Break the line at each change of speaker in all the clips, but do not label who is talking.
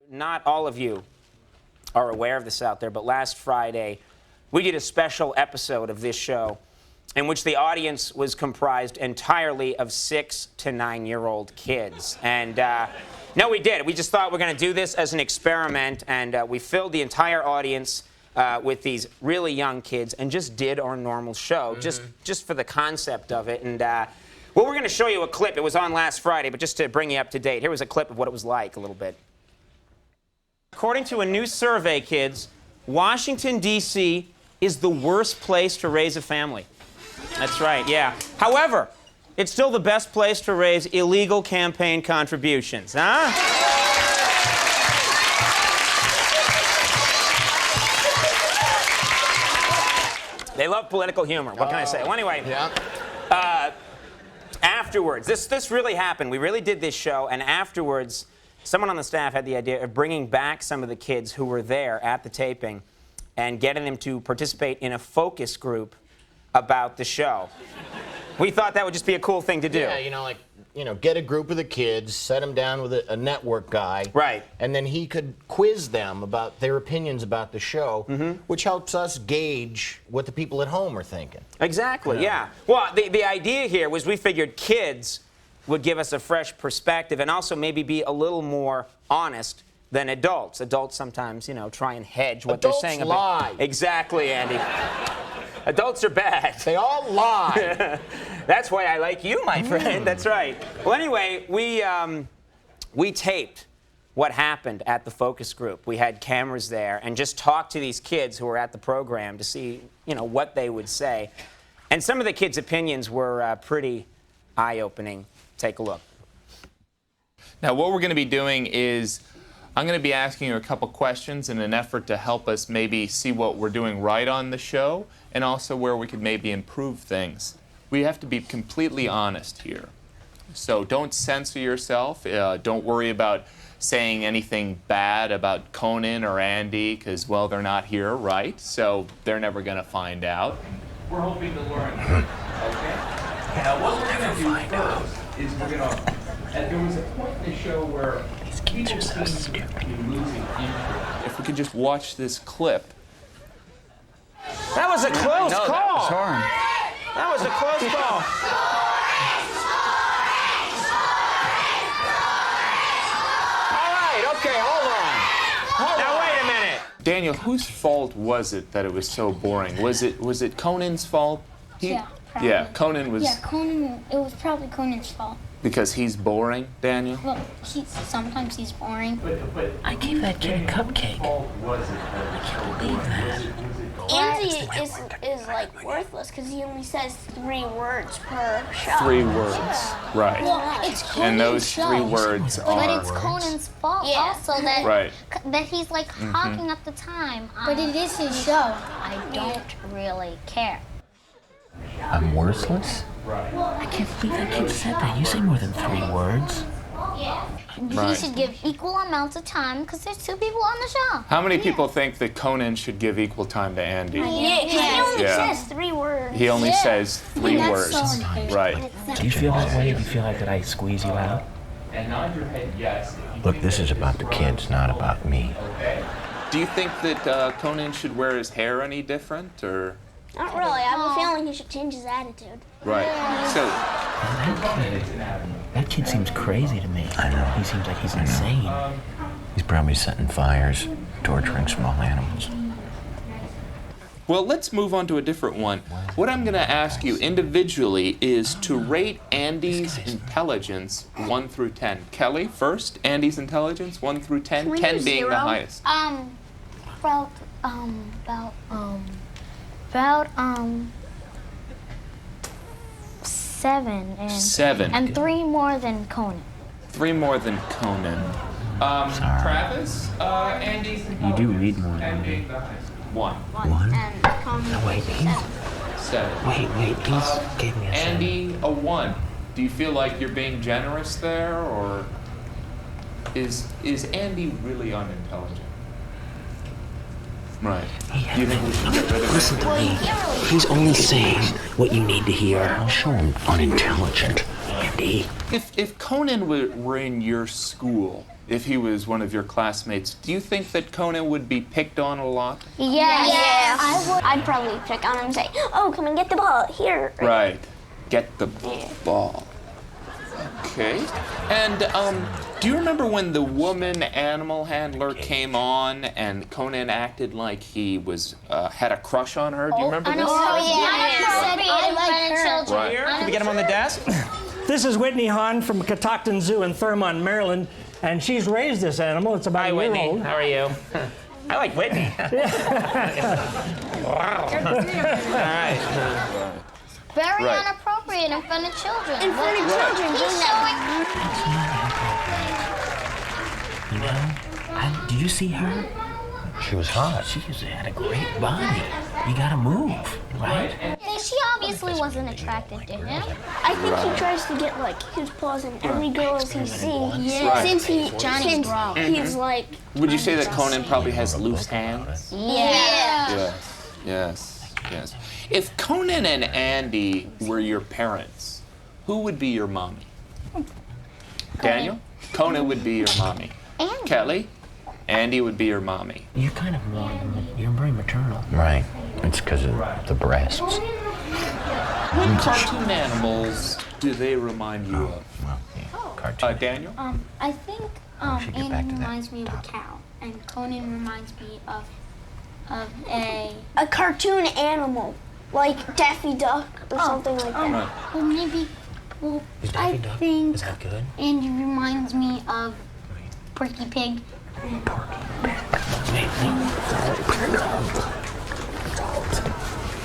Not all of you are aware of this out there, but last Friday, we did a special episode of this show in which the audience was comprised entirely of 6 to 9-year-old kids. And no, we did. We just thought we're going to do this as an experiment, and we filled the entire audience with these really young kids and just did our normal show, just for the concept of it. And well, we're going to show you a clip. It was on last Friday, but just to bring you up to date, here was a clip of what it was like a little bit. According to a new survey, kids, Washington, D.C. is the worst place to raise a family. That's right, yeah. However, it's still the best place to raise illegal campaign contributions, huh? They love political humor. What can I say? Well, anyway, afterwards, this really happened. We really did this show, and afterwards, someone on the staff had the idea of bringing back some of the kids who were there at the taping and getting them to participate in a focus group about the show. We thought that would just be a cool thing to do.
Yeah, get a group of the kids, set them down with a network guy.
Right.
And then he could quiz them about their opinions about the show, which helps us gauge what the people at home are thinking.
Exactly, yeah. Well, the idea here was we figured kids would give us a fresh perspective and also maybe be a little more honest than adults. Adults sometimes, try and hedge what they're saying.
Adults lie.
Exactly, Andy. Adults are bad.
They all lie.
That's why I like you, my friend. That's right. Well, anyway, we taped what happened at the focus group. We had cameras there and just talked to these kids who were at the program to see, what they would say. And some of the kids' opinions were pretty eye-opening. Take a look.
Now, what we're going to be doing is I'm going to be asking you a couple questions in an effort to help us maybe see what we're doing right on the show and also where we could maybe improve things. We have to be completely honest here. So don't censor yourself. Don't worry about saying anything bad about Conan or Andy because, well, they're not here, right? So they're never going to find out. We're hoping to learn. Okay? Now, what we're going to do first is we're going to... there was a point in the show where these kids are so stupid. Losing interest. If we could just watch this clip.
That was a close call.
That was hard.
That was a close call. All right, okay, hold on. Now wait a minute.
Daniel, whose fault was it that it was so boring? Was it Conan's fault?
Yeah, probably.
Yeah, Conan was...
Yeah, Conan, it was probably Conan's fault.
Because he's boring, Daniel?
Well, sometimes he's boring.
I gave that kid a cupcake. I can't believe that.
Andy is like worthless because he only says 3 words per show.
3 words, right.
Well, it's Conan's
And those
show.
3 words are...
But it's Conan's fault also that he's like hogging up the time. But it is his show. I don't really care.
I'm worthless? I can't believe that kid said that. You say more than 3 words.
He should give equal amounts of time because there's 2 people on the show.
How many people think that Conan should give equal time to Andy?
Yeah, because he only says 3 words.
He only says 3 words. Right.
Do you feel that way? Do you feel like that I squeeze you out?
And nod your head yes.
Look, this is about the kids, not about me.
Do you think that Conan should wear his hair any different, or...?
Not really. I have a feeling he should change his attitude.
Right. So...
That kid seems crazy to me.
I know.
He seems like he's insane.
He's probably setting fires, torturing small animals.
Well, let's move on to a different one. What I'm going to ask you individually is to rate Andy's intelligence 1 through 10. Kelly, first. Andy's intelligence 1 through 10. 10 being the highest.
About 7
7.
And 3 more than Conan.
3 more than Conan. Travis, Andy's intelligence.
You do read more than me.
1.
1?
No, wait,
7.
Wait, please give me a 7.
Andy, a 1. Do you feel like you're being generous there, or is Andy really unintelligent? Right. Do you think we should get rid of him?
Listen to me. He's only saying what you need to hear.
I'll show him unintelligent.
Andy.
If Conan were in your school, if he was one of your classmates, do you think that Conan would be picked on a lot?
Yeah. I'd probably pick on him and say, "Oh, come and get the ball here."
Right. Get the ball. Okay. And do you remember when the woman animal handler came on and Conan acted like he was had a crush on her? Do you remember this?
I like her.
Right.
Can we get him on the desk?
This is Whitney Hahn from Catoctin Zoo in Thurmont, Maryland, and she's raised this animal. It's about
Hi,
a year
Whitney.
old.
How are you? I like Whitney. Wow. All right.
Very
Right.
inappropriate in front of children.
In front of children,
He's
doing
showing.
You know, did you see her?
She was hot.
She had a great body. You gotta move, right?
She obviously wasn't attracted to him.
I think he tries to get like his paws in every girl as he sees.
Right.
Since he's like.
Would you say that Conan probably has loose hands?
Yeah.
Yes. If Conan and Andy were your parents, who would be your mommy? Daniel? Conan would be your mommy.
Andy.
Kelly? Andy would be your mommy.
You're kind of you're very maternal.
Right. It's because of the breasts.
What cartoon animals do they remind you of?
Well, yeah, cartoon.
Daniel?
I think
should get back
Andy
to that
reminds me of a
topic.
cow, and Conan reminds me of
A cartoon animal, like Daffy Duck or something like that.
well, maybe,
Is
I
Daffy Duck?
think
Is that good?
Andy reminds me of Porky Pig.
Wait.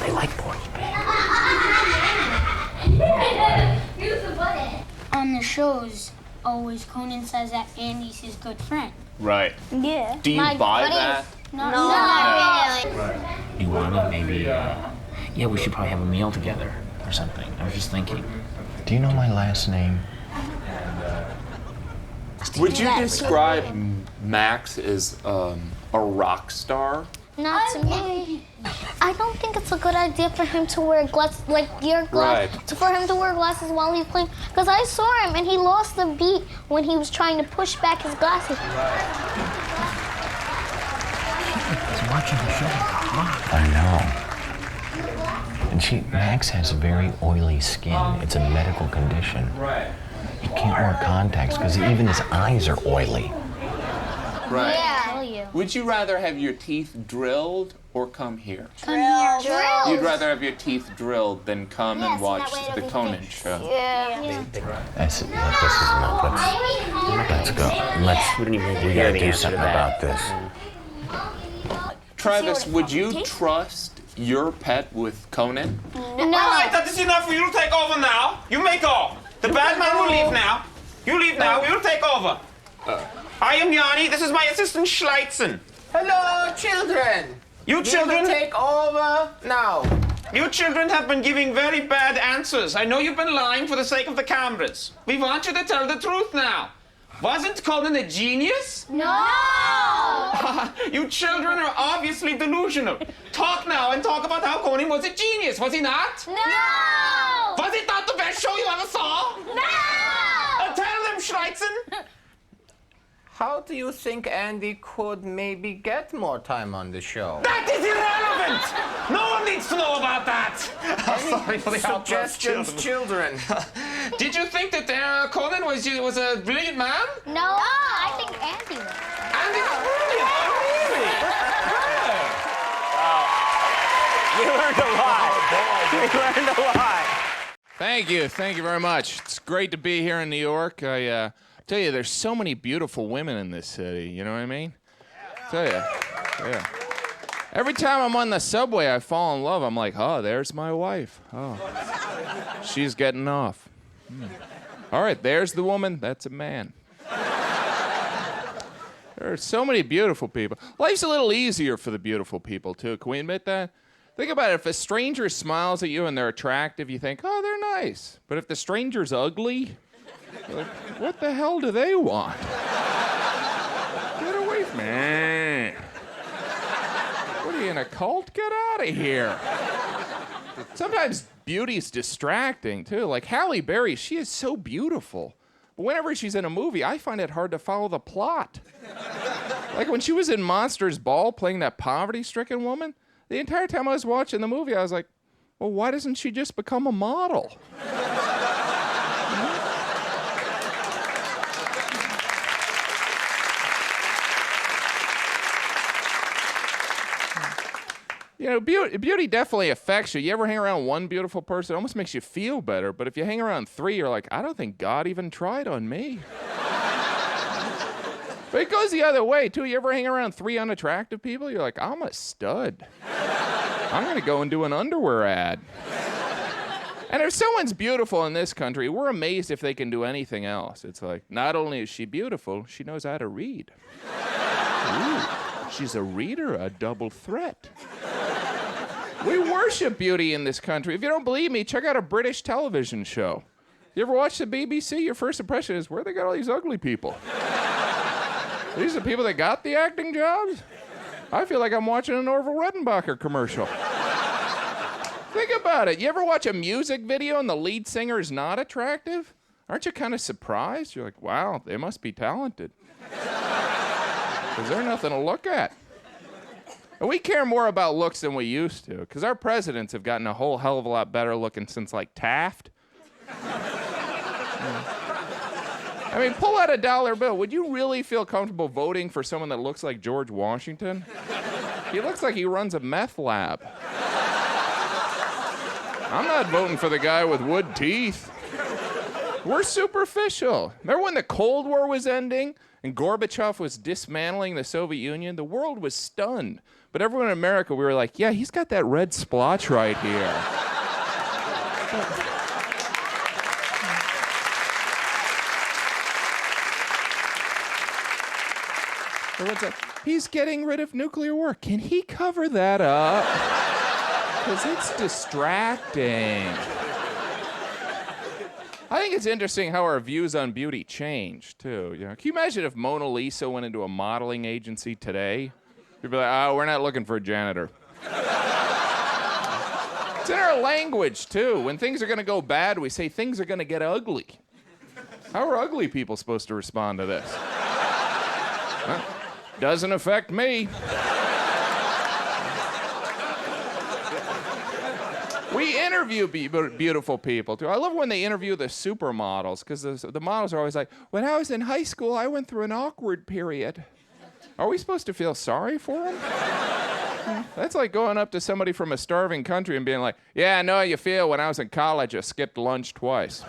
They like Porky Pig.
On the shows, always Conan says that Andy's his good friend.
Right.
Yeah.
Do you buy
buddy
that?
Not really.
You wanna maybe? Yeah, we should probably have a meal together or something. I was just thinking.
Do you know my last name?
Would you describe Max as a rock star?
Not to me. I don't think it's a good idea for him to wear glasses, like your glasses,
Right.
for him to wear glasses while he's playing. Because I saw him and he lost the beat when he was trying to push back his glasses.
He's watching the show.
I know. And Max has very oily skin. It's a medical condition.
Right.
He can't wear contacts because even his eyes are oily.
Right.
Tell you.
Would you rather have your teeth drilled or come here?
Drill.
You'd rather have your teeth drilled than come and watch the Conan show.
This is enough. Let's go. We gotta do something about this.
Travis, would you trust your pet with Conan?
All right, that is enough for you to take over now. You make off. The bad man will leave now. You leave now. We will take over. I am Yanni. This is my assistant Schleitzen.
Hello, children.
You children,
Take over now.
you children have been giving very bad answers. I know you've been lying for the sake of the cameras. We want you to tell the truth now. Wasn't Conan a genius?
No!
You children are obviously delusional. Talk now and talk about how Conan was a genius. Was he not?
No!
Was it not the best show you ever saw?
No!
Tell them, Schleitzen.
How do you think Andy could maybe get more time on the show?
That is irrelevant. No one needs to know about that. Sorry for the outburst,
Suggestions, children.
Did you think that Conan was a brilliant man?
No, I think Andy was.
Andy was brilliant. Oh, really? We learned a lot. We learned a lot.
Thank you very much. It's great to be here in New York. I tell you, there's so many beautiful women in this city. You know what I mean? Tell you, yeah. Every time I'm on the subway, I fall in love. I'm like, oh, there's my wife. Oh, she's getting off. All right, there's the woman. That's a man. There are so many beautiful people. Life's a little easier for the beautiful people, too. Can we admit that? Think about it. If a stranger smiles at you and they're attractive, you think, oh, they're nice. But if the stranger's ugly, like, what the hell do they want? Get away from me. What are you, in a cult? Get out of here. Sometimes beauty's distracting, too. Like Halle Berry, she is so beautiful.
But whenever she's in a movie, I find it hard to follow the plot. Like when she was in Monsters Ball playing that poverty-stricken woman, the entire time I was watching the movie, I was like, well, why doesn't she just become a model? You know, beauty definitely affects you. You ever hang around one beautiful person, it almost makes you feel better. But if you hang around three, you're like, I don't think God even tried on me. But it goes the other way, too. You ever hang around three unattractive people? You're like, I'm a stud. I'm going to go and do an underwear ad. And if someone's beautiful in this country, we're amazed if they can do anything else. It's like, not only is she beautiful, she knows how to read. Ooh, she's a reader, a double threat. We worship beauty in this country. If you don't believe me, check out a British television show. You ever watch the BBC? Your first impression is, where they got all these ugly people? These are the people that got the acting jobs? I feel like I'm watching an Orville Redenbacher commercial. Think about it. You ever watch a music video and the lead singer is not attractive? Aren't you kind of surprised? You're like, wow, they must be talented. Because they're nothing to look at. And we care more about looks than we used to, because our presidents have gotten a whole hell of a lot better looking since, like, Taft. I mean, pull out a dollar bill. Would you really feel comfortable voting for someone that looks like George Washington? He looks like he runs a meth lab. I'm not voting for the guy with wood teeth. We're superficial. Remember when the Cold War was ending and Gorbachev was dismantling the Soviet Union? The world was stunned. But everyone in America, we were like, yeah, he's got that red splotch right here. He's getting rid of nuclear war. Can he cover that up? Because it's distracting. I think it's interesting how our views on beauty change, too. You know, can you imagine if Mona Lisa went into a modeling agency today? You'd be like, oh, we're not looking for a janitor. It's in our language, too. When things are going to go bad, we say things are going to get ugly. How are ugly people supposed to respond to this? Huh? Doesn't affect me. We interview beautiful people, too. I love when they interview the supermodels, because the models are always like, when I was in high school, I went through an awkward period. Are we supposed to feel sorry for them? That's like going up to somebody from a starving country and being like, yeah, I know how you feel. When I was in college, I skipped lunch twice.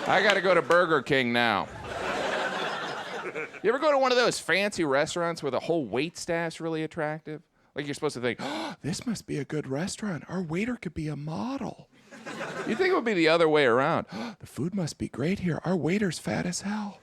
I got to go to Burger King now. You ever go to one of those fancy restaurants where the whole wait staff's really attractive? Like you're supposed to think, oh, this must be a good restaurant. Our waiter could be a model. You think it would be the other way around. Oh, the food must be great here. Our waiter's fat as hell.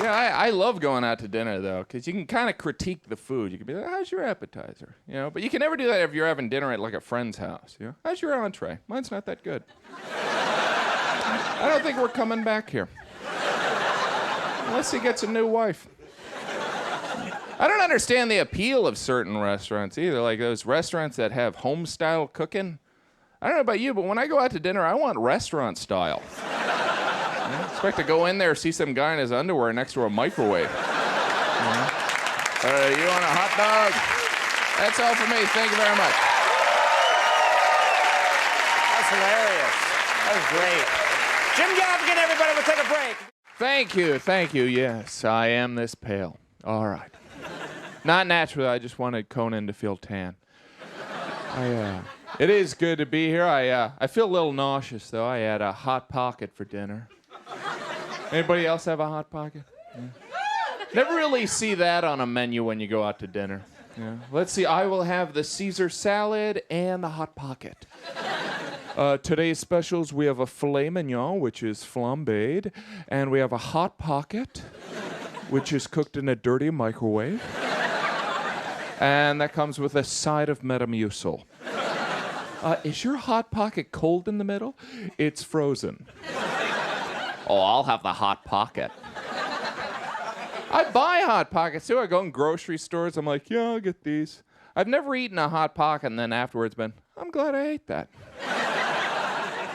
Yeah, I love going out to dinner, though, because you can kind of critique the food. You can be like, how's your appetizer? You know, but you can never do that if you're having dinner at, like, a friend's house. You know, how's your entree? Mine's not that good. I don't think we're coming back here. Unless he gets a new wife. I don't understand the appeal of certain restaurants either, like those restaurants that have home-style cooking. I don't know about you, but when I go out to dinner, I want restaurant style. I expect to go in there, see some guy in his underwear next to a microwave. You want a hot dog? That's all for me. Thank you very much.
That's hilarious. That was great. Jim Gaffigan, everybody, we'll take a break.
Thank you. Yes, I am this pale. All right. Not naturally, I just wanted Conan to feel tan. It is good to be here. I feel a little nauseous, though. I had a Hot Pocket for dinner. Anybody else have a Hot Pocket? Yeah. Never really see that on a menu when you go out to dinner. Yeah. Let's see. I will have the Caesar salad and the Hot Pocket. Today's specials, we have a filet mignon, which is flambéed, and we have a Hot Pocket, which is cooked in a dirty microwave. And that comes with a side of Metamucil. Is your Hot Pocket cold in the middle? It's frozen. Oh, I'll have the Hot Pocket. I buy Hot Pockets too. I go in grocery stores. I'm like, yeah, I'll get these. I've never eaten a Hot Pocket and then afterwards been, I'm glad I ate that.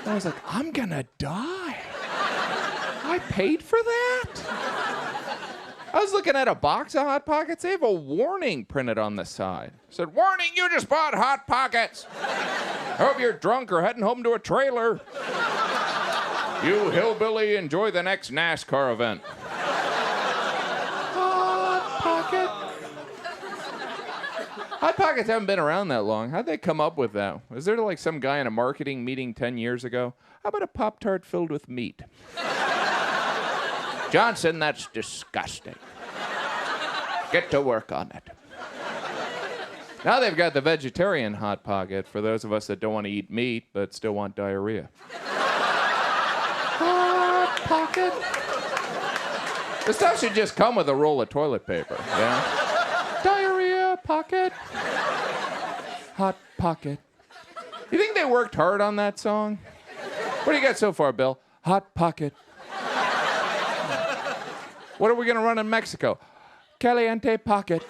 I was like, I'm gonna die. I paid for that? I was looking at a box of Hot Pockets. They have a warning printed on the side. It said, warning, you just bought Hot Pockets. Hope you're drunk or heading home to a trailer. You hillbilly, enjoy the next NASCAR event. Hot Pocket. Hot Pockets haven't been around that long. How'd they come up with that? Was there like some guy in a marketing meeting 10 years ago? How about a Pop-Tart filled with meat? Johnson, that's disgusting. Get to work on it. Now they've got the vegetarian Hot Pocket for those of us that don't want to eat meat but still want diarrhea. Hot Pocket. The stuff should just come with a roll of toilet paper, yeah? Diarrhea pocket. Hot Pocket. You think they worked hard on that song? What do you got so far, Bill? Hot Pocket. What are we going to run in Mexico? Caliente Pocket.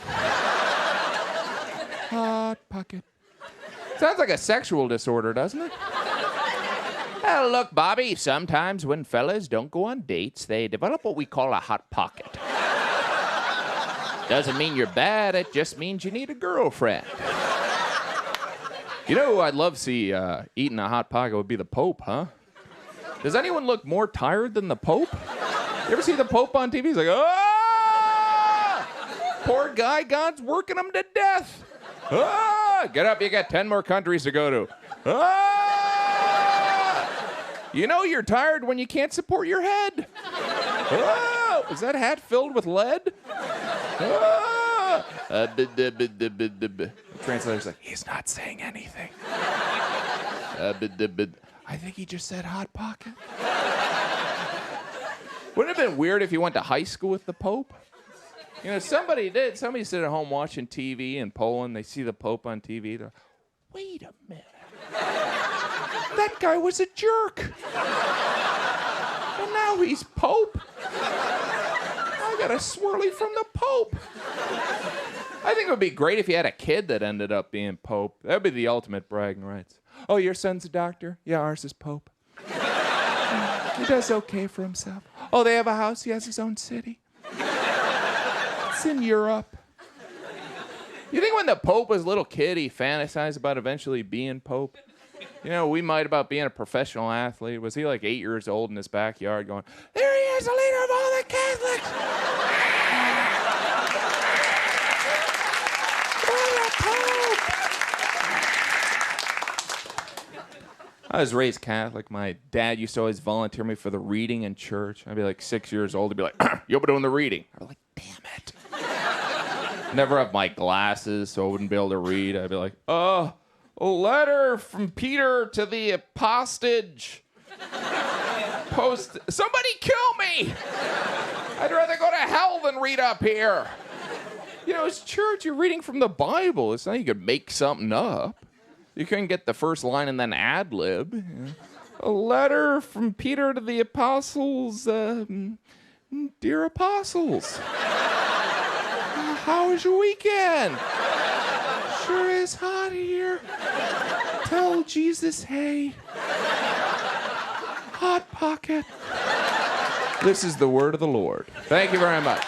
Hot Pocket. Sounds like a sexual disorder, doesn't it? Well, look, Bobby, sometimes when fellas don't go on dates, they develop what we call a hot pocket. Doesn't mean you're bad, it just means you need a girlfriend. You know who I'd love to see eating a Hot Pocket would be the Pope, huh? Does anyone look more tired than the Pope? You ever see the Pope on TV? He's like, ah! Poor guy, God's working him to death. Ah! Get up, you got 10 more countries to go to. Ah! You know you're tired when you can't support your head. Oh, is that hat filled with lead? Oh. The translator's like, he's not saying anything. I think he just said Hot Pocket. Wouldn't it have been weird if you went to high school with the Pope? You know, somebody did. Somebody sit at home watching TV in Poland. They see the Pope on TV. They're, wait a minute. That guy was a jerk. And now he's Pope. I got a swirly from the Pope. I think it would be great if you had a kid that ended up being Pope. That would be the ultimate bragging rights. Oh, your son's a doctor? Yeah, ours is Pope. He does okay for himself. Oh, they have a house? He has his own city. It's in Europe. You think when the Pope was a little kid, he fantasized about eventually being Pope? You know, we might about being a professional athlete. Was he like 8 years old in his backyard going, there he is, the leader of all the Catholics. I was raised Catholic. My dad used to always volunteer me for the reading in church. I'd be like 6 years old. He'd be like, you'll be doing the reading. I'd be like, damn it. Never have my glasses, so I wouldn't be able to read. I'd be like, a letter from Peter to the apostage. Somebody kill me. I'd rather go to hell than read up here. You know, it's church. You're reading from the Bible. It's not you could make something up. You couldn't get the first line and then ad-lib. You know. A letter from Peter to the apostles. Dear apostles. How was your weekend? Sure is hot here. Tell Jesus, hey. Hot Pocket. This is the word of the Lord. Thank you very much.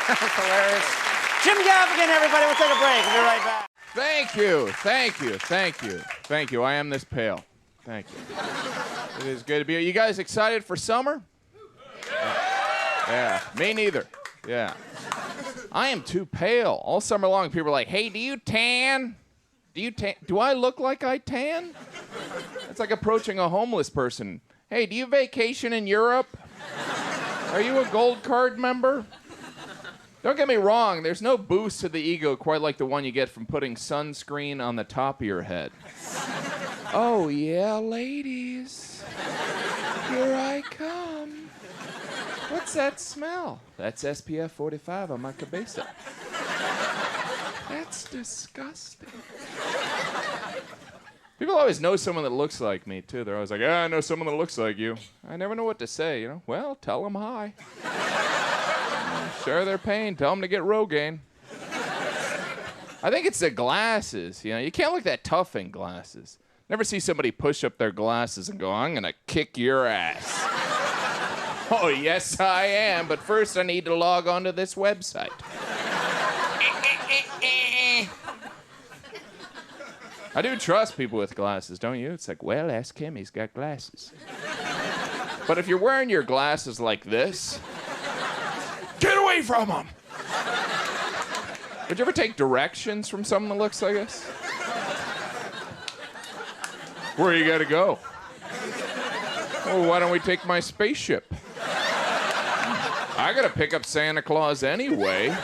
That's hilarious. Jim Gaffigan, everybody. We'll take a break. We'll be right back.
Thank you. Thank you. Thank you. Thank you. I am this pale. Thank you. It is good to be here. You guys excited for summer? Yeah. Me neither. Yeah. I am too pale. All summer long, people are like, hey, do you tan? Do I look like I tan? It's like approaching a homeless person. Hey, do you vacation in Europe? Are you a gold card member? Don't get me wrong, there's no boost to the ego quite like the one you get from putting sunscreen on the top of your head. Oh yeah, ladies. Here I come. What's that smell? That's SPF 45 on my cabeza. That's disgusting. People always know someone that looks like me, too. They're always like, I know someone that looks like you. I never know what to say, you know? Well, tell them hi. Share their pain. Tell them to get Rogaine. I think it's the glasses, you know? You can't look that tough in glasses. Never see somebody push up their glasses and go, I'm going to kick your ass. Oh, yes, I am, but first I need to log on to this website. I do trust people with glasses, don't you? It's like, well, ask him, he's got glasses. But if you're wearing your glasses like this, get away from him! Would you ever take directions from someone that looks like this? Where you gotta go? Well, why don't we take my spaceship? I gotta pick up Santa Claus anyway.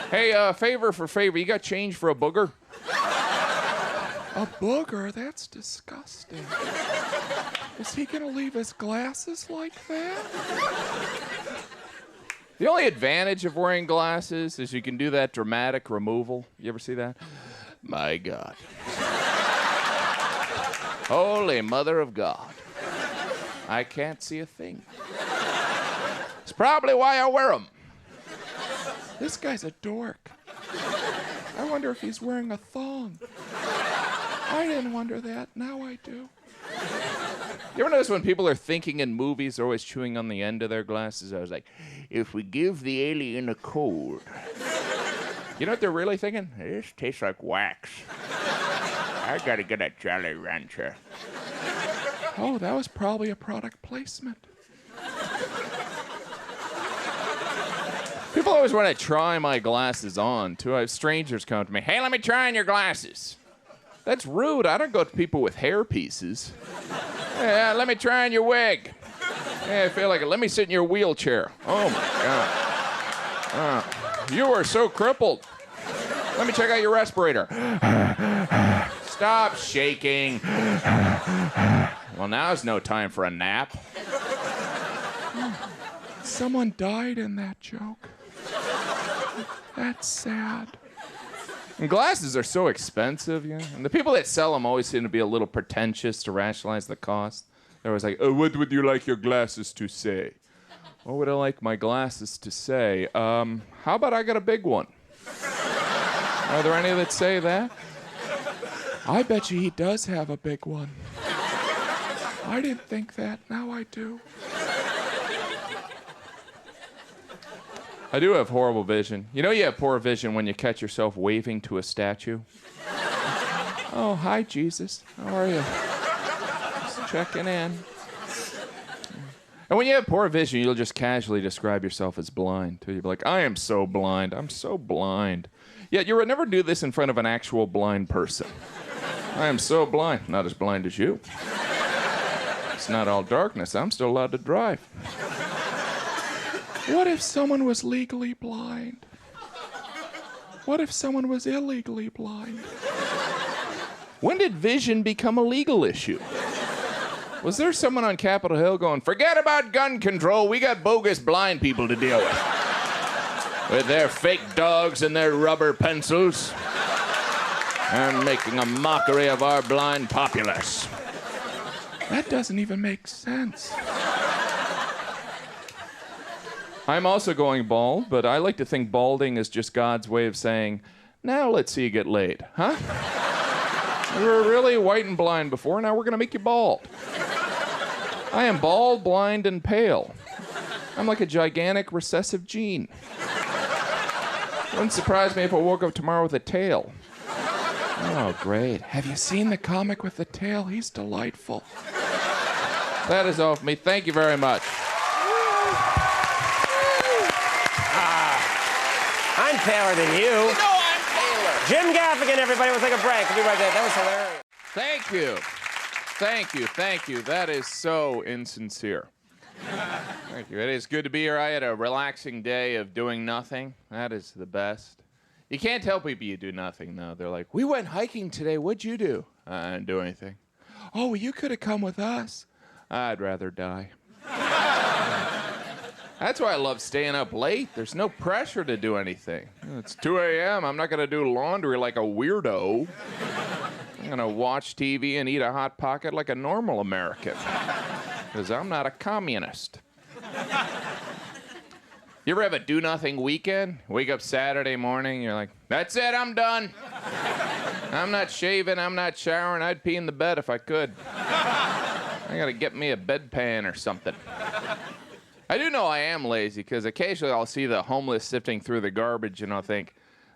Hey, favor for favor, you got change for a booger? A booger? That's disgusting. Is he gonna leave his glasses like that? The only advantage of wearing glasses is you can do that dramatic removal. You ever see that? My God. Holy Mother of God. I can't see a thing. It's probably why I wear them. This guy's a dork. I wonder if he's wearing a thong. I didn't wonder that. Now I do. You ever notice when people are thinking in movies, they're always chewing on the end of their glasses? I was like, if we give the alien a cold. You know what they're really thinking? This tastes like wax. I gotta get a Jolly Rancher. Oh, that was probably a product placement. People always want to try my glasses on, too. I have strangers come to me, hey, let me try on your glasses. That's rude. I don't go to people with hair pieces. Yeah, let me try on your wig. Yeah, I feel like it. Let me sit in your wheelchair. Oh, my God. You are so crippled. Let me check out your respirator. Stop shaking. Well, now's no time for a nap. Someone died in that joke. That's sad. And glasses are so expensive, you know? And the people that sell them always seem to be a little pretentious to rationalize the cost. They're always like, oh, what would you like your glasses to say? What would I like my glasses to say? How about I got a big one? Are there any that say that? I bet you he does have a big one. I didn't think that. Now I do. I do have horrible vision. You know you have poor vision when you catch yourself waving to a statue? Oh, hi, Jesus. How are you? Just checking in. And when you have poor vision, you'll just casually describe yourself as blind, too. You'll be like, I am so blind. I'm so blind. Yet you would never do this in front of an actual blind person. I am so blind. Not as blind as you. It's not all darkness. I'm still allowed to drive. What if someone was legally blind? What if someone was illegally blind? When did vision become a legal issue? Was there someone on Capitol Hill going, forget about gun control, we got bogus blind people to deal with their fake dogs and their rubber pencils, and making a mockery of our blind populace? That doesn't even make sense. I'm also going bald, but I like to think balding is just God's way of saying, now let's see you get laid, huh? You were really white and blind before, now we're gonna make you bald. I am bald, blind, and pale. I'm like a gigantic recessive gene. Wouldn't surprise me if I woke up tomorrow with a tail. Oh, great. Have you seen the comic with the tail? He's delightful. That is all for me. Thank you very much.
I'm paler than you.
No, I'm paler.
Jim Gaffigan, everybody. We'll take a break. We'll be right back. That was hilarious.
Thank you. Thank you. Thank you. That is so insincere. Thank you. It is good to be here. I had a relaxing day of doing nothing. That is the best. You can't tell people you do nothing, though. They're like, we went hiking today. What'd you do? I didn't do anything. Oh, well, you could have come with us. I'd rather die. That's why I love staying up late. There's no pressure to do anything. It's 2 a.m. I'm not going to do laundry like a weirdo. I'm gonna watch TV and eat a Hot Pocket like a normal American. Because I'm not a communist. You ever have a do-nothing weekend? Wake up Saturday morning, you're like, that's it, I'm done. I'm not shaving, I'm not showering, I'd pee in the bed if I could. I gotta get me a bedpan or something. I do know I am lazy, because occasionally I'll see the homeless sifting through the garbage and I'll think,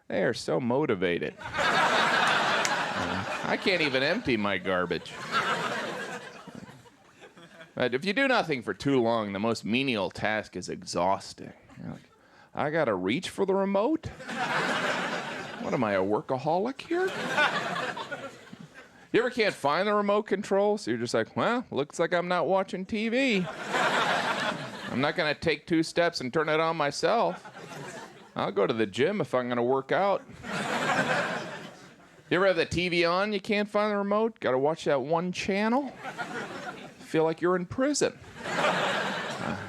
they are so motivated. I can't even empty my garbage. But if you do nothing for too long, the most menial task is exhausting. You're like, I gotta reach for the remote? What am I, a workaholic here? You ever can't find the remote control, so you're just like, well, looks like I'm not watching TV. I'm not gonna take 2 steps and turn it on myself. I'll go to the gym if I'm gonna work out. You ever have the TV on, you can't find the remote? Gotta watch that one channel? Feel like you're in prison.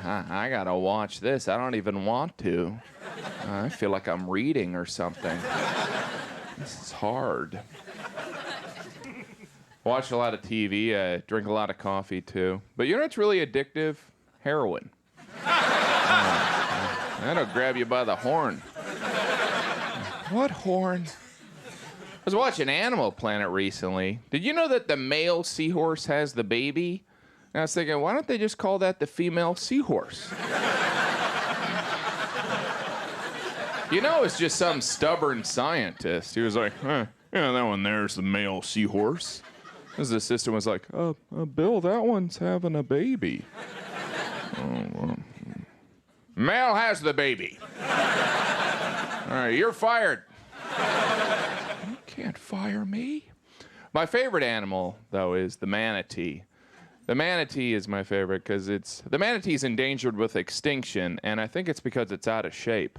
I gotta watch this. I don't even want to. I feel like I'm reading or something. This is hard. Watch a lot of TV, drink a lot of coffee too. But you know what's really addictive? Heroin. That'll grab you by the horn. What horn? I was watching Animal Planet recently. Did you know that the male seahorse has the baby? And I was thinking, why don't they just call that the female seahorse? You know, it's just some stubborn scientist. He was like, yeah, that one there's the male seahorse. His assistant was like, Bill, that one's having a baby. Oh, well. Male has the baby. All right, you're fired. You can't fire me. My favorite animal, though, is the manatee. The manatee is my favorite because the manatee's endangered with extinction, and I think it's because it's out of shape.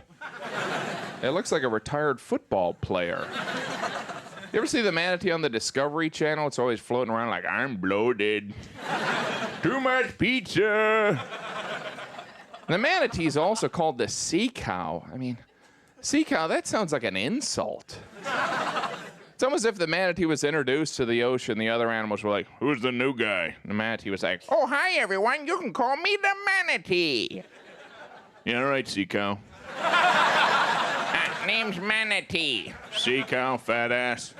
It looks like a retired football player. You ever see the manatee on the Discovery Channel? It's always floating around like, I'm bloated. Too much pizza. The manatee is also called the sea cow. I mean, sea cow, that sounds like an insult. It's almost as if the manatee was introduced to the ocean. The other animals were like, who's the new guy? And the manatee was like, oh, hi, everyone. You can call me the manatee. Yeah, all right, sea cow. Name's Manatee. Sea cow, fat ass.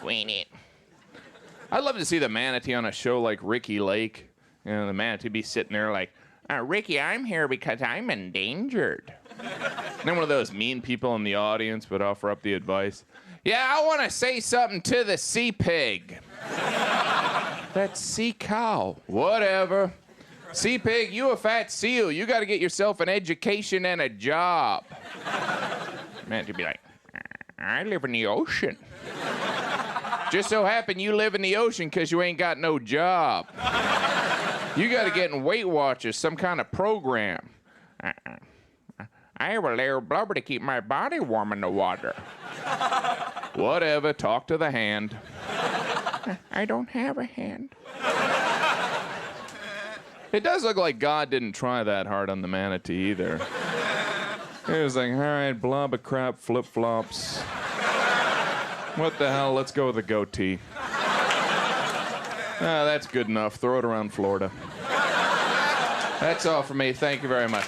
Queen it. I'd love to see the manatee on a show like Ricky Lake. You know, the manatee be sitting there like, Ricky, I'm here because I'm endangered. And then one of those mean people in the audience would offer up the advice. Yeah, I want to say something to the sea pig. That sea cow. Whatever. Sea pig, you a fat seal. You got to get yourself an education and a job. Man, to be like, I live in the ocean. Just so happen you live in the ocean because you ain't got no job. You got to get in Weight Watchers, some kind of program. I have a layer of blubber to keep my body warm in the water. Whatever, talk to the hand. I don't have a hand. It does look like God didn't try that hard on the manatee either. He was like, all right, blob of crap, flip-flops. What the hell, let's go with a goatee. That's good enough. Throw it around Florida. That's all for me. Thank you very much.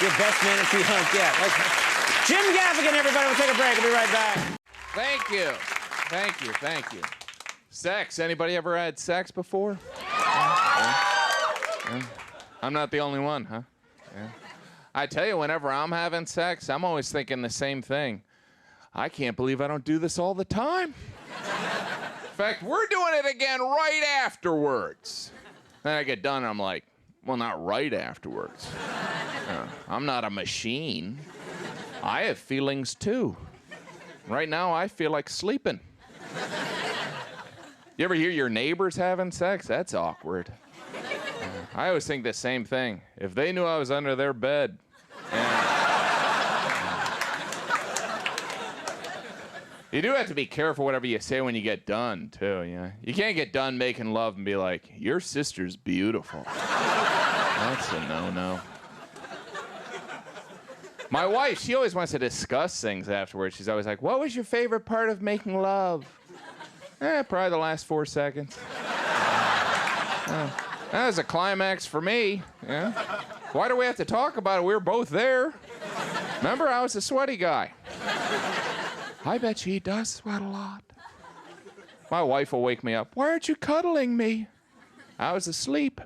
Your best manatee hunt yet. Jim Gaffigan, everybody. We'll take a break. We'll be right back.
Thank you. Thank you. Thank you. Sex. Anybody ever had sex before? Yeah. I'm not the only one, huh? Yeah. I tell you, whenever I'm having sex, I'm always thinking the same thing. I can't believe I don't do this all the time. In fact, we're doing it again right afterwards. Then I get done and I'm like, well, not right afterwards. I'm not a machine. I have feelings too. Right now, I feel like sleeping. You ever hear your neighbors having sex? That's awkward. I always think the same thing. If they knew I was under their bed. You do have to be careful whatever you say when you get done, too. Yeah, you can't get done making love and be like, your sister's beautiful. That's a no-no. My wife, she always wants to discuss things afterwards. She's always like, what was your favorite part of making love? Probably the last 4 seconds. That was a climax for me. Yeah. Why do we have to talk about it? We were both there. Remember, I was a sweaty guy. I bet she does sweat a lot. My wife will wake me up. Why aren't you cuddling me? I was asleep.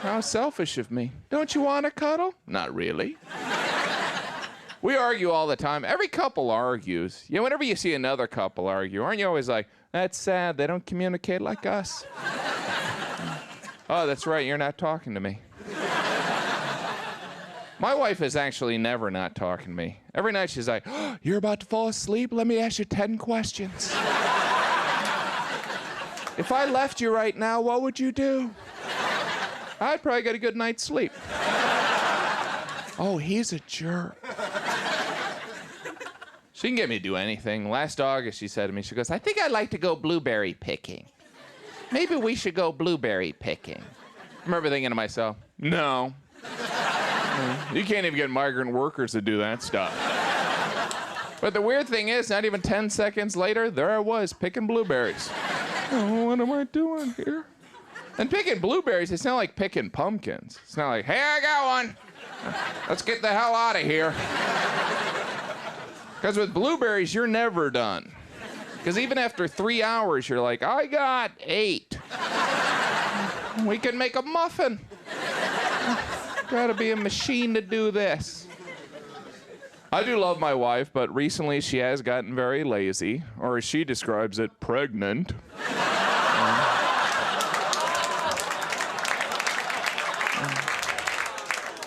How selfish of me. Don't you want to cuddle? Not really. We argue all the time. Every couple argues. You know, whenever you see another couple argue, aren't you always like, that's sad, they don't communicate like us? Oh, that's right, you're not talking to me. My wife is actually never not talking to me. Every night she's like, oh, you're about to fall asleep? Let me ask you 10 questions. If I left you right now, what would you do? I'd probably get a good night's sleep. Oh, he's a jerk. She can get me to do anything. Last August, she said to me, she goes, I think I'd like to go blueberry picking. Maybe we should go blueberry picking. I remember thinking to myself, no. You can't even get migrant workers to do that stuff. But the weird thing is, not even 10 seconds later, there I was picking blueberries. Oh, what am I doing here? And picking blueberries, it's not like picking pumpkins. It's not like, hey, I got one. Let's get the hell out of here. Because with blueberries, you're never done. Because even after 3 hours, you're like, I got 8. We can make a muffin. Gotta be a machine to do this. I do love my wife, but recently she has gotten very lazy, or as she describes it, pregnant.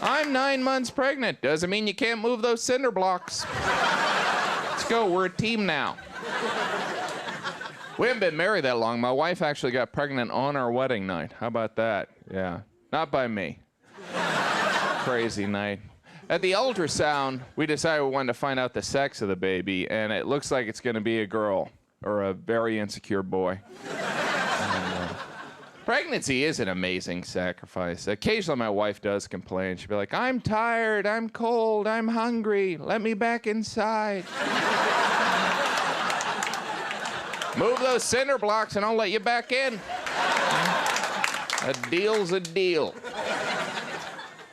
I'm 9 months pregnant. Doesn't mean you can't move those cinder blocks. Let's go, we're a team now. We haven't been married that long. My wife actually got pregnant on our wedding night. How about that? Yeah. Not by me. Crazy night. At the ultrasound, we decided we wanted to find out the sex of the baby, and it looks like it's going to be a girl or a very insecure boy. Pregnancy is an amazing sacrifice. Occasionally my wife does complain. She'll be like, I'm tired, I'm cold, I'm hungry. Let me back inside. Move those cinder blocks and I'll let you back in. A deal's a deal.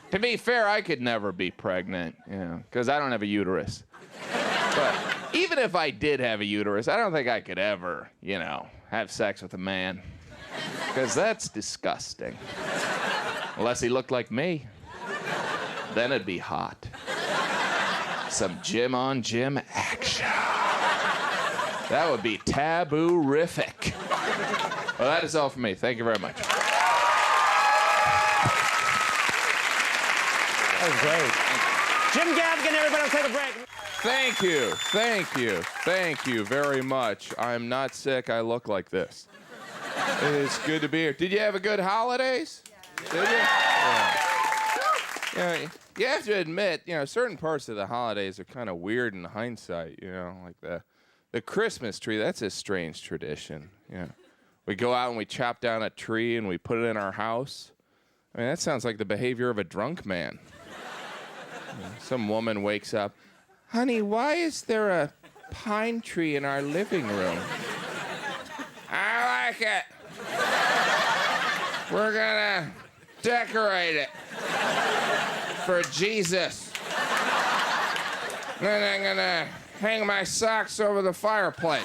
To be fair, I could never be pregnant, because I don't have a uterus. But even if I did have a uterus, I don't think I could ever, have sex with a man. Because that's disgusting. Unless he looked like me. Then it'd be hot. Some gym on gym action. That would be taboo-rific. Well, that is all for me. Thank you very much.
That was great. Jim Gaffigan, everybody, will take a break.
Thank you. Thank you. Thank you very much. I'm not sick. I look like this. It's good to be here. Did you have a good holidays? Yeah. Did you? Yeah. You have to admit, certain parts of the holidays are kind of weird in hindsight, like the Christmas tree, that's a strange tradition. We go out and we chop down a tree and we put it in our house. I mean, that sounds like the behavior of a drunk man. Some woman wakes up, honey, why is there a pine tree in our living room? I like it. We're gonna decorate it for Jesus. Then I'm gonna hang my socks over the fireplace.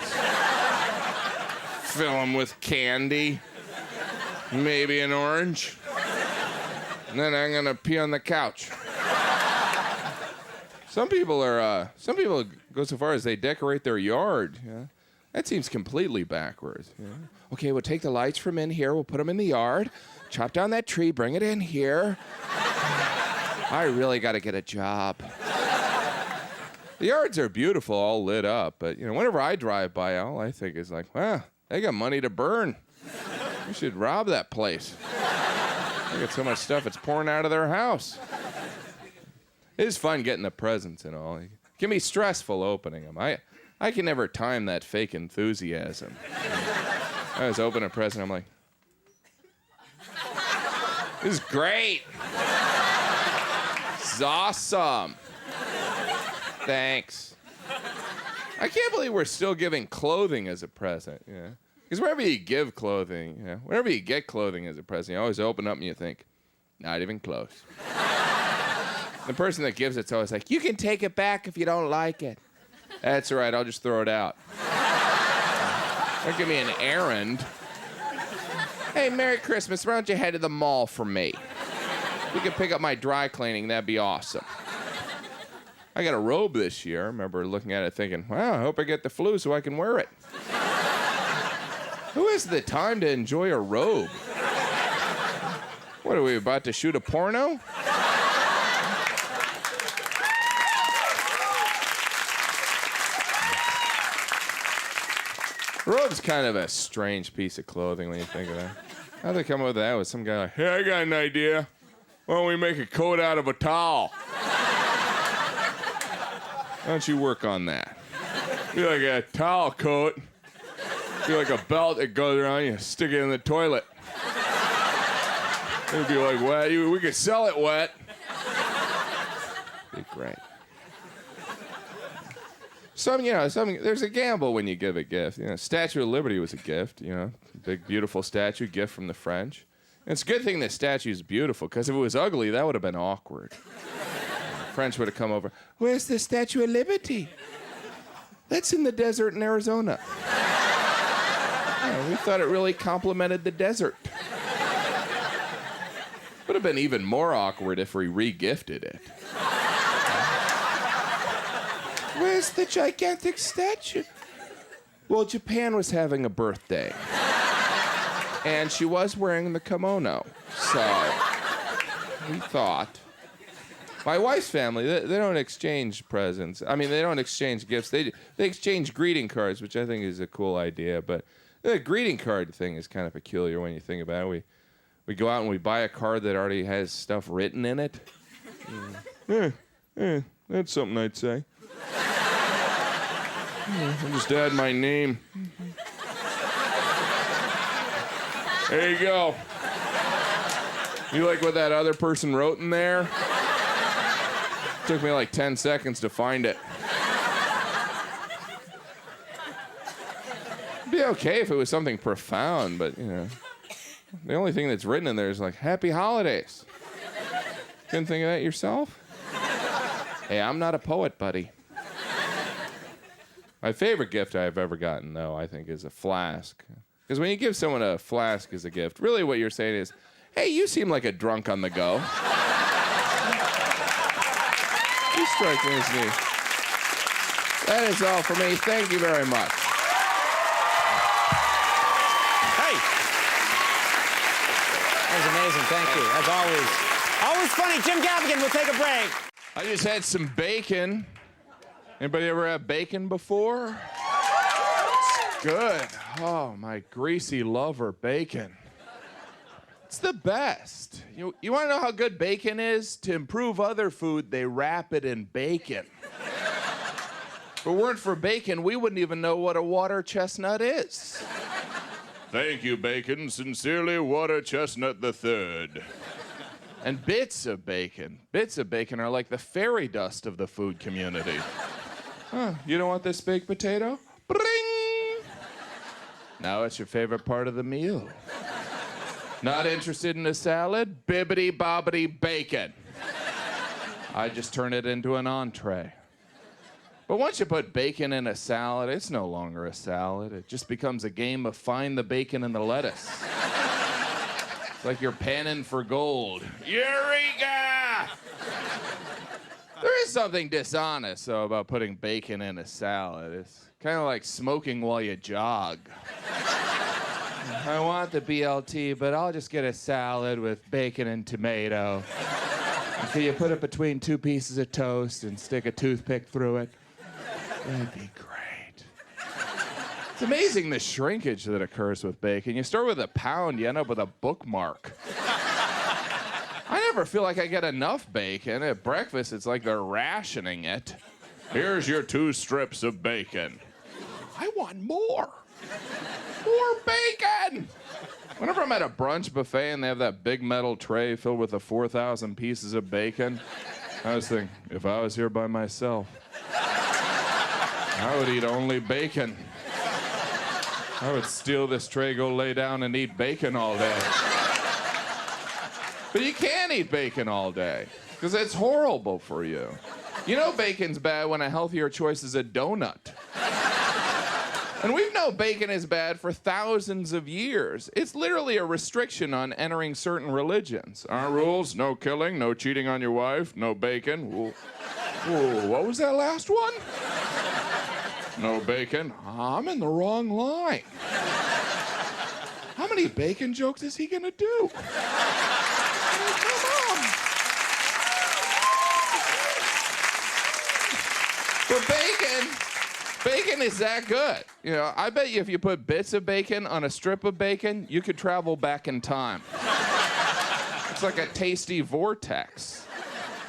Fill them with candy, maybe an orange. And then I'm gonna pee on the couch. Some people go so far as they decorate their yard. That seems completely backwards. Okay, we'll take the lights from in here, we'll put them in the yard, chop down that tree, bring it in here. I really got to get a job. The yards are beautiful, all lit up, but whenever I drive by, all I think is like, wow, they got money to burn. We should rob that place. They got so much stuff, it's pouring out of their house. It is fun getting the presents and all. It can be stressful opening them. I can never time that fake enthusiasm. I was opening a present, I'm like, this is great. This is awesome. Thanks. I can't believe we're still giving clothing as a present. Yeah. Because whenever you give clothing, whenever you get clothing as a present, you always open up and you think, not even close. The person that gives it's always like, you can take it back if you don't like it. That's all right, I'll just throw it out. Don't give me an errand. Hey, Merry Christmas, why don't you head to the mall for me? We could pick up my dry cleaning, that'd be awesome. I got a robe this year. I remember looking at it thinking, wow, I hope I get the flu so I can wear it. Who has the time to enjoy a robe? What, are we about to shoot a porno? Robe's kind of a strange piece of clothing when you think of that. How'd they come up with that? Was some guy like, hey, I got an idea. Why don't we make a coat out of a towel? Why don't you work on that? Be like a towel coat. Be like a belt that goes around, you stick it in the toilet. It'd be like wet. We could sell it wet. Be great. There's a gamble when you give a gift. Statue of Liberty was a gift, big, beautiful statue, gift from the French. And it's a good thing the statue's beautiful, because if it was ugly, that would have been awkward. The French would have come over. Where's the Statue of Liberty? That's in the desert in Arizona. We thought it really complimented the desert. Would have been even more awkward if we re-gifted it. Where's the gigantic statue? Well, Japan was having a birthday. And she was wearing the kimono. So we thought. My wife's family, they don't exchange presents. I mean, they don't exchange gifts. They exchange greeting cards, which I think is a cool idea. But the greeting card thing is kind of peculiar when you think about it. We go out and we buy a card that already has stuff written in it. That's something I'd say. I'll just add my name. There you go. You like what that other person wrote in there? Took me like 10 seconds to find it. It'd be okay if it was something profound, but, the only thing that's written in there is like, Happy Holidays. Couldn't think of that yourself? Hey, I'm not a poet, buddy. My favorite gift I've ever gotten, though, I think, is a flask. Because when you give someone a flask as a gift, really what you're saying is, hey, you seem like a drunk on the go. You strike me as me. That is all for me. Thank you very much.
Hey! That was amazing. Thank you, as always. Always funny. Jim Gaffigan, we'll take a break.
I just had some bacon. Anybody ever have bacon before? It's good. Oh, my greasy lover, bacon. It's the best. You want to know how good bacon is? To improve other food, they wrap it in bacon. If it weren't for bacon, we wouldn't even know what a water chestnut is. Thank you, bacon. Sincerely, Water Chestnut III. And bits of bacon are like the fairy dust of the food community. Huh, you don't want this baked potato? Bring! Now it's your favorite part of the meal. Not interested in a salad? Bibbity bobbity bacon. I just turn it into an entree. But once you put bacon in a salad, it's no longer a salad. It just becomes a game of find the bacon and the lettuce. It's like you're panning for gold. Eureka! There is something dishonest, though, about putting bacon in a salad. It's kind of like smoking while you jog. I want the BLT, but I'll just get a salad with bacon and tomato. So you put it between two pieces of toast and stick a toothpick through it. That'd be great. It's amazing the shrinkage that occurs with bacon. You start with a pound, you end up with a bookmark. I never feel like I get enough bacon. At breakfast, it's like they're rationing it. Here's your 2 strips of bacon. I want more. More bacon! Whenever I'm at a brunch buffet and they have that big metal tray filled with the 4,000 pieces of bacon, I was thinking, if I was here by myself, I would eat only bacon. I would steal this tray, go lay down, and eat bacon all day. But you can't eat bacon all day, because it's horrible for you. You know bacon's bad when a healthier choice is a donut. And we've known bacon is bad for thousands of years. It's literally a restriction on entering certain religions. Our rules, no killing, no cheating on your wife, no bacon. Ooh, what was that last one? No bacon. I'm in the wrong line. How many bacon jokes is he gonna do? Come on. But bacon is that good. You know, I bet you if you put bits of bacon on a strip of bacon, you could travel back in time. It's like a tasty vortex.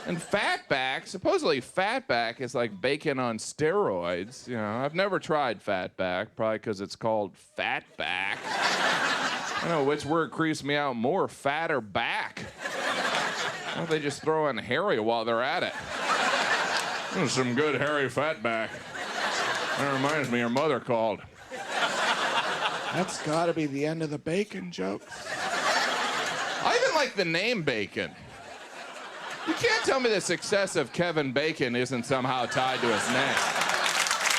And fatback, supposedly fatback is like bacon on steroids. You know, I've never tried fatback, probably because it's called fatback. I don't know which word creeps me out more, fat or back. Why don't they just throw in hairy while they're at it? Some good hairy fatback. That reminds me, your mother called. That's gotta be the end of the bacon jokes. I even like the name Bacon. You can't tell me the success of Kevin Bacon isn't somehow tied to his name.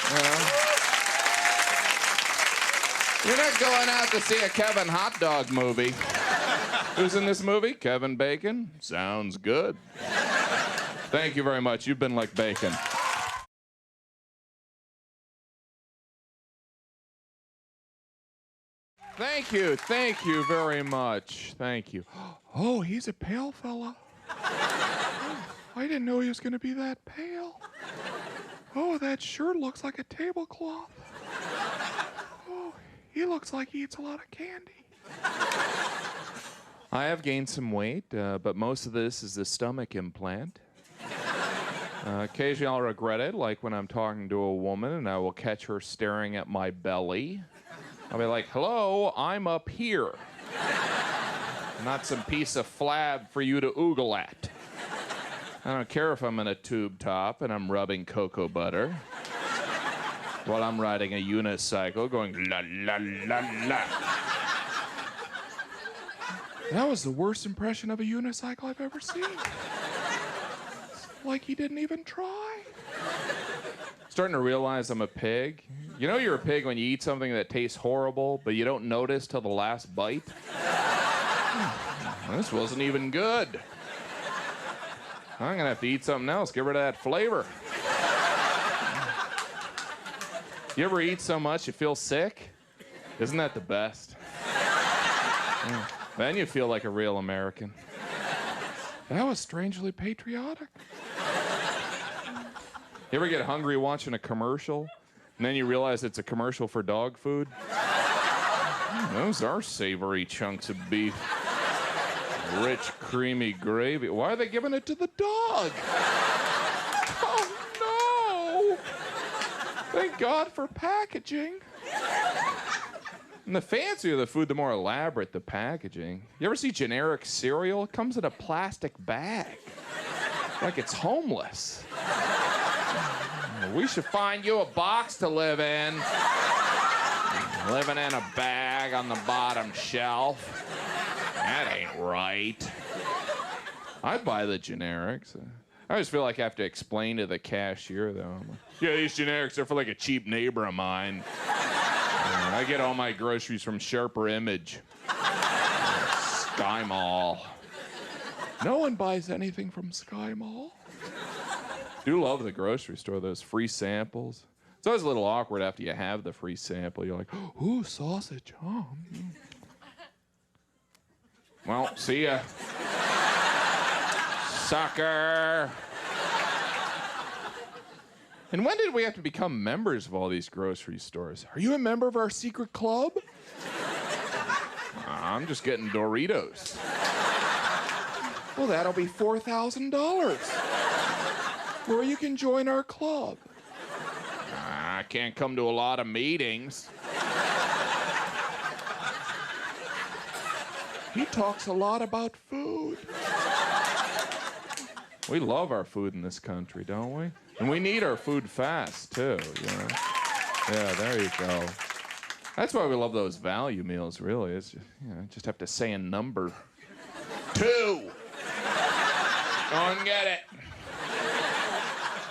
You know? You're not going out to see a Kevin hot dog movie. Who's in this movie? Kevin Bacon? Sounds good. Thank you very much. You've been like bacon. Thank you very much. Thank you. Oh, he's a pale fella. I didn't know he was gonna be that pale. Oh, that shirt looks like a tablecloth. Oh, he looks like he eats a lot of candy. I have gained some weight, but most of this is the stomach implant. Occasionally I'll regret it, like when I'm talking to a woman and I will catch her staring at my belly. I'll be like, hello, I'm up here. Not some piece of flab for you to oogle at. I don't care if I'm in a tube top and I'm rubbing cocoa butter while I'm riding a unicycle going la la la la. That was the worst impression of a unicycle I've ever seen. It's like he didn't even try. Starting to realize I'm a pig. You know you're a pig when you eat something that tastes horrible, but you don't notice till the last bite? This wasn't even good. I'm gonna have to eat something else, get rid of that flavor. You ever eat so much you feel sick? Isn't that the best? Yeah. Then you feel like a real American. That was strangely patriotic. You ever get hungry watching a commercial, and then you realize it's a commercial for dog food? Those are savory chunks of beef. Rich, creamy gravy. Why are they giving it to the dog? Oh, no. Thank God for packaging. And the fancier the food, the more elaborate the packaging. You ever see generic cereal? It comes in a plastic bag. Like it's homeless. We should find you a box to live in. Living in a bag on the bottom shelf. That ain't right. I'd buy the generics. I always feel like I have to explain to the cashier, though. I'm like, yeah, these generics are for like a cheap neighbor of mine. I get all my groceries from Sharper Image. Sky Mall. No one buys anything from Sky Mall. Do love the grocery store, those free samples. It's always a little awkward after you have the free sample. You're like, ooh, sausage, oh. Well, see ya. Sucker. And when did we have to become members of all these grocery stores? Are you a member of our secret club? I'm just getting Doritos. Well, that'll be $4,000. Where you can join our club. I can't come to a lot of meetings. He talks a lot about food. We love our food in this country, don't we? And we need our food fast, too, you know? Yeah, there you go. That's why we love those value meals, really. It's just, just have to say a number. 2! Go and get it.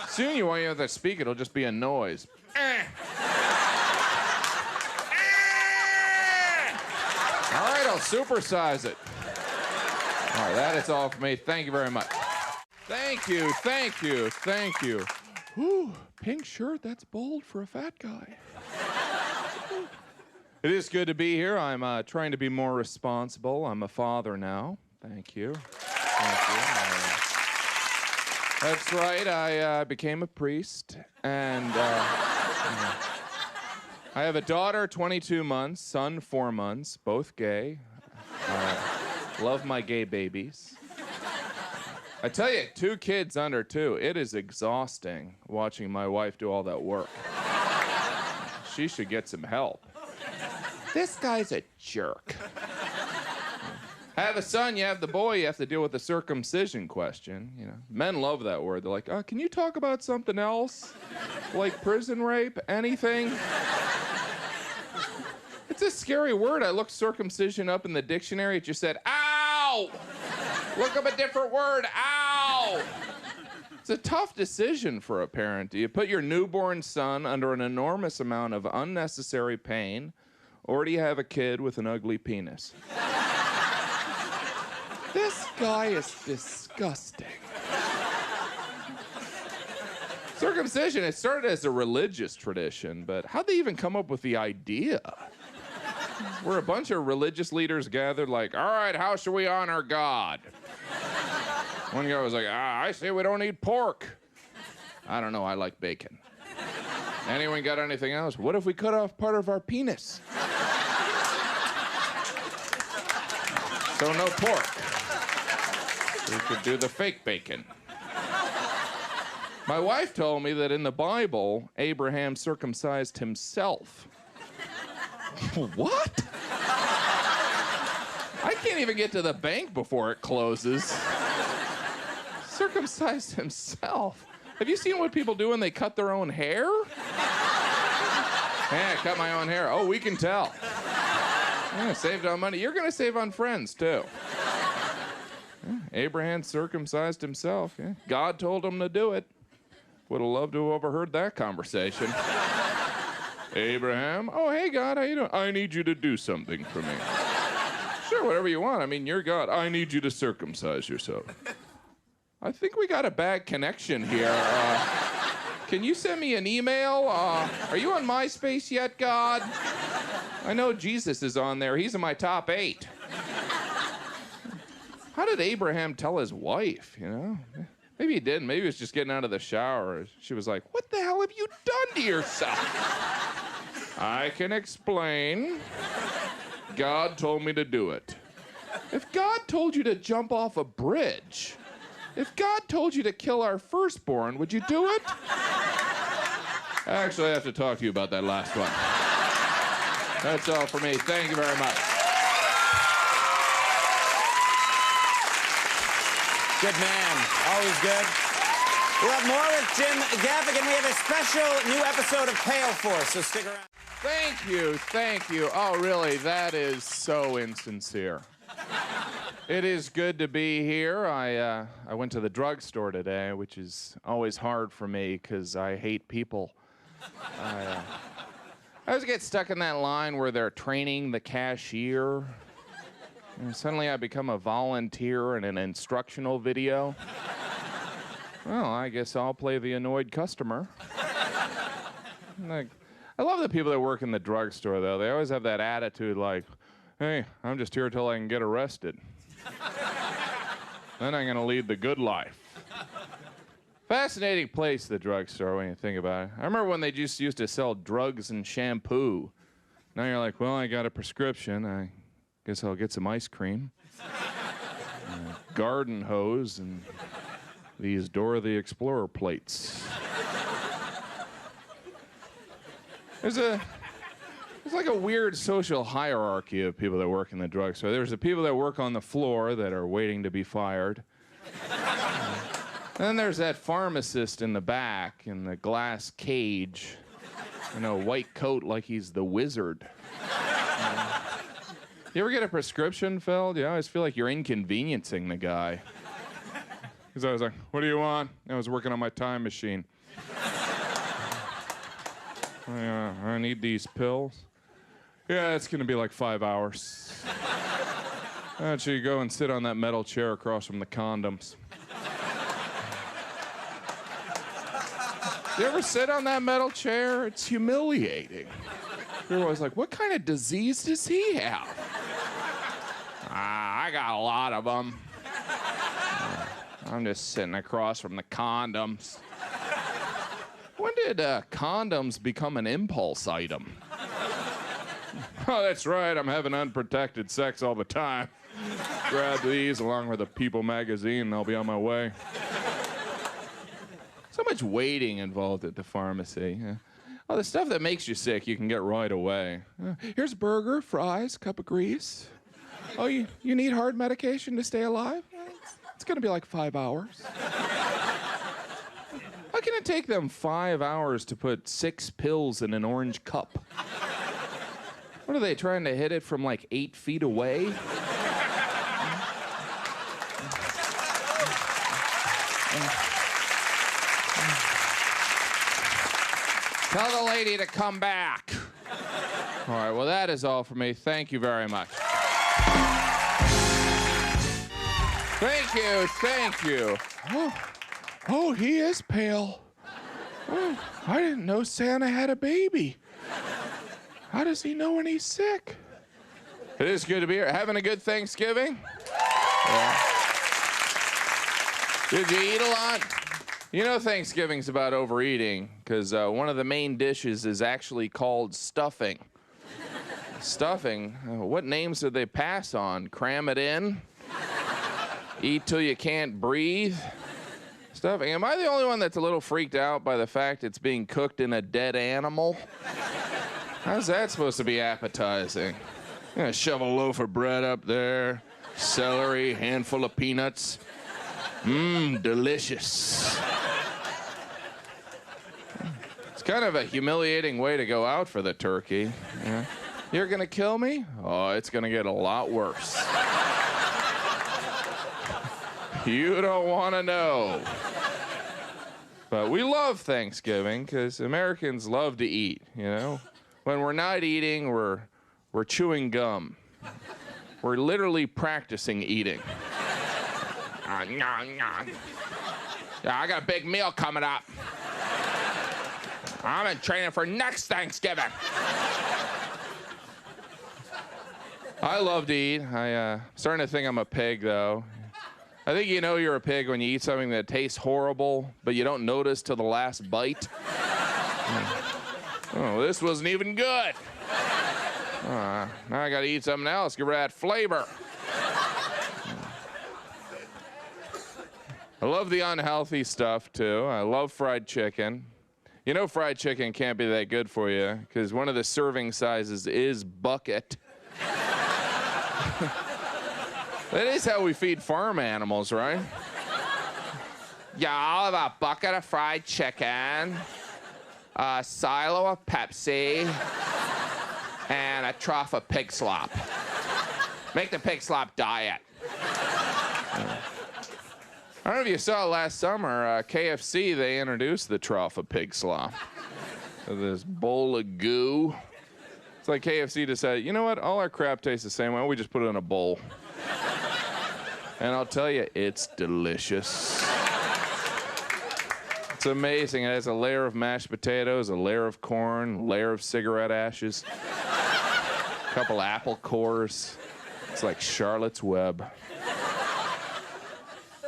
Soon you won't even have to speak, it'll just be a noise. All right, I'll supersize it. All right, that is all for me. Thank you very much. Thank you, thank you, thank you. Ooh, pink shirt, that's bold for a fat guy. It is good to be here. I'm trying to be more responsible. I'm a father now. Thank you. Thank you. That's right, I became a priest, and I have a daughter, 22 months, son, 4 months, both gay. Love my gay babies. I tell you, 2 kids under 2, it is exhausting watching my wife do all that work. She should get some help. This guy's a jerk. I have a son, you have the boy, you have to deal with the circumcision question. You know, men love that word. They're like, can you talk about something else? Like prison rape, anything? It's a scary word. I looked circumcision up in the dictionary. It just said, ow! Look up a different word, ow! It's a tough decision for a parent. Do you put your newborn son under an enormous amount of unnecessary pain, or do you have a kid with an ugly penis? This guy is disgusting. Circumcision, it started as a religious tradition, but how'd they even come up with the idea? Were a bunch of religious leaders gathered like, all right, how should we honor God? One guy was like, I say we don't eat pork. I don't know, I like bacon. Anyone got anything else? What if we cut off part of our penis? So no pork. We could do the fake bacon. My wife told me that in the Bible, Abraham circumcised himself. What? I can't even get to the bank before it closes. Circumcised himself. Have you seen what people do when they cut their own hair? Yeah, I cut my own hair. Oh, we can tell. Yeah, saved on money. You're going to save on friends, too. Yeah, Abraham circumcised himself. Yeah. God told him to do it. Would have loved to have overheard that conversation. Abraham, oh, hey, God, how you doing? I need you to do something for me. Sure, whatever you want. I mean, you're God. I need you to circumcise yourself. I think we got a bad connection here. Can you send me an email? Are you on MySpace yet, God? I know Jesus is on there. He's in my top 8. How did Abraham tell his wife, you know? Maybe he didn't. Maybe he was just getting out of the shower. She was like, what the hell have you done to yourself? I can explain. God told me to do it. If God told you to jump off a bridge, if God told you to kill our firstborn, would you do it? Actually, I have to talk to you about that last one. That's all for me. Thank you very much.
Good man. Always good. We'll have more with Jim Gaffigan. We have a special new episode of Pale Force, so stick around.
Thank you, thank you. Oh, really, that is so insincere. It is good to be here. I went to the drugstore today, which is always hard for me because I hate people. I always get stuck in that line where they're training the cashier. And suddenly I become a volunteer in an instructional video. Well, I guess I'll play the annoyed customer. Like, I love the people that work in the drugstore, though. They always have that attitude like, hey, I'm just here till I can get arrested. Then I'm going to lead the good life. Fascinating place, the drugstore, when you think about it. I remember when they just used to sell drugs and shampoo. Now you're like, well, I got a prescription. I guess I'll get some ice cream. Garden hose and these Dora the Explorer plates. There's like a weird social hierarchy of people that work in the drugstore. There's the people that work on the floor that are waiting to be fired. then there's that pharmacist in the back in the glass cage in a white coat like he's the wizard. You ever get a prescription filled? You always feel like you're inconveniencing the guy. He's always like, what do you want? I was working on my time machine. I need these pills. Yeah, it's gonna be like 5 hours. Why don't you go and sit on that metal chair across from the condoms? You ever sit on that metal chair? It's humiliating. You're always like, what kind of disease does he have? I got a lot of them. I'm just sitting across from the condoms. When did condoms become an impulse item? Oh, that's right. I'm having unprotected sex all the time. Grab these along with a People magazine and I'll be on my way. So much waiting involved at the pharmacy. Oh, the stuff that makes you sick you can get right away. Here's a burger, fries, cup of grease. Oh, you need hard medication to stay alive? It's gonna be like 5 hours. How can it take them 5 hours to put 6 pills in an orange cup? What are they, trying to hit it from like 8 feet away? Tell the lady to come back. All right, well, that is all for me. Thank you very much. Thank you. Oh, he is pale. Oh, I didn't know Santa had a baby. How does he know when he's sick? It is good to be here. Having a good Thanksgiving? Yeah. Did you eat a lot? You know Thanksgiving's about overeating, because one of the main dishes is actually called stuffing. Stuffing? What names did they pass on? Cram it in? Eat till you can't breathe? Stuffing. Am I the only one that's a little freaked out by the fact it's being cooked in a dead animal? How's that supposed to be appetizing? You know, shove a loaf of bread up there, celery, handful of peanuts. Mmm, delicious. It's kind of a humiliating way to go out for the turkey. Yeah. You're gonna kill me? Oh, it's gonna get a lot worse. You don't want to know. But we love Thanksgiving because Americans love to eat, you know? When we're not eating, we're chewing gum. We're literally practicing eating. Yeah, I got a big meal coming up. I'm in training for next Thanksgiving. I love to eat. I'm starting to think I'm a pig, though. I think you know you're a pig when you eat something that tastes horrible, but you don't notice till the last bite. Oh, this wasn't even good. Now I gotta eat something else, give her that flavor. I love the unhealthy stuff, too. I love fried chicken. You know fried chicken can't be that good for you, because one of the serving sizes is bucket. That is how we feed farm animals, right? Yeah, I'll have a bucket of fried chicken, a silo of Pepsi, and a trough of pig slop. Make the pig slop diet. I don't know if you saw last summer, KFC, they introduced the trough of pig slop. So this bowl of goo. It's like KFC decided, you know what, all our crap tastes the same. Why don't we just put it in a bowl? And I'll tell you, it's delicious. It's amazing. It has a layer of mashed potatoes, a layer of corn, a layer of cigarette ashes, a couple apple cores. It's like Charlotte's Web.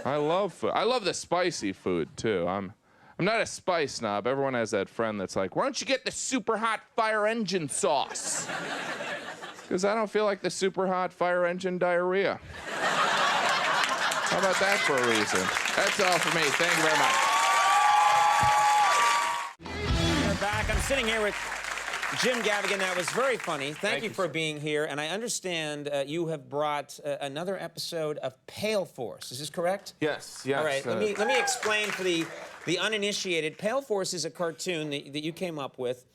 I love food. I love the spicy food, too. I'm not a spice snob. Everyone has that friend that's like, why don't you get the super hot fire engine sauce? Because I don't feel like the super hot fire engine diarrhea. How about that for a reason? That's all for me. Thank you very much.
We're back. I'm sitting here with Jim Gaffigan, that was very funny. Thank you for being here. And I understand you have brought another episode of Pale Force. Is this correct?
Yes.
All right. Let me explain for the uninitiated. Pale Force is a cartoon that you came up with,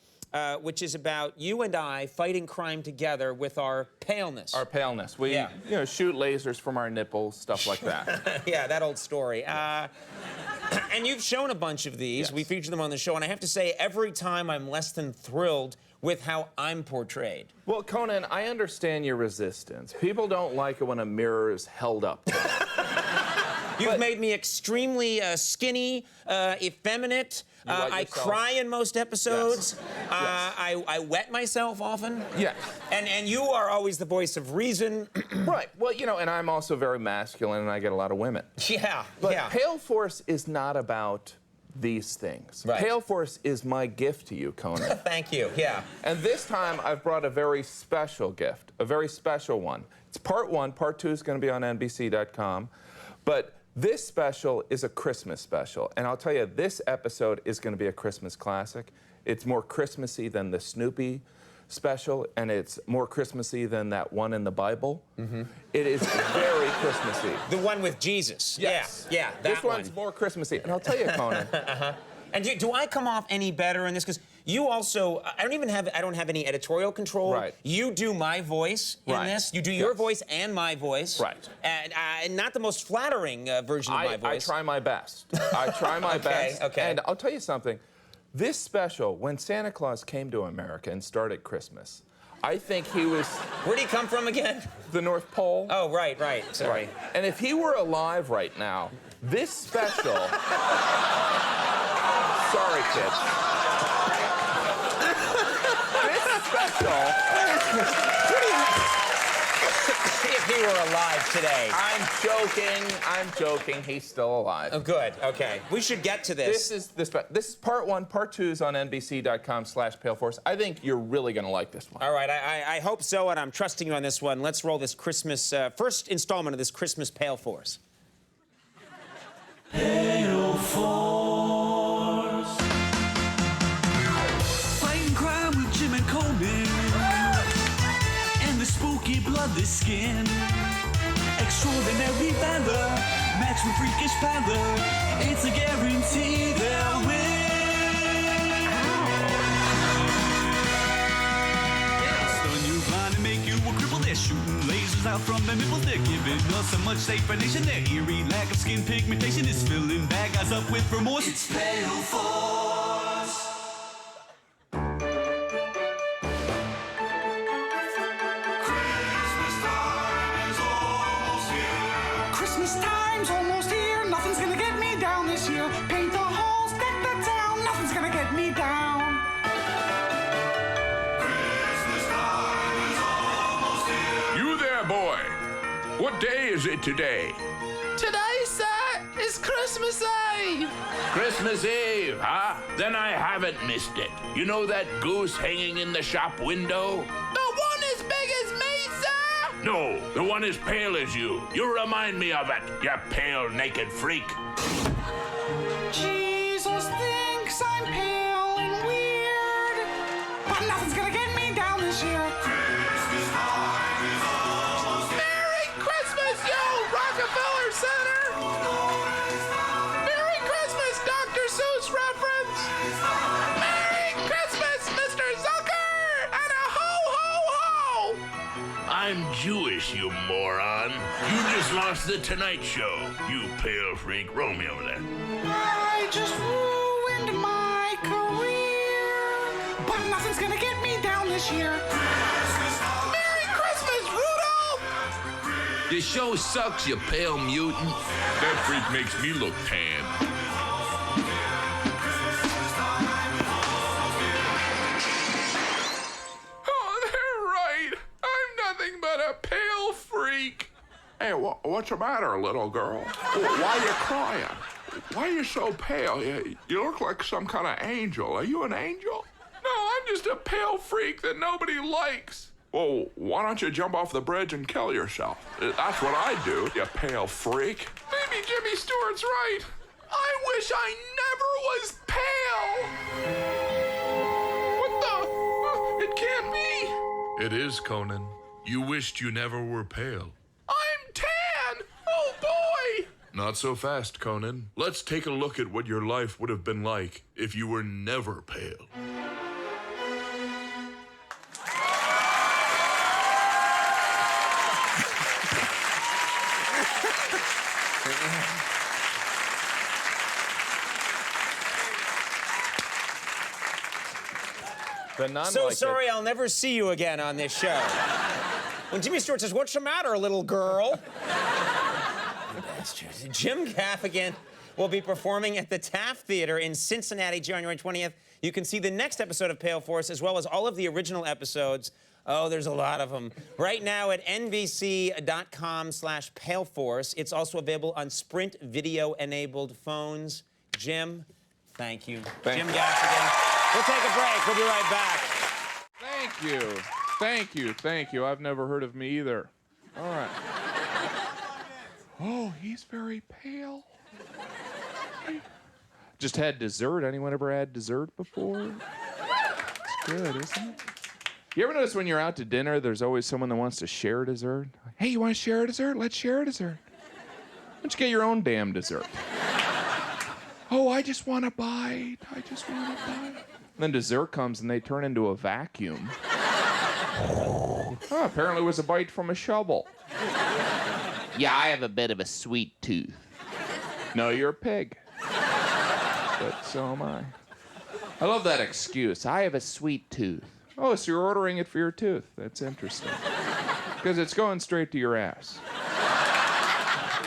which is about you and I fighting crime together with our paleness.
Our paleness. We, shoot lasers from our nipples, stuff like that.
Yeah, that old story. And you've shown a bunch of these.
Yes.
We feature them on the show, and I have to say, every time I'm less than thrilled with how I'm portrayed.
Well, Conan, I understand your resistance. People don't like it when a mirror is held up to them.
You've made me extremely skinny, effeminate. I cry in most episodes.
Yes.
I wet myself often.
Yes.
And you are always the voice of reason.
Right. Well, and I'm also very masculine, and I get a lot of women.
Yeah.
But Pale Force is not about these things.
Right.
Pale Force is my gift to you, Conan.
Thank you. Yeah.
And this time, I've brought a very special gift, a very special one. It's part 1. Part 2 is going to be on NBC.com. But this special is a Christmas special. And I'll tell you, this episode is going to be a Christmas classic. It's more Christmassy than the Snoopy special, and it's more Christmassy than that one in the Bible. Mm-hmm. It is very Christmassy.
The one with Jesus.
Yes.
Yeah, that
this one's more Christmassy. And I'll tell you, Conan.
And do I come off any better in this? Because you also, I don't have any editorial control.
Right.
You do my voice in this. You do your voice and my voice.
Right.
And not the most flattering version of my voice.
I try my best. I try my best.
Okay.
And I'll tell you something. This special, when Santa Claus came to America and started Christmas, I think he was...
Where'd he come from again?
The North Pole.
Oh, right. Sorry.
Right. And if he were alive right now, this special... Sorry, kids. This special...
If he were alive today.
I'm joking. He's still alive.
Oh, good. Okay. We should get to this.
This is part 1. Part 2 is on NBC.com/PaleForce. I think you're really going to like this one.
All right. I hope so, and I'm trusting you on this one. Let's roll this Christmas, first installment of this Christmas Pale Force.
Pale Force. Fighting crime with Jim and Conan. And the spooky bloodless skin. Extraordinary valor, matched with freakish power. It's a guarantee they'll win. Stun you blind and make you a cripple. They're shooting lasers out from their nipples. They're giving us a much safer nation. Their eerie lack of skin pigmentation is filling bad guys up with remorse. It's Pale Force.
Christmas time's almost here. Nothing's gonna get me down this year. Paint the halls, deck the town. Nothing's gonna get me down.
Christmas time is almost here. You there, boy. What day is it today?
Today, sir, is Christmas Eve.
Christmas Eve, huh? Then I haven't missed it. You know that goose hanging in the shop window?
The one as big as me, sir?
No, the one as pale as you. You remind me of it, you pale, naked freak.
Jesus thinks I'm pale and weird, but nothing's gonna get me down this year.
Christmas time is almost here.
Merry Christmas, yo, Rockefeller Center. Merry Christmas, Dr. Seuss reference. Merry Christmas, Mr. Zucker, and a ho, ho, ho.
I'm Jewish, you moron. You just lost the Tonight Show, you pale freak. Roll me over there.
I just ruined my career, but nothing's gonna get me down this year.
Merry Christmas, Rudolph.
This show sucks, you pale mutant. That freak makes me look tan.
Oh, they're right. I'm nothing but a pale freak.
Hey, what's the matter, little girl? Why are you crying? Why are you so pale? You look like some kind of angel. Are you an angel?
No, I'm just a pale freak that nobody likes.
Well, why don't you jump off the bridge and kill yourself? That's what I'd do, you pale freak.
Maybe Jimmy Stewart's right. I wish I never was pale. What the?
It is, Conan. You wished you never were pale.
I'm tan! Oh boy!
Not so fast, Conan. Let's take a look at what your life would have been like if you were never pale.
So sorry I'll never see you again on this show. When Jimmy Stewart says, "What's the matter, little girl?" Jim Gaffigan will be performing at the Taft Theater in Cincinnati, January 20th. You can see the next episode of Pale Force, as well as all of the original episodes. Oh, there's a lot of them. Right now at nbc.com/paleforce. It's also available on Sprint video-enabled phones. Jim, thank you. Jim Gaffigan. We'll take a break. We'll be right back.
Thank you. Thank you. Thank you. I've never heard of me either. All right. Oh, he's very pale. Just had dessert. Anyone ever had dessert before? It's good, isn't it? You ever notice when you're out to dinner, there's always someone that wants to share dessert? Like, hey, you want to share a dessert? Let's share a dessert. Why don't you get your own damn dessert? Oh, I just want a bite. I just want a bite. Then dessert comes and they turn into a vacuum. Oh, apparently it was a bite from a shovel.
Yeah, I have a bit of a sweet tooth.
No, you're a pig. But so am I. I love that excuse. I have a sweet tooth. Oh, so you're ordering it for your tooth. That's interesting. Because it's going straight to your ass.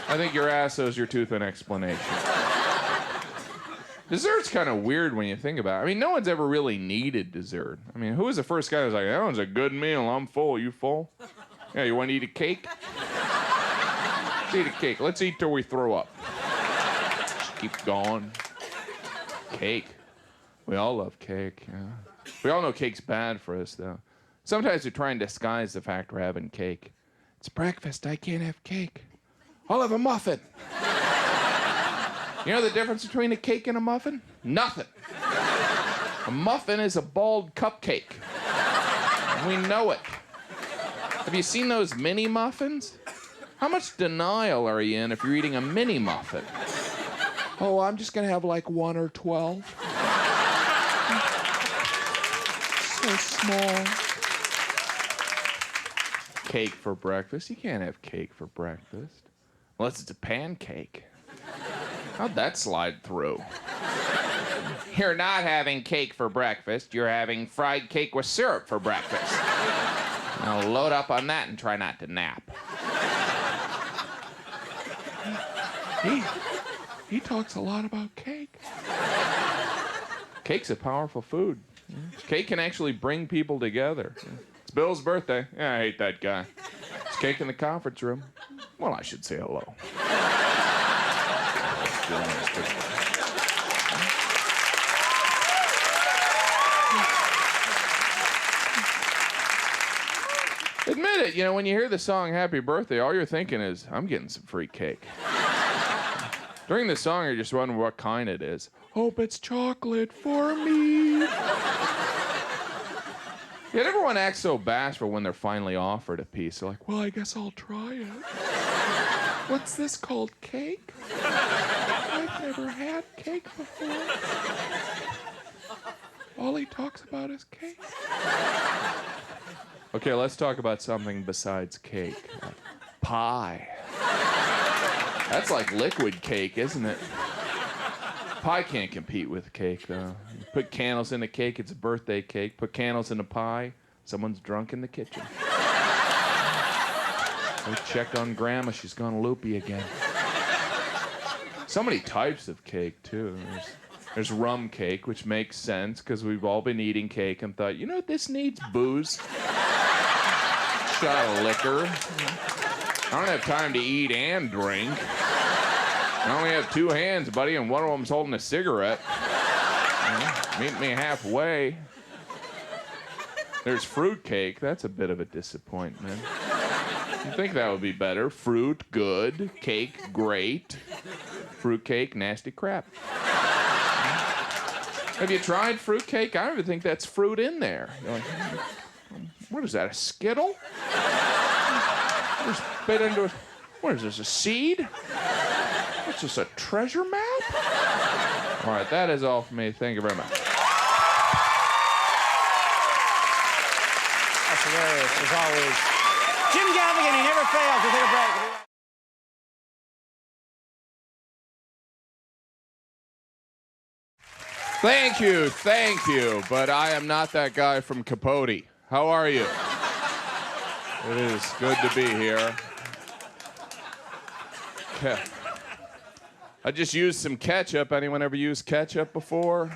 I think your ass owes your tooth an explanation. Dessert's kind of weird when you think about it. I mean, no one's ever really needed dessert. I mean, who was the first guy who was like, that one's a good meal, I'm full, you full? Yeah, you want to eat a cake? Let's eat a cake. Let's eat till we throw up. Just keep going. Cake. We all love cake, yeah. We all know cake's bad for us, though. Sometimes we try and disguise the fact we're having cake. It's breakfast, I can't have cake. I'll have a muffin. You know the difference between a cake and a muffin? Nothing. A muffin is a bald cupcake. We know it. Have you seen those mini muffins? How much denial are you in if you're eating a mini muffin? Oh, I'm just gonna have like 1 or 12. So small. Cake for breakfast? You can't have cake for breakfast. Unless it's a pancake. How'd that slide through? You're not having cake for breakfast. You're having fried cake with syrup for breakfast. Now load up on that and try not to nap. He talks a lot about cake. Cake's a powerful food. Cake can actually bring people together. It's Bill's birthday. Yeah, I hate that guy. It's cake in the conference room. Well, I should say hello. Admit it, you know, when you hear the song Happy Birthday, all you're thinking is, I'm getting some free cake. During the song, you're just wondering what kind it is. Hope it's chocolate for me. Yet everyone acts so bashful when they're finally offered a piece. They're like, well, I guess I'll try it. What's this called, cake? I've never had cake before. All he talks about is cake. Okay, let's talk about something besides cake. Pie. That's like liquid cake, isn't it? Pie can't compete with cake, though. You put candles in a cake, it's a birthday cake. Put candles in a pie, someone's drunk in the kitchen. We check on Grandma, she's gone loopy again. So many types of cake, too. There's rum cake, which makes sense, because we've all been eating cake and thought, you know what, this needs booze. Shot of liquor. I don't have time to eat and drink. I only have 2 hands, buddy, and one of them's holding a cigarette. Meet me halfway. There's fruit cake. That's a bit of a disappointment. You'd think that would be better. Fruit, good. Cake, great. Fruit cake, nasty crap. Have you tried fruit cake? I don't even think that's fruit in there. You're like, What is that, a Skittle? Just bit into it. What is this, a seed? What's this, a treasure map? All right, that is all for me. Thank you very much.
That's hilarious, as always. Jim Gaffigan, he never fails. We'll take a break.
Thank you, but I am not that guy from Capote. How are you? It is good to be here. I just used some ketchup. Anyone ever used ketchup before?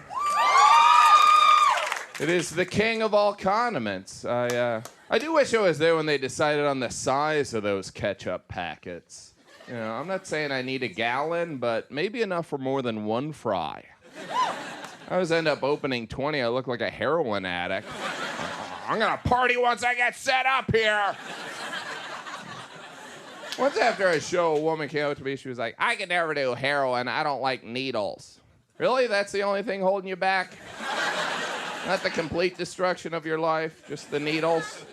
It is the king of all condiments. I do wish I was there when they decided on the size of those ketchup packets. You know, I'm not saying I need a gallon, but maybe enough for more than one fry. I always end up opening 20. I look like a heroin addict. I'm gonna party once I get set up here. Once after a show, a woman came up to me. She was like, I can never do heroin. I don't like needles. Really? That's the only thing holding you back? Not the complete destruction of your life, just the needles?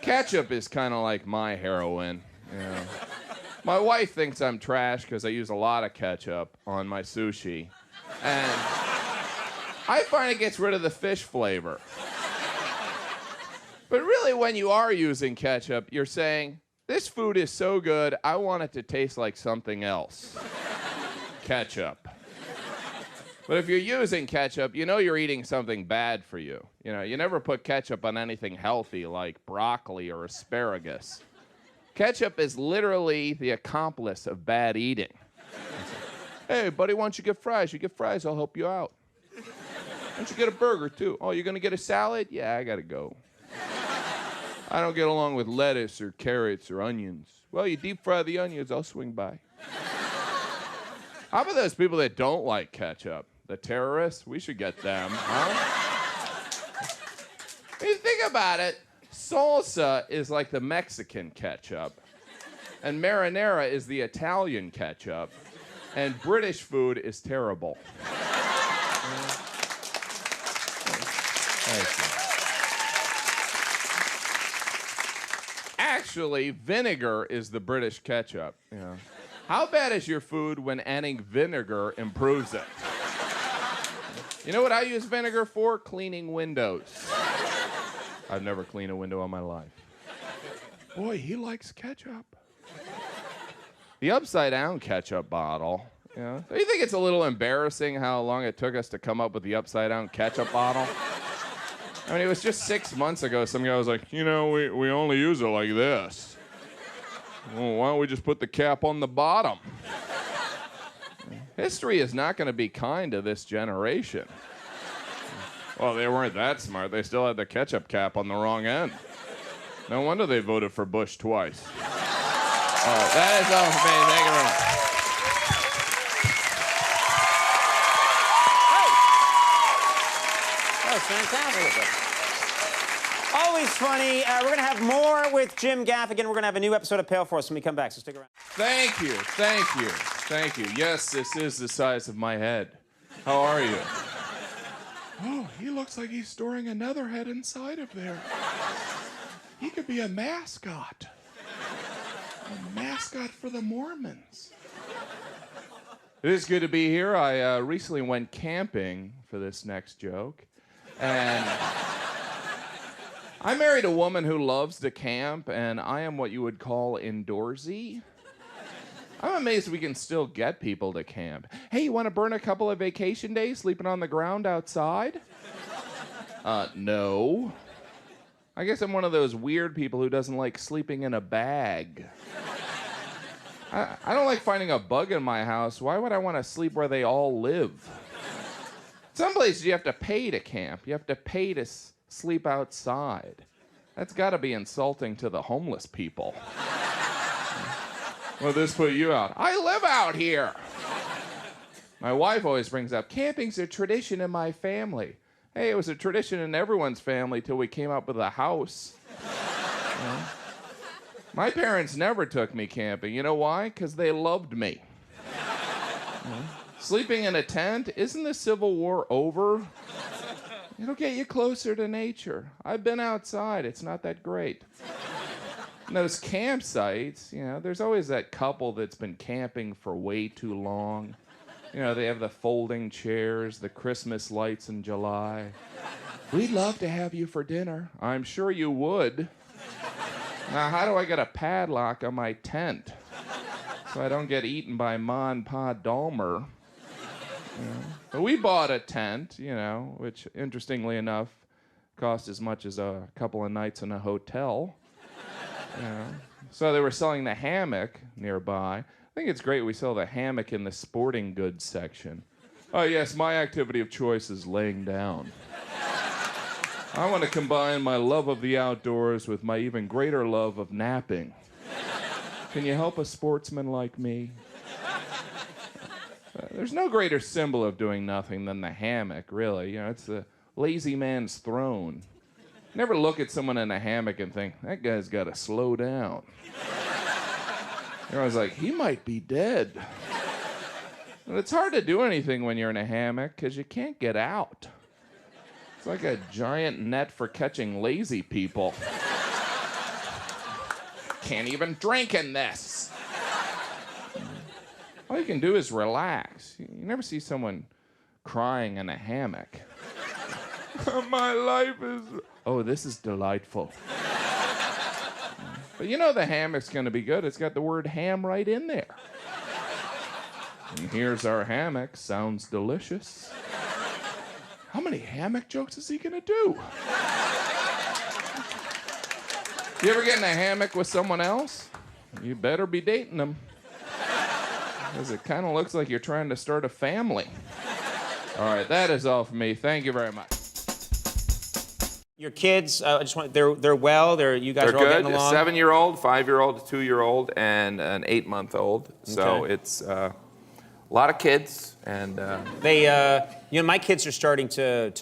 Ketchup is kind of like my heroin. You know. My wife thinks I'm trash because I use a lot of ketchup on my sushi. And I find it gets rid of the fish flavor. But really, when you are using ketchup, you're saying, this food is so good, I want it to taste like something else. Ketchup. But if you're using ketchup, you know you're eating something bad for you. You know, you never put ketchup on anything healthy like broccoli or asparagus. Ketchup is literally the accomplice of bad eating. Hey, buddy, why don't you get fries? You get fries, I'll help you out. Why don't you get a burger, too? Oh, you're going to get a salad? Yeah, I got to go. I don't get along with lettuce or carrots or onions. Well, you deep fry the onions, I'll swing by. How about those people that don't like ketchup? The terrorists? We should get them, huh? If you think about it, salsa is like the Mexican ketchup, and marinara is the Italian ketchup, and British food is terrible. Thank you. Actually, vinegar is the British ketchup. You know. How bad is your food when adding vinegar improves it? You know what I use vinegar for? Cleaning windows. I've never cleaned a window in my life. Boy, he likes ketchup. The upside-down ketchup bottle. You know, do you think it's a little embarrassing how long it took us to come up with the upside-down ketchup bottle? I mean, it was just 6 months ago. Some guy was like, you know, we only use it like this. Well, why don't we just put the cap on the bottom? History is not going to be kind to this generation. Well, they weren't that smart. They still had the ketchup cap on the wrong end. No wonder they voted for Bush twice. All right, that is all for me. Thank you very much.
That was fantastic. Always funny. We're going to have more with Jim Gaffigan. We're going to have a new episode of Pale Force when we come back, so stick around.
Thank you, thank you, thank you. Yes, this is the size of my head. How are you? Oh, he looks like he's storing another head inside of there. He could be a mascot. A mascot for the Mormons. It is good to be here. I recently went camping for this next joke. And I married a woman who loves to camp, and I am what you would call indoorsy. I'm amazed we can still get people to camp. Hey, you want to burn a couple of vacation days sleeping on the ground outside? No. I guess I'm one of those weird people who doesn't like sleeping in a bag. I don't like finding a bug in my house. Why would I want to sleep where they all live? Some places you have to pay to camp. You have to pay to sleep outside. That's got to be insulting to the homeless people. Well, this put you out. I live out here. My wife always brings up, camping's a tradition in my family. Hey, it was a tradition in everyone's family till we came up with a house. You know? My parents never took me camping. You know why? Because they loved me. You know? Sleeping in a tent? Isn't the Civil War over? It'll get you closer to nature. I've been outside. It's not that great. And those campsites, there's always that couple that's been camping for way too long. They have the folding chairs, the Christmas lights in July. We'd love to have you for dinner. I'm sure you would. Now, how do I get a padlock on my tent so I don't get eaten by Ma and Pa Dahmer? But we bought a tent, which, interestingly enough, cost as much as a couple of nights in a hotel. So they were selling the hammock nearby. I think it's great we sell the hammock in the sporting goods section. Oh, yes, my activity of choice is laying down. I want to combine my love of the outdoors with my even greater love of napping. Can you help a sportsman like me? There's no greater symbol of doing nothing than the hammock, really. It's the lazy man's throne. Never look at someone in a hammock and think, that guy's got to slow down. I was like, he might be dead. And it's hard to do anything when you're in a hammock because you can't get out. It's like a giant net for catching lazy people. Can't even drink in this. All you can do is relax. You never see someone crying in a hammock. My life is... Oh, this is delightful. But the hammock's going to be good. It's got the word ham right in there. And here's our hammock. Sounds delicious. How many hammock jokes is he going to do? You ever get in a hammock with someone else? You better be dating them. Because it kind of looks like you're trying to start a family. All right, that is all for me. Thank you very much.
Your kids, they're well. You guys
They're
are all
good.
getting along.
A 7-year-old, 5-year-old, a 2-year-old, and an 8-month old. So it's a lot of kids, and
they, my kids are starting to,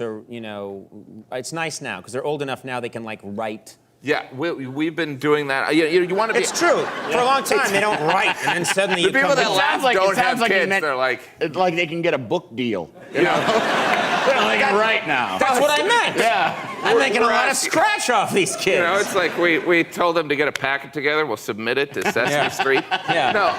it's nice now because they're old enough now they can write.
Yeah, we've been doing that. You want to be...
It's true. For a long time, they don't write, and then suddenly
the people that laugh don't have kids. They're like...
It's like they can get a book deal. They can write now.
That's what I meant.
Yeah.
I'm making a lot of scratch off these kids.
It's like we told them to get a packet together. We'll submit it to Sesame Street.
Yeah.
No,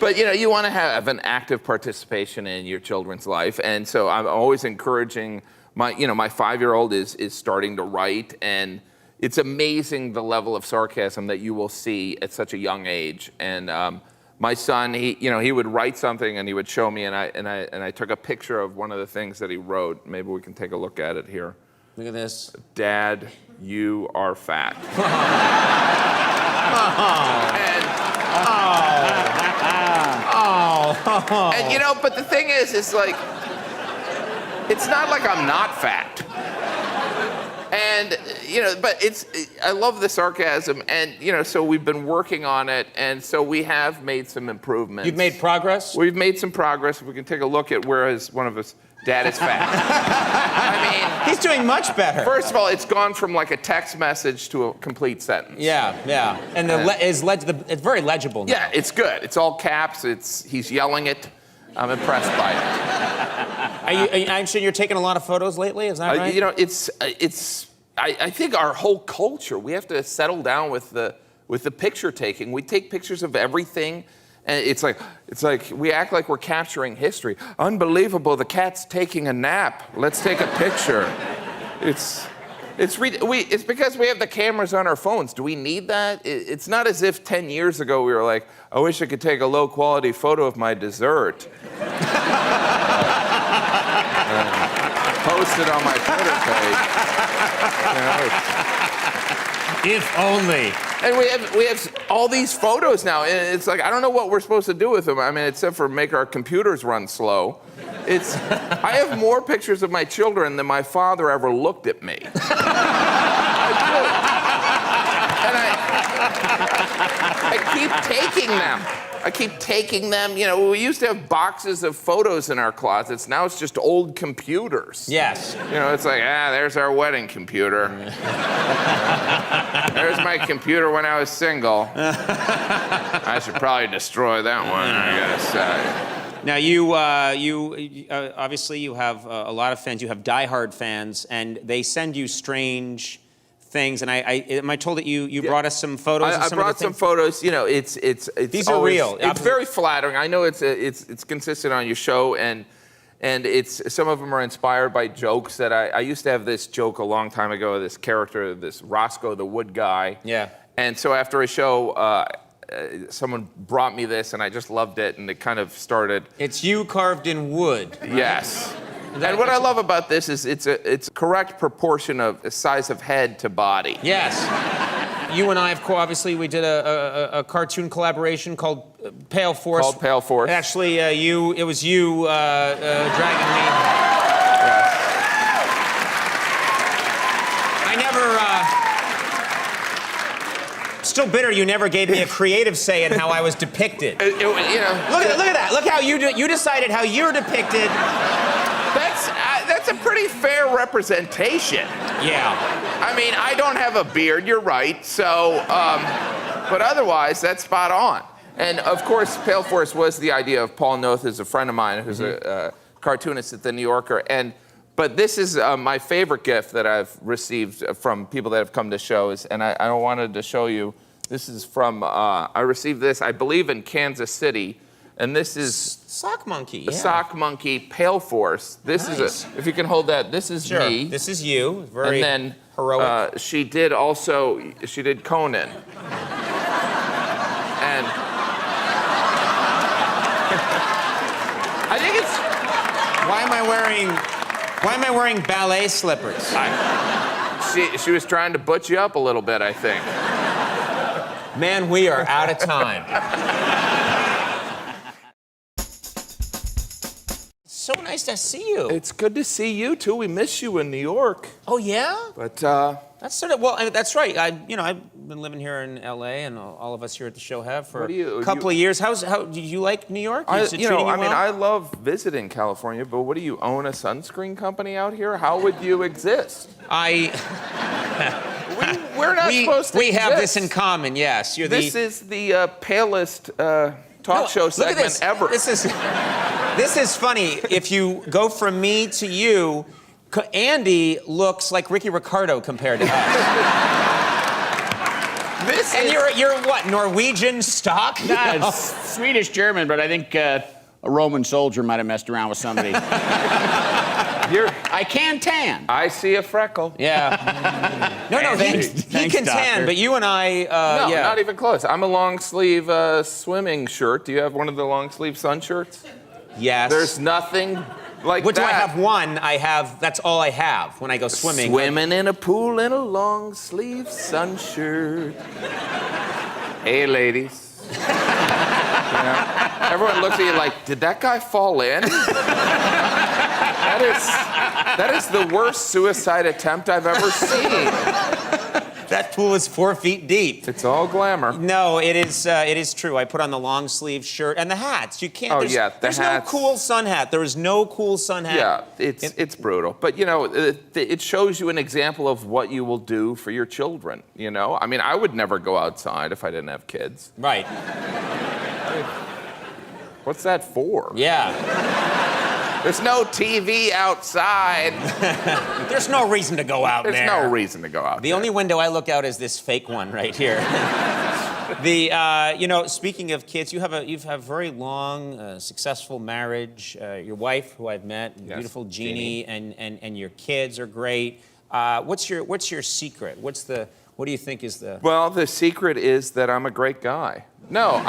but you want to have an active participation in your children's life, and so I'm always encouraging my 5-year-old is starting to write, and it's amazing the level of sarcasm that you will see at such a young age. And my son, he would write something and he would show me, and I took a picture of one of the things that he wrote. Maybe we can take a look at it here.
Look at this.
Dad, you are fat. And but the thing is like, it's not like I'm not fat. And, but I love the sarcasm, and, so we've been working on it, and so we have made some improvements.
You've made progress?
We've made some progress. We can take a look at where one of us, Dad is fat. I mean...
He's doing much better.
First of all, it's gone from like a text message to a complete sentence.
Yeah. And it's very legible now.
Yeah, it's good. It's all caps. He's yelling it. I'm impressed by it.
I'm sure you're taking a lot of photos lately, is that right?
I think our whole culture, we have to settle down with the picture taking. We take pictures of everything, and it's like we act like we're capturing history. Unbelievable, the cat's taking a nap. Let's take a picture. It's because we have the cameras on our phones. Do we need that? It's not as if 10 years ago we were like, I wish I could take a low-quality photo of my dessert. Post it on my Twitter page.
If only.
And we have all these photos now, and it's like, I don't know what we're supposed to do with them. I mean, except for make our computers run slow. I have more pictures of my children than my father ever looked at me. I keep taking them. We used to have boxes of photos in our closets. Now it's just old computers.
Yes.
It's like, there's our wedding computer. There's my computer when I was single. I should probably destroy that one, I gotta say.
Now, you obviously you have a lot of fans. You have diehard fans, and they send you strange things. And am I told that you brought us some photos?
I brought some photos. You know, it's
these are
always,
real.
It's very flattering. I know it's consistent on your show, and it's some of them are inspired by jokes that I used to have this joke a long time ago. This character, this Roscoe the Wood guy.
Yeah. And
so after a show. Someone brought me this, and I just loved it, and it kind of started.
It's you carved in wood. Right?
Yes. And what I love about this is it's a correct proportion of size of head to body.
Yes. You and I, obviously, we did a cartoon collaboration called Pale Force.
Called Pale Force.
Actually, it was you dragging me.
Yes.
I never. Still bitter you never gave me a creative say in how I was depicted.
You know,
look at that. Look how you decided how you're depicted.
That's a pretty fair representation.
Yeah.
I mean, I don't have a beard. You're right. So, but otherwise, that's spot on. And of course, Pale Force was the idea of Paul Noth, who's a friend of mine, who's a cartoonist at the New Yorker. But this is my favorite gift that I've received from people that have come to shows, and I wanted to show you. This is from, I received this, I believe, in Kansas City, and this is...
Sock Monkey,
The Sock Monkey Pale Force. This is if you can hold that, this is me.
This is you, very
and then,
heroic.
she did Conan. And I think it's...
Why am I wearing ballet slippers?
She was trying to butch you up a little bit, I think.
Man, we are out of time. So nice to see you.
It's good to see you too. We miss you in New York.
Oh yeah?
But
that's sort of that's right. I've been living here in L.A. and all of us here at the show have for a couple of years. How do you like New York?
I mean, I love visiting California, but what do you own a sunscreen company out here? How would you exist?
We're
not supposed to
We have
exist.
this in common. Yes,
This is the palest talk show segment ever.
This is funny. If you go from me to you, Andy looks like Ricky Ricardo compared to us. You're what, Norwegian stock?
No, it's Swedish German, but I think a Roman soldier might have messed around with somebody. I can tan.
I see a freckle.
Yeah. No, he can tan, but you and I,
no, not even close. I'm a long sleeve swimming shirt. Do you have one of the long sleeve sun shirts?
Yes.
There's nothing like
what
that.
Do I have one? That's all I have when I go swimming.
Swimming in a pool in a long sleeve sun shirt. Hey, ladies. Everyone looks at you like, did that guy fall in? That is the worst suicide attempt I've ever seen.
That pool is 4 feet deep.
It's all glamour.
No, it is true. I put on the long sleeve shirt and the hats. You can't. There's no cool sun hat. There is no cool sun hat.
Yeah, it's brutal. But it shows you an example of what you will do for your children. I mean, I would never go outside if I didn't have kids.
Right.
What's that for?
Yeah.
There's no TV outside.
There's no reason to go out there.
There's no reason to go out there.
The only window I look out is this fake one right here. Speaking of kids, you've a very long, successful marriage. Your wife, who I've met, beautiful Jeannie, and your kids are great. What's your secret? What do you think is the?
Well, the secret is that I'm a great guy. No,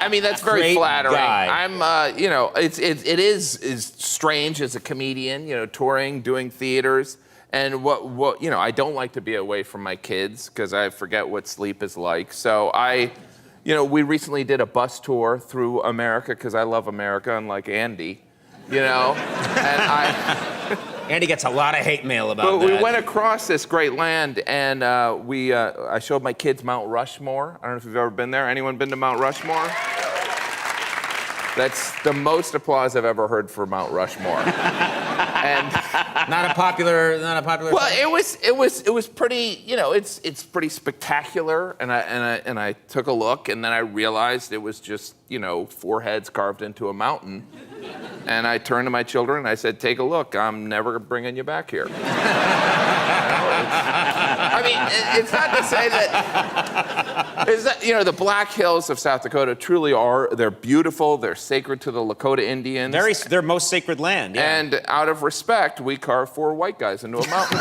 I mean, that's very
Great
flattering.
guy.
I'm, it is strange as a comedian, touring, doing theaters, and I don't like to be away from my kids because I forget what sleep is like. So we recently did a bus tour through America because I love America, unlike Andy, and
Andy gets a lot of hate mail about
that.
But
we went across this great land, and I showed my kids Mount Rushmore. I don't know if you've ever been there. Anyone been to Mount Rushmore? That's the most applause I've ever heard for Mount Rushmore. And
not a popular.
well, it was pretty. You know, it's pretty spectacular. And I took a look, and then I realized it was just, you know, 4 heads carved into a mountain. And I turned to my children and I said, "Take a look. I'm never bringing you back here." I mean, it's not to say that, you know, the Black Hills of South Dakota truly are, they're beautiful, they're sacred to the Lakota Indians.
Their most sacred land, yeah.
And out of respect, we carved 4 white guys into a mountain.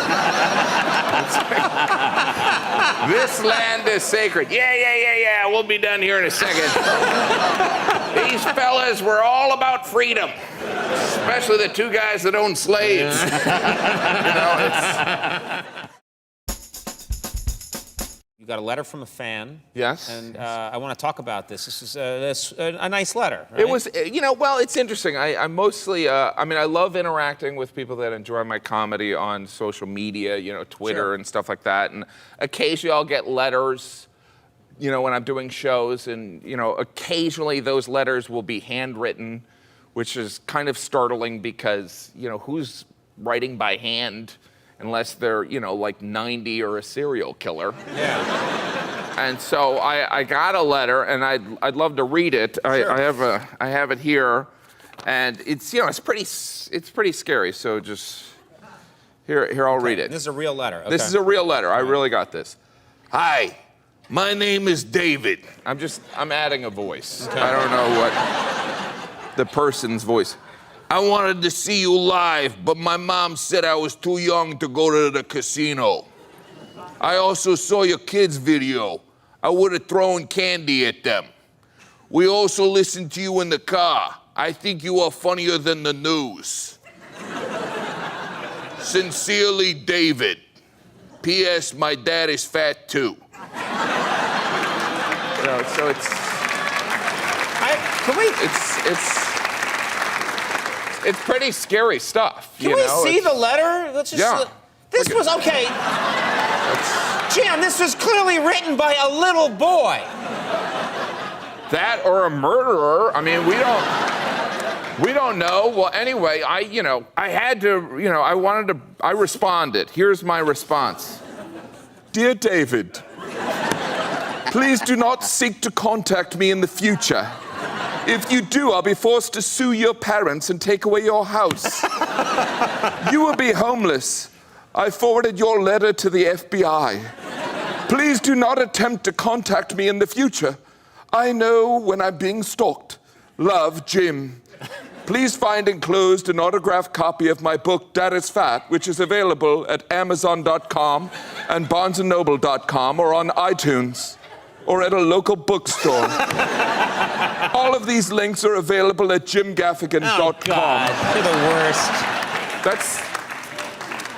This land is sacred. Yeah, we'll be done here in a second. These fellas were all about freedom, especially the 2 guys that owned slaves. You know,
You got a letter from a fan.
Yes.
And I want to talk about this. This is a nice letter. Right?
It was, you know, well, it's interesting. I mostly, I mean, I love interacting with people that enjoy my comedy on social media, you know, Twitter and stuff like that. And occasionally I'll get letters, you know, when I'm doing shows. And, you know, occasionally those letters will be handwritten, which is kind of startling because, you know, who's writing by hand unless they're, you know, like 90 or a serial killer.
Yeah.
And so I got a letter, and I'd love to read it.
Sure.
I have it here, and it's, you know, it's pretty scary. So just here I'll read it.
This is a real letter. Okay.
This is a real letter. I really got this. Hi, my name is David. I'm adding a voice.
Okay.
I don't know what the person's voice. I wanted to see you live, but my mom said I was too young to go to the casino. I also saw your kids' video. I would have thrown candy at them. We also listened to you in the car. I think you are funnier than the news. Sincerely, David. P.S. My dad is fat too. You know, so it's pretty scary stuff.
Can we see the letter? Let's just.
Yeah.
This was okay. Jim, this was clearly written by a little boy.
That or a murderer. I mean, we don't know. Well, anyway, I responded. Here's my response. Dear David, please do not seek to contact me in the future. If you do, I'll be forced to sue your parents and take away your house. You will be homeless. I forwarded your letter to the FBI. Please do not attempt to contact me in the future. I know when I'm being stalked. Love, Jim. Please find enclosed an autographed copy of my book, Dad is Fat, which is available at Amazon.com and BarnesandNoble.com or on iTunes or at a local bookstore. All of these links are available at JimGaffigan.com.
Oh, God, you're the worst.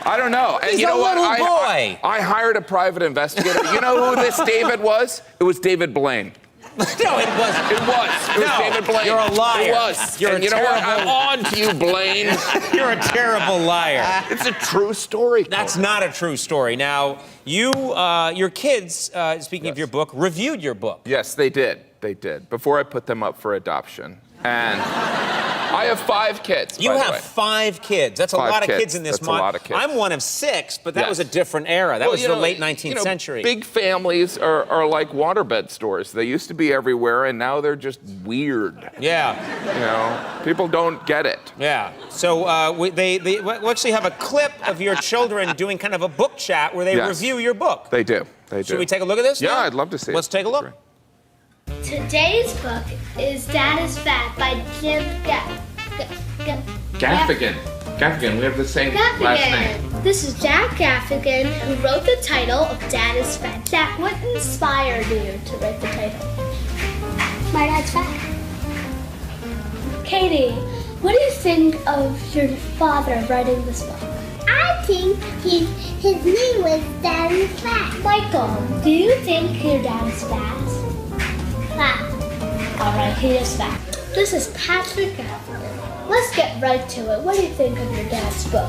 I don't know. And
He's
you know
a
what?
little boy.
I hired a private investigator. You know who this David was? It was David Blaine.
No, it wasn't.
It was David Blaine.
You're a liar.
It was.
You're
and you know what? I'm on to you, Blaine.
You're a terrible liar.
It's a true story.
That's not a true story. Now, your kids, speaking of your book, reviewed your book.
Yes, they did. They did. Before I put them up for adoption. And I have 5 kids.
You have 5 kids. That's a lot of kids in this.
That's a lot of kids.
I'm one of 6, but that was a different era. That was the late 19th century.
Big families are like waterbed stores. They used to be everywhere, and now they're just weird.
Yeah.
You know, people don't get it.
Yeah. So we actually have a clip of your children doing kind of a book chat where they review your book.
They do. They do.
Should we take a look at this?
Yeah,
now?
I'd love to see it.
Let's take a look.
Great.
Today's book is Dad is Fat by Jim
Gaffigan. Gaffigan, we have the same last name.
This is Jack Gaffigan, who wrote the title of Dad is Fat. Jack, what inspired you to write the title? My dad's fat. Katie, what do you think of your father writing this book?
I think his name was Dad is Fat.
Michael, do you think your dad is fat?
Fat.
Alright, he is fat. This is Patrick Gaffigan. Let's get right to it. What do you think of your dad's book?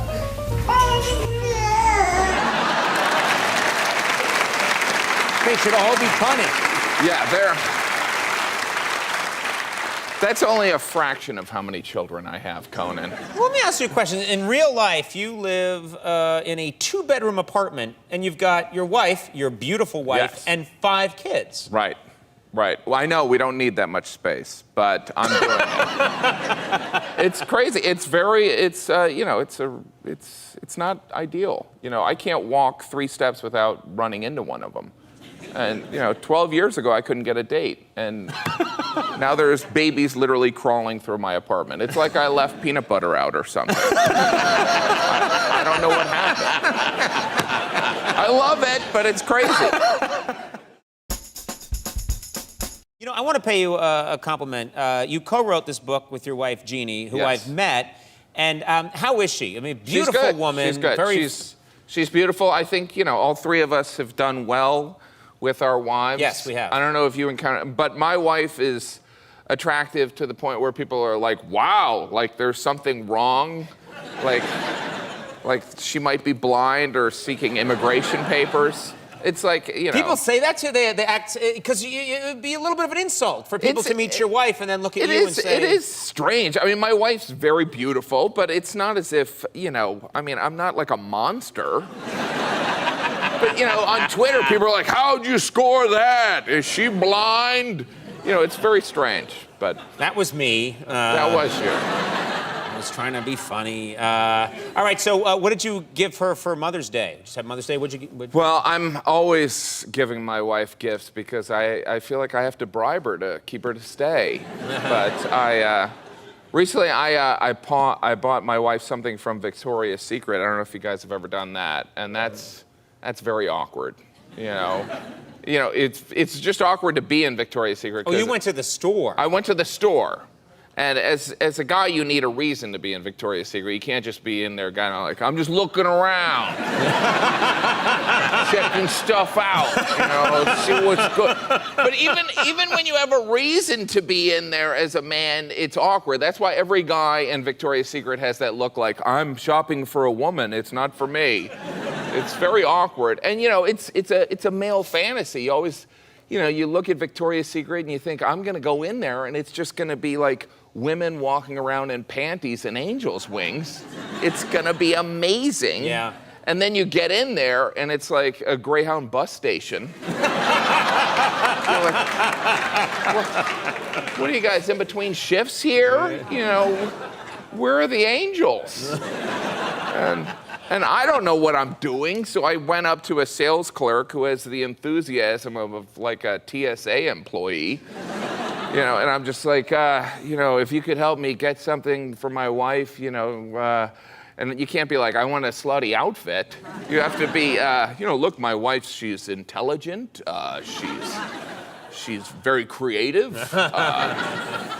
They should all be punished.
Yeah, That's only a fraction of how many children I have, Conan.
Well, let me ask you a question. In real life, you live in a 2-bedroom apartment, and you've got your wife, your beautiful wife,
Yes.
and 5 kids.
Right. Well, I know we don't need that much space, but I'm doing it. It's crazy. It's very, it's not ideal. You know, I can't walk 3 steps without running into one of them. And, 12 years ago, I couldn't get a date. And now there's babies literally crawling through my apartment. It's like I left peanut butter out or something. I don't know what happened. I love it, but it's crazy.
You know, I want to pay you a compliment. You co-wrote this book with your wife, Jeannie, who
Yes.
I've met. And how is she? I mean, beautiful
She's good.
woman.
She's good.
Very...
She's beautiful. I think, all 3 of us have done well with our wives.
Yes, we have.
I don't know if you encounter, but my wife is attractive to the point where people are like, wow, like there's something wrong. Like she might be blind or seeking immigration papers. It's like,
People say that too. They act, because it would be a little bit of an insult for people to meet your wife and then look at you and say...
It is strange. I mean, my wife's very beautiful, but it's not as if, I'm not like a monster. But, on Twitter, people are like, how'd you score that? Is she blind? It's very strange, but...
That was me.
That was you.
I was trying to be funny. All right, so what did you give her for Mother's Day? Just had Mother's Day,
Well, I'm always giving my wife gifts because I feel like I have to bribe her to keep her to stay. But recently I bought my wife something from Victoria's Secret. I don't know if you guys have ever done that, and that's very awkward. It's just awkward to be in Victoria's Secret.
Oh, you went to the store.
I went to the store. And as a guy, you need a reason to be in Victoria's Secret. You can't just be in there kind of like, I'm just looking around. Checking stuff out, see what's good. But even when you have a reason to be in there as a man, it's awkward. That's why every guy in Victoria's Secret has that look like, I'm shopping for a woman, it's not for me. It's very awkward. And it's a male fantasy. You always, you look at Victoria's Secret and you think, I'm gonna go in there and it's just gonna be like women walking around in panties and angel's wings. It's gonna be amazing.
Yeah.
And then you get in there and it's like a Greyhound bus station. You're like, what are you guys in between shifts here? Where are the angels? And I don't know what I'm doing, so I went up to a sales clerk who has the enthusiasm of like a TSA employee. And I'm just like, if you could help me get something for my wife, and you can't be like, I want a slutty outfit. You have to be, look, my wife, she's intelligent, she's very creative,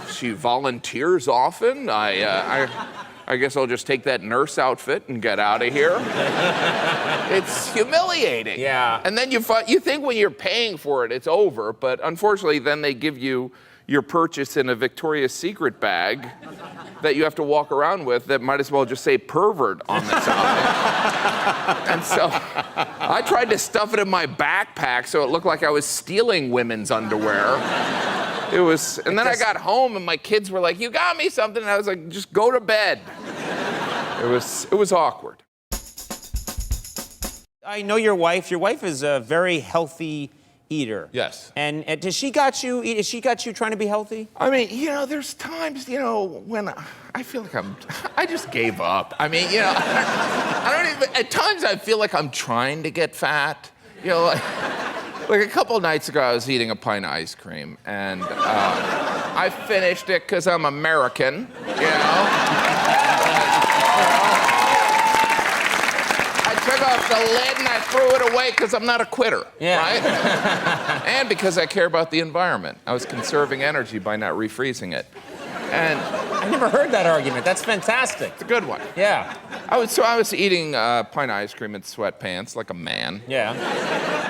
she volunteers often. I guess I'll just take that nurse outfit and get out of here. It's humiliating.
Yeah.
And then you think when you're paying for it, it's over, but unfortunately, then they give you your purchase in a Victoria's Secret bag that you have to walk around with that might as well just say pervert on the side. And so I tried to stuff it in my backpack so it looked like I was stealing women's underwear. And then I got home and my kids were like, you got me something. And I was like, just go to bed. It was awkward.
I know your wife. Your wife is a very healthy eater.
Yes.
And has she got you trying to be healthy?
I mean, there's times, when I feel like I just gave up. I mean, at times I feel like I'm trying to get fat. Like a couple nights ago, I was eating a pint of ice cream, and I finished it because I'm American, I took off the lid and I threw it away because I'm not a quitter, right? And because I care about the environment. I was conserving energy by not refreezing it. And
I never heard that argument. That's fantastic.
It's a good one.
Yeah.
I was eating a pint of ice cream in sweatpants like a man.
Yeah.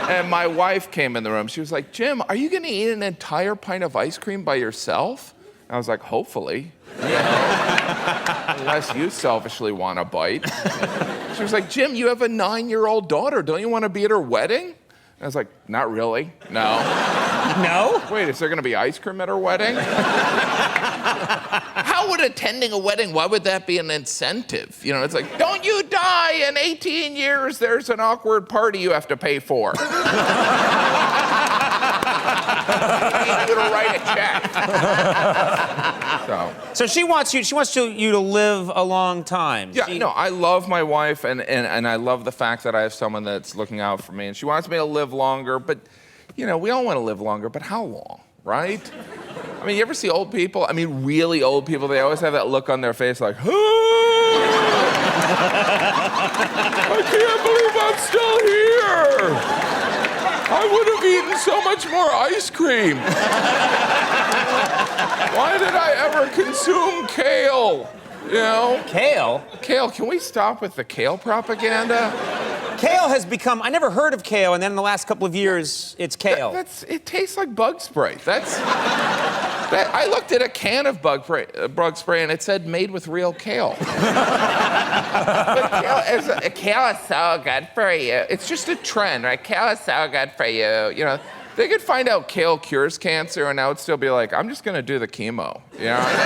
And my wife came in the room. She was like, Jim, are you going to eat an entire pint of ice cream by yourself? And I was like, hopefully. Unless you selfishly want a bite. She was like, Jim, you have a 9-year-old daughter. Don't you want to be at her wedding? And I was like, not really. No.
No?
Wait, is there going to be ice cream at her wedding? How would attending a wedding, why would that be an incentive? You know, it's like, don't you die in 18 years, there's an awkward party you have to pay for. You need to write a check.
So she wants you to live a long time.
Yeah, no, I love my wife, and I love the fact that I have someone that's looking out for me, and she wants me to live longer, but, you know, we all want to live longer, but how long, right? I mean, you ever see old people? I mean, really old people, they always have that look on their face like, I can't believe I'm still here. I would have eaten so much more ice cream. Why did I ever consume kale? You know?
Kale?
Kale, can we stop with the kale propaganda?
Kale has become, I never heard of kale, and then in the last couple of years, it's kale.
It tastes like bug spray. I looked at a can of bug spray and it said made with real kale. But kale is so good for you. It's just a trend, right? Kale is so good for you. You know, they could find out kale cures cancer and I would still be like, I'm just gonna do the chemo. You know what I mean?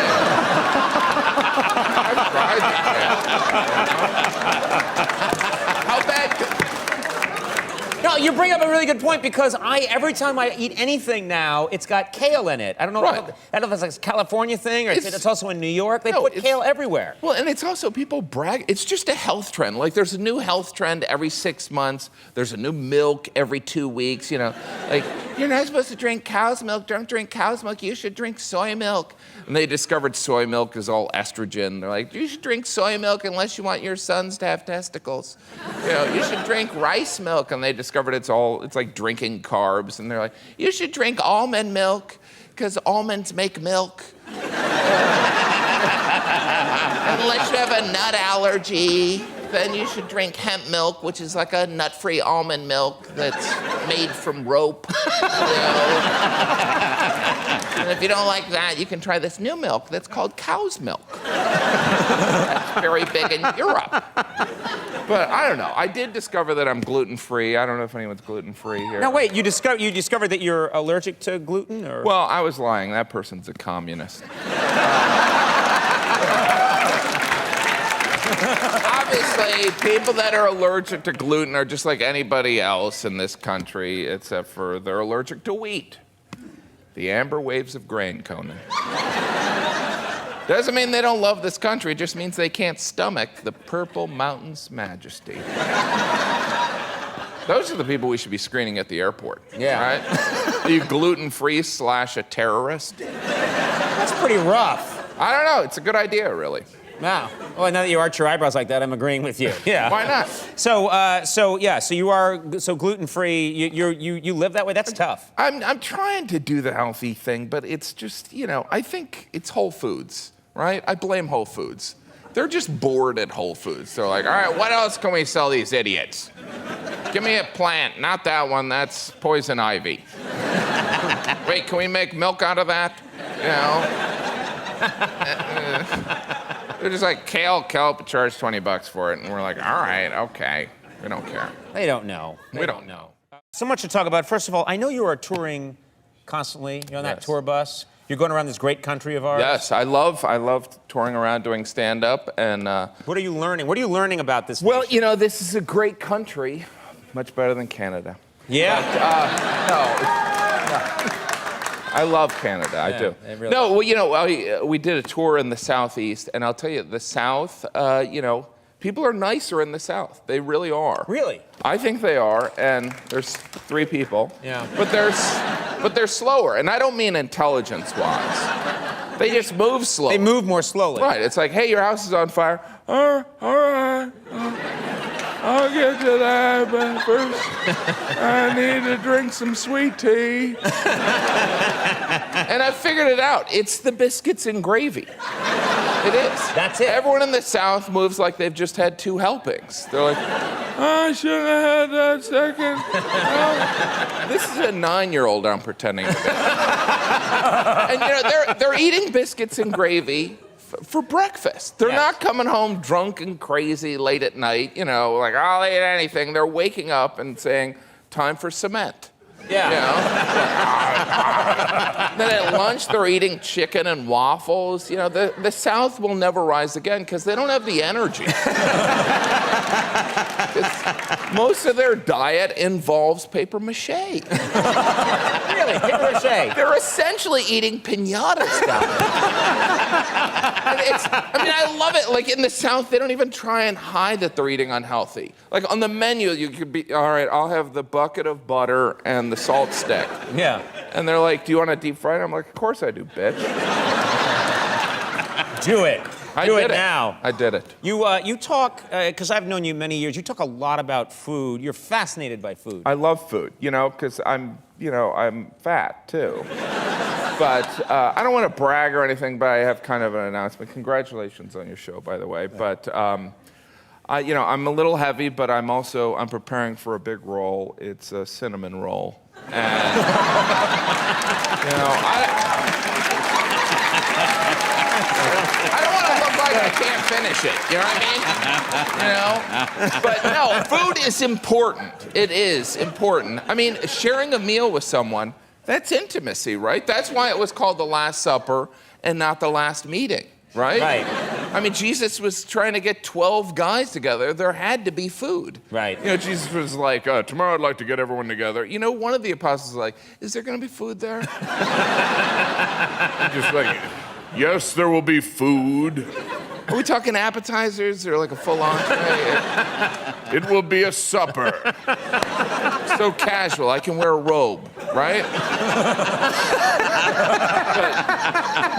I've tried that. How bad could...
No, you bring up a really good point because every time I eat anything now, it's got kale in it. I don't know,
Right.
I don't know if it's like a California thing or it's also in New York. They put kale everywhere.
Well, and it's also people brag. It's just a health trend. Like there's a new health trend every 6 months. There's a new milk every 2 weeks. You know, like you're not supposed to drink cow's milk. Don't drink cow's milk. You should drink soy milk. And they discovered soy milk is all estrogen. They're like, you should drink soy milk unless you want your sons to have testicles. You know, you should drink rice milk. And they discovered it's like drinking carbs. And they're like, you should drink almond milk because almonds make milk. Unless you have a nut allergy, then you should drink hemp milk, which is like a nut-free almond milk that's made from rope. You know? And if you don't like that, you can try this new milk that's called cow's milk. That's very big in Europe. But I don't know. I did discover that I'm gluten-free. I don't know if anyone's gluten-free here.
Now wait, you discovered that you're allergic to gluten, or?
Well, I was lying. That person's a communist. Obviously, people that are allergic to gluten are just like anybody else in this country, except for they're allergic to wheat. The amber waves of grain, Conan. Doesn't mean they don't love this country, it just means they can't stomach the Purple Mountain's majesty. Those are the people we should be screening at the airport.
Yeah.
Right? Are you gluten-free / a terrorist?
That's pretty rough.
I don't know, it's a good idea, really.
Wow. Well, now that you arch your eyebrows like that, I'm agreeing with you. Yeah.
Why not?
So you are gluten-free. You live that way. That's tough.
I'm trying to do the healthy thing, but it's just, you know, I think it's Whole Foods, right? I blame Whole Foods. They're just bored at Whole Foods. They're like, all right, what else can we sell these idiots? Give me a plant, not that one. That's poison ivy. Wait, can we make milk out of that? You know. They're just like, kale, kelp, charge $20 for it. And we're like, all right, okay. We don't care.
They don't know.
We don't know.
So much to talk about. First of all, I know you are touring constantly. You're on that tour bus. You're going around this great country of ours.
Yes, I love touring around doing stand-up. And
what are you learning? What are you learning about this?
Well, you know, this is a great country. Much better than Canada.
Yeah?
No. I love Canada, I do.
Really
no, well, you know, we did a tour in the Southeast, and I'll tell you, the South, you know, people are nicer in the South. They really are.
Really?
I think they are, and there's 3 people.
Yeah.
But they're slower, and I don't mean intelligence-wise. They just move slow.
They move more slowly.
Right, it's like, hey, your house is on fire. All right. I'll get to that, but first I need to drink some sweet tea. And I figured it out. It's the biscuits and gravy. It is.
That's it.
Everyone in the South moves like they've just had 2 helpings. They're like, I shouldn't have had that second. Oh. This is a 9-year-old I'm pretending to be. And you know, they're eating biscuits and gravy for breakfast. They're not coming home drunk and crazy late at night, you know, like, I'll eat anything. They're waking up and saying, time for cement.
Yeah.
You know? Then at lunch, they're eating chicken and waffles. You know, the South will never rise again because they don't have the energy. Most of their diet involves paper mache.
Really? Paper mache?
They're essentially eating piñatas down there. I love it. Like in the South, they don't even try and hide that they're eating unhealthy. Like on the menu, you could be, all right, I'll have the bucket of butter and the salt stick.
Yeah.
And they're like, do you want to deep fry it? I'm like, of course I do, bitch.
Do it. Do it now.
I did it.
You talk, because I've known you many years, you talk a lot about food. You're fascinated by food.
I love food, you know, because I'm fat too. But I don't want to brag or anything, but I have kind of an announcement. Congratulations on your show, by the way. But I'm a little heavy, but I'm preparing for a big role. It's a cinnamon roll. And, I don't want to look like I can't finish it. You know what I mean? But no, food is important. It is important. I mean, sharing a meal with someone, that's intimacy, right? That's why it was called the Last Supper and not the Last Meeting, right?
Right.
I mean, Jesus was trying to get 12 guys together. There had to be food.
Right.
You know, Jesus was like, tomorrow I'd like to get everyone together. You know, one of the apostles was like, is there going to be food there? Just like, yes, there will be food. Are we talking appetizers or like a full entree? It will be a supper. So casual, I can wear a robe, right?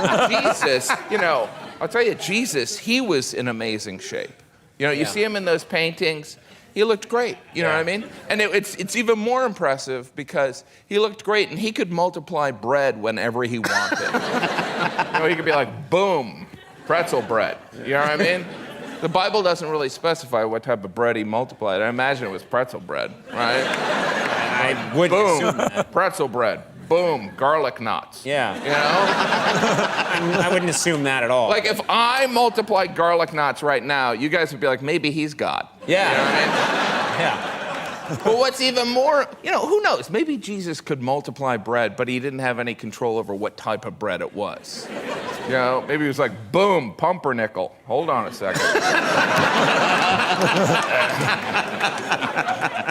But Jesus, I'll tell you, Jesus, he was in amazing shape. You see him in those paintings, he looked great, you know what I mean? And it's even more impressive because he looked great and he could multiply bread whenever he wanted. He could be like, boom, pretzel bread, you know what I mean? The Bible doesn't really specify what type of bread he multiplied. I imagine it was pretzel bread, right?
I would assume
Boom,
that.
pretzel bread. Boom, garlic knots.
Yeah.
You know?
I wouldn't assume that at all.
Like if I multiplied garlic knots right now, you guys would be like, maybe he's God.
Yeah.
You know what I mean?
Yeah.
But what's even more, who knows? Maybe Jesus could multiply bread, but he didn't have any control over what type of bread it was. Maybe he was like, boom, pumpernickel. Hold on a second.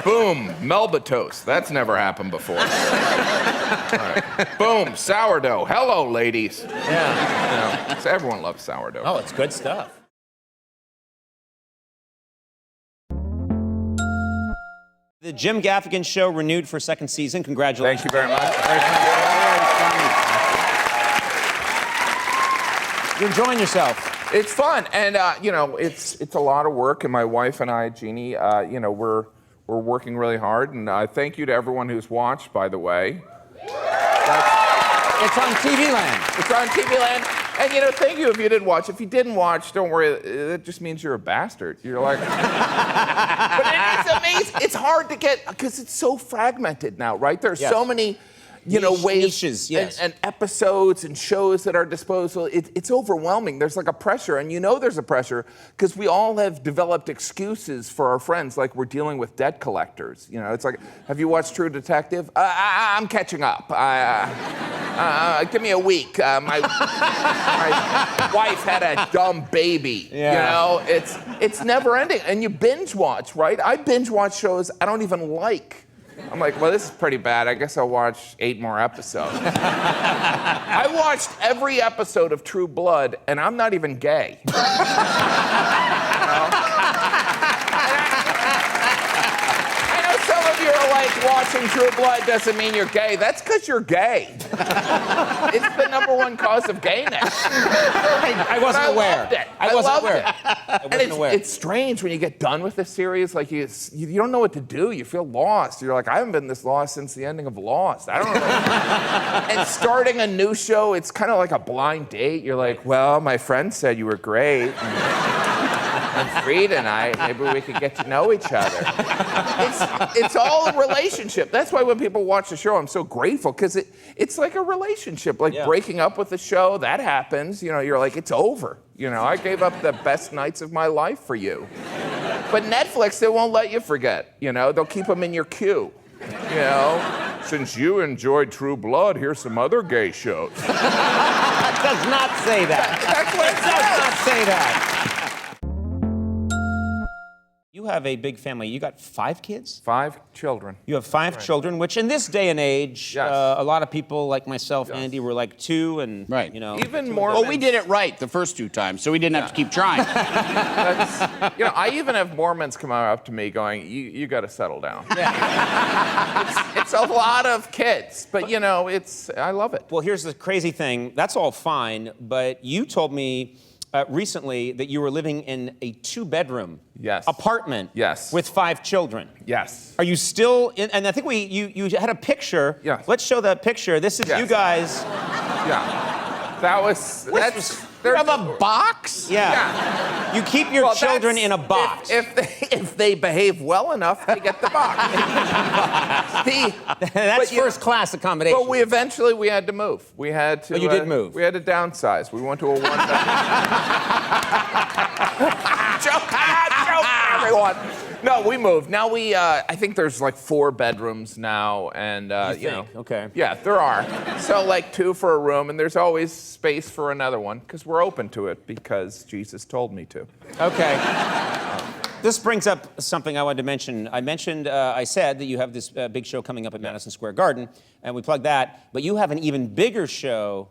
Boom, Melba toast. That's never happened before. All right. Boom, sourdough. Hello, ladies.
Yeah.
So everyone loves sourdough.
Oh, it's good stuff. The Jim Gaffigan Show renewed for a second season. Congratulations.
Thank you very much.
You're enjoying yourself.
It's fun, and it's a lot of work. And my wife and I, Jeannie, we're working really hard. And thank you to everyone who's watched, by the way.
It's on TV Land.
It's on TV Land. And thank you if you didn't watch. If you didn't watch, don't worry. It just means you're a bastard. You're like, but it is amazing. It's hard to get because it's so fragmented now, right? There's so many. Ways
niches, yes.
and episodes and shows that are disposable. It's overwhelming. There's like a pressure, and there's a pressure because we all have developed excuses for our friends, like we're dealing with debt collectors. It's like, have you watched True Detective? I'm catching up. Give me a week. My wife had a dumb baby.
Yeah.
It's never ending, and you binge watch, right? I binge watch shows I don't even like. I'm like, well, this is pretty bad. I guess I'll watch 8 more episodes. I watched every episode of True Blood, and I'm not even gay. I know some of you are like, watching True Blood doesn't mean you're gay. That's because you're gay. It's the #1 cause of gayness.
I wasn't aware.
I
wasn't
loved
aware.
it. And it's strange when you get done with the series, like you don't know what to do. You feel lost. You're like, I haven't been this lost since the ending of Lost. I don't know. And starting a new show, it's kind of like a blind date. You're like, well, my friend said you were great. And Frida and I, maybe we could get to know each other. It's all a relationship. That's why when people watch the show, I'm so grateful, because it's like a relationship. Like breaking up with the show, that happens. You're like, it's over. I gave up the best nights of my life for you. But Netflix, they won't let you forget. They'll keep them in your queue.
Since you enjoyed True Blood, here's some other gay shows.
It does not say that.
That's what it
does not say that. You have a big family. You got 5 kids?
5 children.
You have 5 children, which in this day and age, a lot of people like myself, Andy, were like 2 and, you know.
Even more.
Well, we did it right the first 2 times, so we didn't have to keep trying.
You know, I even have Mormons come up to me going, you got to settle down. It's a lot of kids, but you know, I love it.
Well, here's the crazy thing. That's all fine, but you told me recently that you were living in a 2-bedroom apartment with 5 children.
Yes.
Are you still in? And I think you had a picture.
Yeah.
Let's show that picture. This is you guys.
Yeah.
You have a box?
Yeah. You keep your children in a box.
If they behave well enough, they get the box.
That's first-class accommodation.
But we eventually had to move. We had to.
Oh, you did move.
We had to downsize. We went to a 1-bedroom. Joke, everyone. No, we moved. Now I think there's like 4 bedrooms now, and you know.
Okay.
Yeah, there are. So like 2 for a room, and there's always space for another one because we're open to it because Jesus told me to.
Okay. This brings up something I wanted to mention. I said that you have this big show coming up at Madison Square Garden, and we plugged that. But you have an even bigger show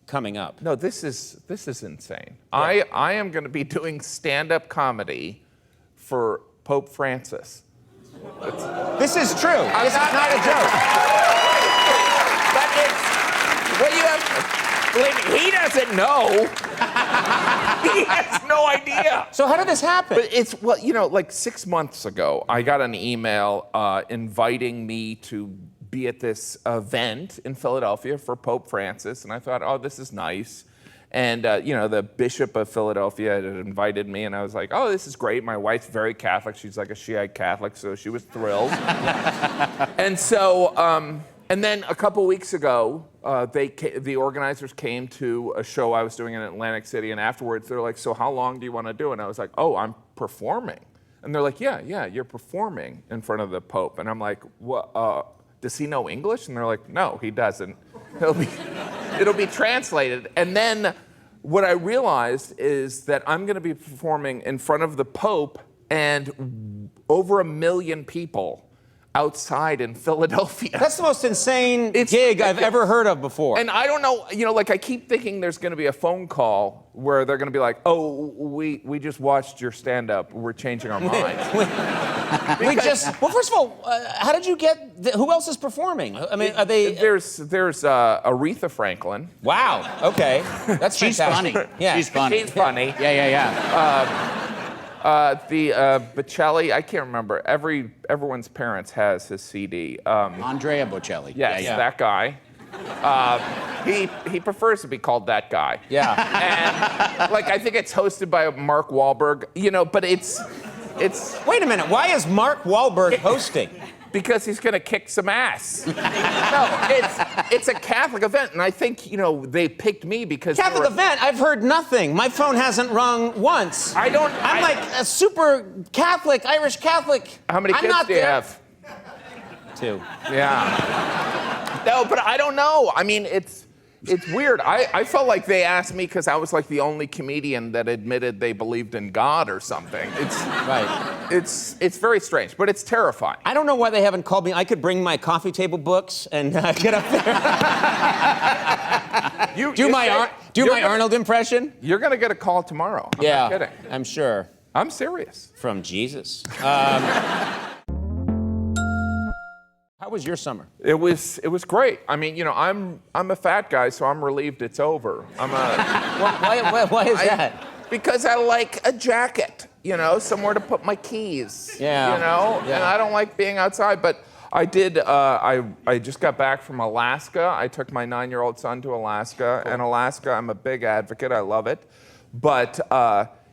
coming up.
No, this is insane. Yeah. I am going to be doing stand-up comedy for Pope Francis.
This is true. This is not a joke.
But it's what you have. He doesn't know. He has no idea.
So how did this happen?
But it's, well, you know, like 6 months ago, I got an email inviting me to be at this event in Philadelphia for Pope Francis, and I thought, oh, this is nice. And, you know, the Bishop of Philadelphia had invited me, and I was like, oh, this is great. My wife's very Catholic. She's like a Shiite Catholic, so she was thrilled. And so, and then a couple weeks ago, the organizers came to a show I was doing in Atlantic City, and afterwards they're like, so how long do you want to do? And I was like, oh, I'm performing. And they're like, yeah, you're performing in front of the Pope. And I'm like, what? Does he know English? And they're like, no, he doesn't. It'll be translated. And then what I realized is that I'm going to be performing in front of the Pope and over 1 million people outside in Philadelphia.
That's the most insane gig I've ever heard of before.
And I don't know, you know, like I keep thinking there's going to be a phone call where they're going to be like, oh, we just watched your stand-up. We're changing our minds.
Well, first of all, how did you get, who else is performing? I mean, are they?
There's Aretha Franklin.
Wow, okay. That's
She's
fantastic.
funny.
Yeah.
She's funny.
She's funny.
Yeah.
The Bocelli, I can't remember. Everyone's parents has his CD.
Andrea Bocelli.
Yes, that guy. He prefers to be called that guy.
Yeah.
And like I think it's hosted by Mark Wahlberg. You know, but it's.
Wait a minute. Why is Mark Wahlberg hosting?
Because he's going to kick some ass. No, it's a Catholic event, and I think, you know, they picked me because
Catholic event? I've heard nothing. My phone hasn't rung once. I'm like a super Catholic, Irish Catholic.
How many kids do you have?
2.
Yeah. No, but I don't know. I mean, it's weird. I felt like they asked me because I was like the only comedian that admitted they believed in God or something. It's very strange, but it's terrifying.
I don't know why they haven't called me. I could bring my coffee table books and get up there. Do my Arnold impression?
You're going to get a call tomorrow. I'm not kidding.
I'm sure.
I'm serious.
From Jesus. How was your summer?
It was great. I mean, you know, I'm a fat guy, so I'm relieved it's over.
Why is that?
Because I like a jacket, you know, somewhere to put my keys.
Yeah.
You know,
yeah.
And I don't like being outside, but I did. I just got back from Alaska. I took my 9-year-old son to Alaska, and Alaska, I'm a big advocate. I love it, but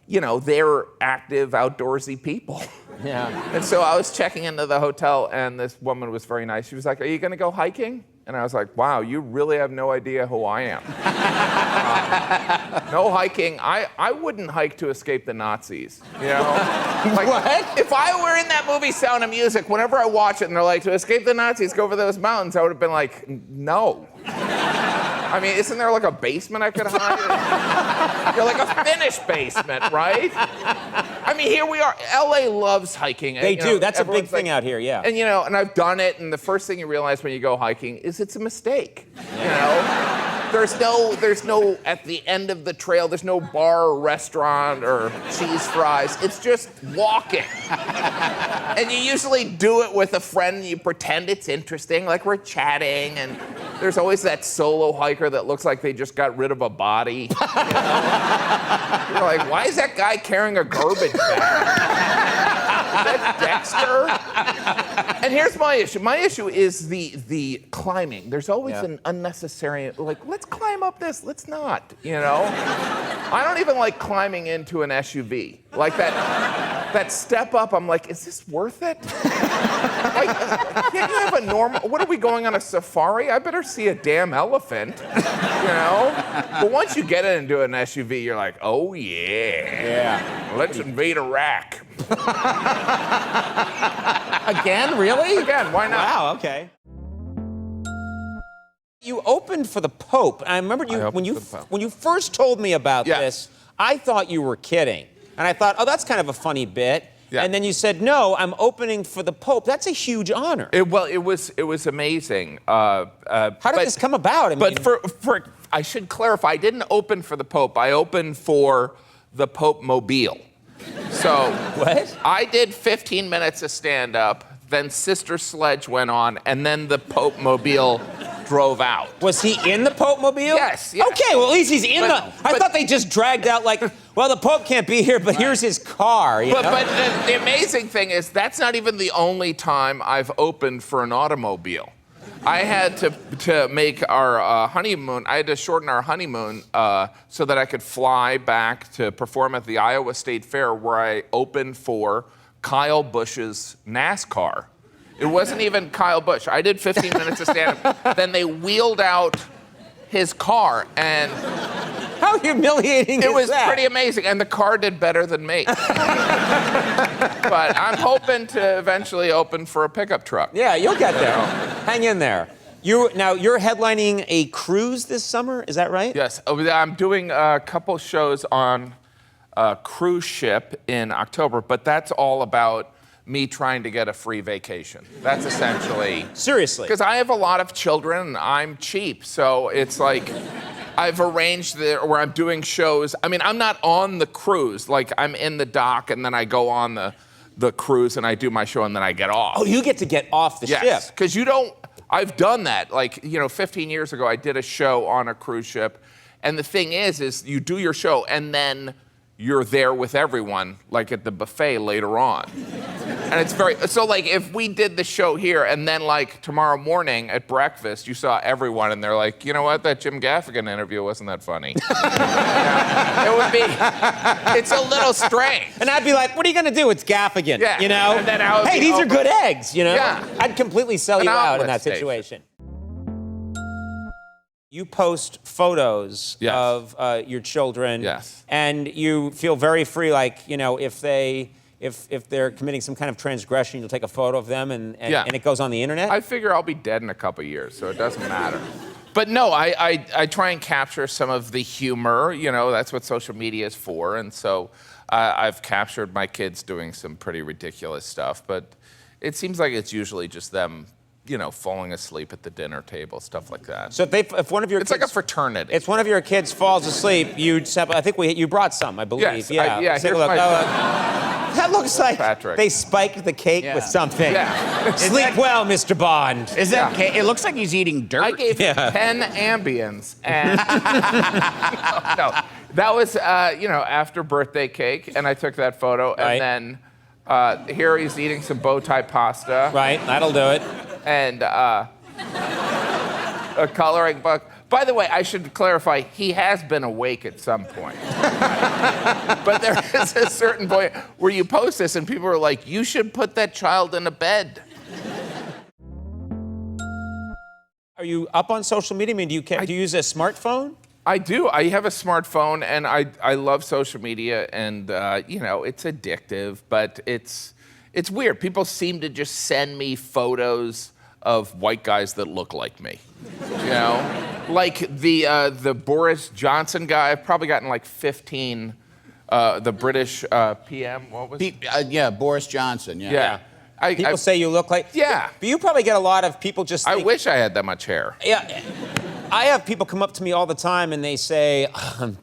you know, they're active, outdoorsy people.
Yeah.
And so I was checking into the hotel, and this woman was very nice. She was like, "Are you going to go hiking?" And I was like, "Wow, you really have no idea who I am." No hiking. I wouldn't hike to escape the Nazis. You know? Like, what? If I were in that movie Sound of Music, whenever I watch it and they're like, to escape the Nazis, go over those mountains, I would have been like, no. I mean, isn't there like a basement I could hide? You're like a finished basement, right? I mean, here we are. LA loves hiking.
They do. That's a big
everyone's
thing out here, yeah.
And you know, and I've done it, and the first thing you realize when you go hiking is it's a mistake. You know? There's no, at the end of the trail, there's no bar or restaurant or cheese fries. It's just walking. And you usually do it with a friend, and you pretend it's interesting, like we're chatting, and there's always that solo hiker that looks like they just got rid of a body. You know? You're like, why is that guy carrying a garbage bag? Is that Dexter? And here's my issue. My issue is the climbing. There's always an unnecessary, like, let's climb up this, let's not, you know? I don't even like climbing into an SUV. Like that step up, I'm like, is this worth it? Like, can't you have a normal, what are we going on a safari? I better see a damn elephant, you know? But once you get into an SUV, you're like, oh yeah. Let's invade Iraq.
Again, really?
Again, why not?
Wow, okay. You opened for the Pope. I remember when you first told me about this, I thought you were kidding. And I thought, oh, that's kind of a funny bit. Yeah. And then you said, no, I'm opening for the Pope. That's a huge honor.
It was amazing.
How did this come about? I mean,
but I should clarify, I didn't open for the Pope. I opened for the Pope Mobile. So
what?
I did 15 minutes of stand-up, then Sister Sledge went on, and then the Pope Mobile drove out.
Was he in the Pope Mobile?
Yes.
Okay, well, at least he's in I thought they just dragged out like, well, the Pope can't be here, but here's his car. You know?
But the amazing thing is that's not even the only time I've opened for an automobile. I had to make our honeymoon, I had to shorten our honeymoon so that I could fly back to perform at the Iowa State Fair where I opened for Kyle Busch's NASCAR. It wasn't even Kyle Busch. I did 15 minutes of stand-up. Then they wheeled out his car, and
how humiliating is that?
It was pretty amazing, and the car did better than me. But I'm hoping to eventually open for a pickup truck.
Yeah, you'll get there. Hang in there. You're headlining a cruise this summer, is that right?
Yes, I'm doing a couple shows on a cruise ship in October, but that's all about me trying to get a free vacation. That's essentially...
Seriously?
Because I have a lot of children, and I'm cheap, so it's like... I've arranged where I'm doing shows. I mean, I'm not on the cruise. Like, I'm in the dock, and then I go on the cruise, and I do my show, and then I get off.
Oh, you get to get off the ship?
Yes, because you don't... I've done that. Like, 15 years ago, I did a show on a cruise ship, and the thing is you do your show, and then you're there with everyone, like at the buffet later on. And it's so like if we did the show here and then like tomorrow morning at breakfast, you saw everyone and they're like, you know what, that Jim Gaffigan interview wasn't that funny. It would be, it's a little strange.
And I'd be like, what are you gonna do? It's Gaffigan,
yeah.
You know?
And then hey,
these are good eggs, you know?
Yeah.
I'd completely sell you out in that situation. You post photos of your children, and you feel very free. Like if they're committing some kind of transgression, you'll take a photo of them, and it goes on the internet.
I figure I'll be dead in a couple years, so it doesn't matter. But no, I try and capture some of the humor. That's what social media is for, and so I've captured my kids doing some pretty ridiculous stuff. But it seems like it's usually just them. Falling asleep at the dinner table, stuff like that.
So if one of your
kids...
It's
like a fraternity.
If one of your kids falls asleep, I think you brought some, I believe.
Yes,
yeah.
Here's
look.
my
That looks like
Patrick.
They spiked the cake with something.
Yeah.
Sleep well, Mr. Bond.
Is that cake? It looks like he's eating dirt.
I gave him 10 Ambiens, and no, that was after birthday cake, and I took that photo, and then here he's eating some bow tie pasta.
Right, that'll do it.
And a coloring book. By the way, I should clarify, he has been awake at some point. But there is a certain point where you post this and people are like, you should put that child in a bed.
Are you up on social media? I mean, do you use a smartphone?
I do. I have a smartphone, and I love social media, and you know, it's addictive, but it's weird. People seem to just send me photos of white guys that look like me. You know, like the Boris Johnson guy. I've probably gotten like 15. The British PM. What was?
Yeah, Boris Johnson. Yeah.
People say you look like.
Yeah.
But you probably get a lot of people just.
I wish I had that much hair.
Yeah. I have people come up to me all the time and they say,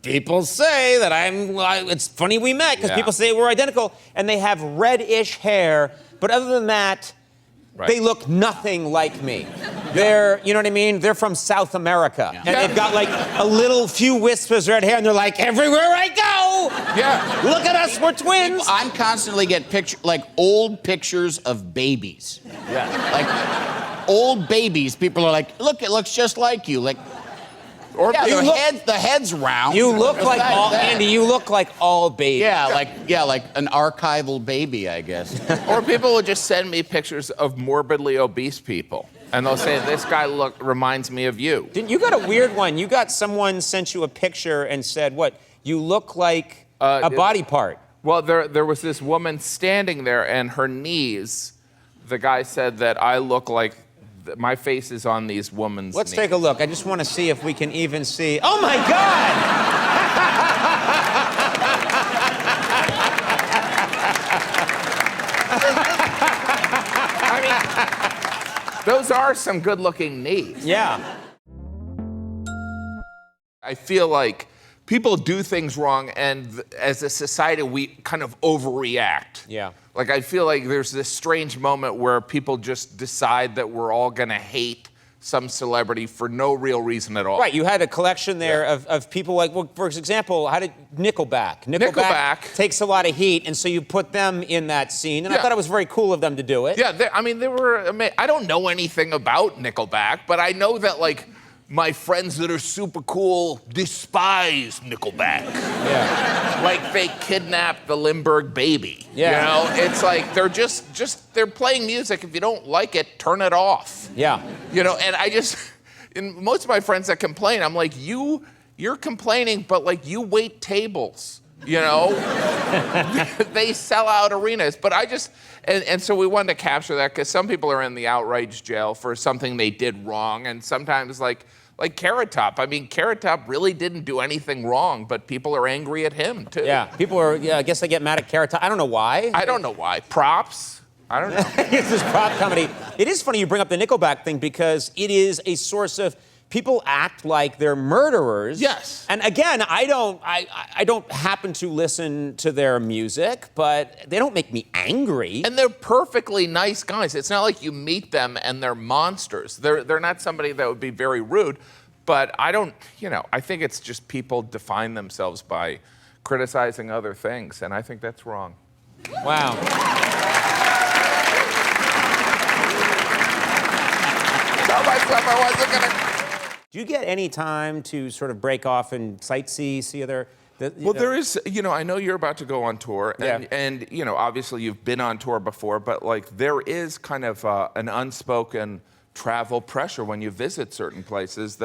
people say that it's funny we met because people say we're identical, and they have reddish hair, but other than that, they look nothing like me. They're, you know what I mean? They're from South America. And they've got like a little few wisps of red hair, and they're like, everywhere I go!
Yeah.
Look at us, we're twins!
I'm constantly get old pictures of babies.
Yeah.
Like, old babies, people are like, look, it looks just like you. Like, or the head's round.
You look like Andy, you look like all babies.
Yeah, like an archival baby, I guess.
Or people will just send me pictures of morbidly obese people. And they'll say, this guy reminds me of you.
You got a weird one. You got someone sent you a picture and said, what? You look like a body part.
Well, there was this woman standing there, and her knees, the guy said that I look like my face is on these women's
Let's
knees.
take a look. I just want to see if we can even see. Oh my God!
I mean, those are some good-looking knees.
Yeah.
I feel like people do things wrong, and as a society, we kind of overreact.
Yeah.
Like, I feel like there's this strange moment where people just decide that we're all gonna hate some celebrity for no real reason at all.
Right, you had a collection there of people like, well, for example, how did Nickelback? Nickelback takes a lot of heat, and so you put them in that scene, and I thought it was very cool of them to do it.
Yeah, they were, I don't know anything about Nickelback, but I know that, like, my friends that are super cool despise Nickelback.
Yeah.
Like they kidnapped the Lindbergh baby.
Yeah.
You know, it's like they're they're playing music. If you don't like it, turn it off.
Yeah.
You know, and and most of my friends that complain, I'm like, you're complaining, but like you wait tables. You know, they sell out arenas. But and so we wanted to capture that because some people are in the outrage jail for something they did wrong, and sometimes like Carrot Top. I mean, Carrot Top really didn't do anything wrong, but people are angry at him too.
Yeah, people are. Yeah, I guess they get mad at Carrot Top. I don't know why.
I don't know why. Props. I don't know.
It's this prop comedy. It is funny you bring up the Nickelback thing because it is a source of. People act like they're murderers.
Yes.
And again, I don't happen to listen to their music, but they don't make me angry.
And they're perfectly nice guys. It's not like you meet them and they're monsters. They're not somebody that would be very rude, but I think it's just people define themselves by criticizing other things, and I think that's wrong.
Wow.
Tell myself I wasn't gonna.
Do you get any time to sort of break off and sightsee, see other?
Well, there is, I know you're about to go on tour, and obviously you've been on tour before, but like there is kind of an unspoken travel pressure when you visit certain places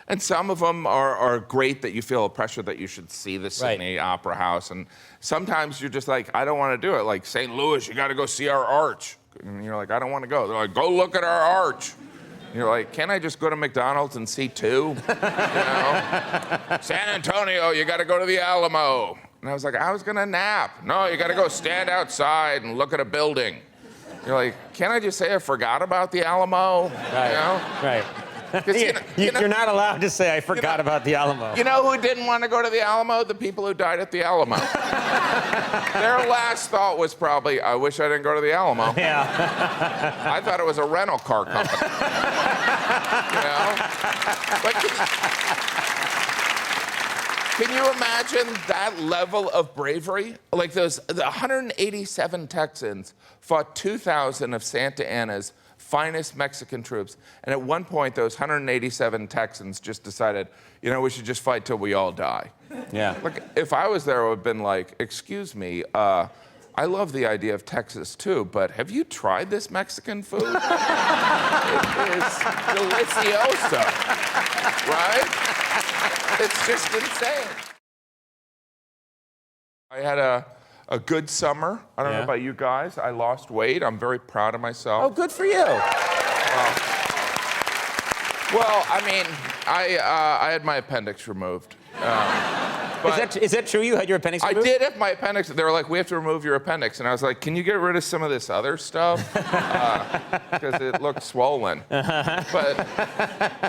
and some of them are great that you feel a pressure that you should see the Sydney Opera House, and sometimes you're just like, I don't want to do it. Like St. Louis, you got to go see our arch, and you're like, I don't want to go. They're like, go look at our arch. You're like, can't I just go to McDonald's and see two? San Antonio, you got to go to the Alamo. And I was like, I was going to nap. No, you got to go stand outside and look at a building. You're like, can't I just say I forgot about the Alamo?
Right. Right. You're not allowed to say I forgot about the Alamo.
You know who didn't want to go to the Alamo? The people who died at the Alamo. Their last thought was probably, I wish I didn't go to the Alamo.
Yeah.
I thought it was a rental car company. Can you imagine that level of bravery? Like the 187 Texans fought 2,000 of Santa Anna's finest Mexican troops. And at one point, those 187 Texans just decided, we should just fight till we all die.
Yeah.
Like, if I was there, I would have been like, excuse me, I love the idea of Texas too, but have you tried this Mexican food? It is delicioso, right? It's just insane. I had a good summer. I don't know about you guys. I lost weight. I'm very proud of myself.
Oh, good for you.
Well, I mean, I had my appendix removed.
Is that true? You had your appendix removed?
I did have my appendix. They were like, we have to remove your appendix. And I was like, can you get rid of some of this other stuff? Because it looked swollen. But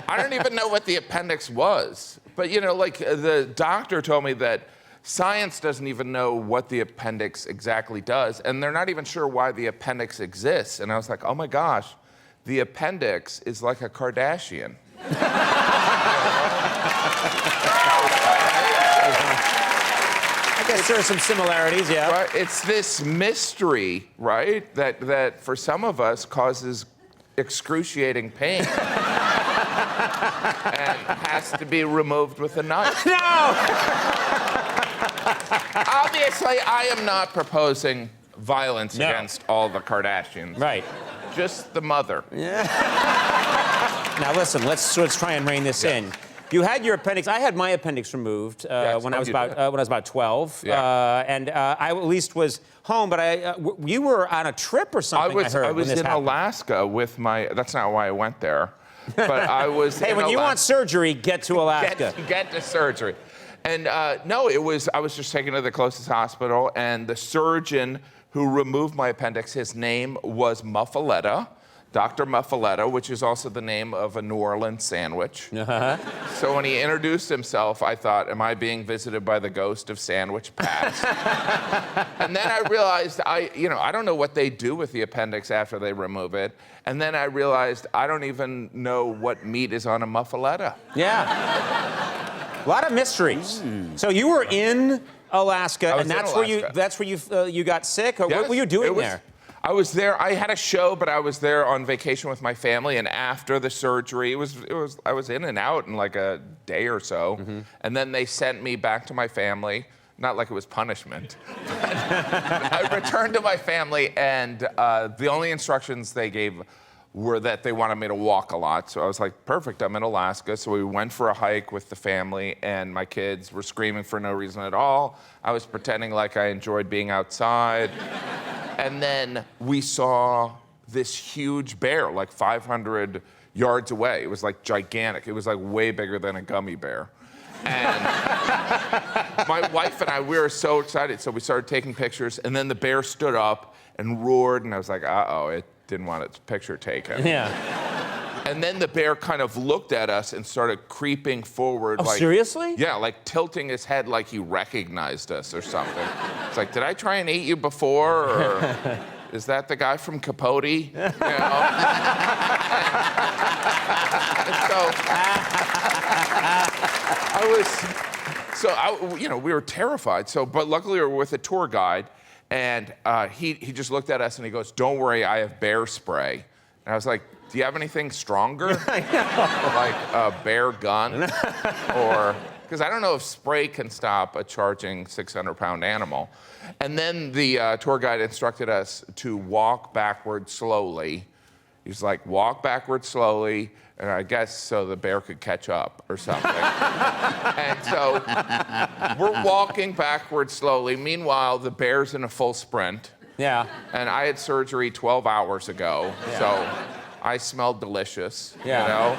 I don't even know what the appendix was. But, you know, like the doctor told me that science doesn't even know what the appendix exactly does. And they're not even sure why the appendix exists. And I was like, oh my gosh, the appendix is like a Kardashian.
I guess there are some similarities, yeah.
Right? It's this mystery, right, that for some of us causes excruciating pain. And has to be removed with a knife.
No!
Obviously, I am not proposing violence against all the Kardashians.
Right.
Just the mother.
Yeah. Now listen, let's try and rein this in. You had your appendix. I had my appendix removed when I was about 12, and I at least was home. But you were on a trip or something.
I was in Alaska with my. That's not why I went there. But I was.
Hey, when you want surgery, get to Alaska.
Get to surgery. And no, I was just taken to the closest hospital, and the surgeon who removed my appendix, his name was Muffaletta. Dr. Muffaletta, which is also the name of a New Orleans sandwich. So when he introduced himself, I thought, am I being visited by the ghost of Sandwich Past? And then I realized, I don't know what they do with the appendix after they remove it. And then I realized I don't even know what meat is on a Muffaletta.
Yeah. A lot of mysteries. So you were in Alaska, and that's where you got sick, or what were you doing there?
I was there. I had a show, but I was there on vacation with my family. And after the surgery, I was in and out in like a day or so. And then they sent me back to my family. Not like it was punishment. I returned to my family, and the only instructions they gave were that they wanted me to walk a lot. So I was like, perfect, I'm in Alaska. So we went for a hike with the family, and my kids were screaming for no reason at all. I was pretending like I enjoyed being outside. And then we saw this huge bear, like 500 yards away. It was like gigantic. It was like way bigger than a gummy bear. And my wife and I, we were so excited. So we started taking pictures, and then the bear stood up and roared, and I was like, uh-oh, it didn't want its picture taken.
Yeah.
And then the bear kind of looked at us and started creeping forward.
Oh, seriously?
Yeah, like tilting his head like he recognized us or something. It's like, did I try and eat you before? Or is that the guy from Capote? You know? We were terrified. But luckily we were with a tour guide, and he just looked at us and he goes, don't worry, I have bear spray. And I was like, do you have anything stronger? Like a bear gun? Or, because I don't know if spray can stop a charging 600-pound animal. And then the tour guide instructed us to walk backward slowly. He's like, walk backward slowly, and I guess so the bear could catch up or something. And so we're walking backward slowly. Meanwhile, the bear's in a full sprint.
Yeah.
And I had surgery 12 hours ago, so I smelled delicious,
Yeah.
you know?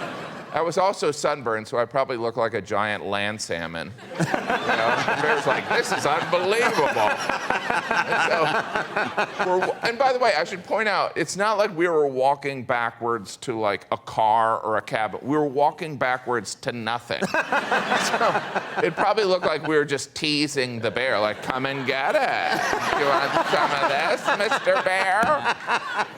I was also sunburned, so I probably look like a giant land salmon. You know? The bear's like, this is unbelievable. And by the way, I should point out, it's not like we were walking backwards to like a car or a cab. We were walking backwards to nothing. So it probably looked like we were just teasing the bear, like, come and get it. You want some of this, Mr. Bear?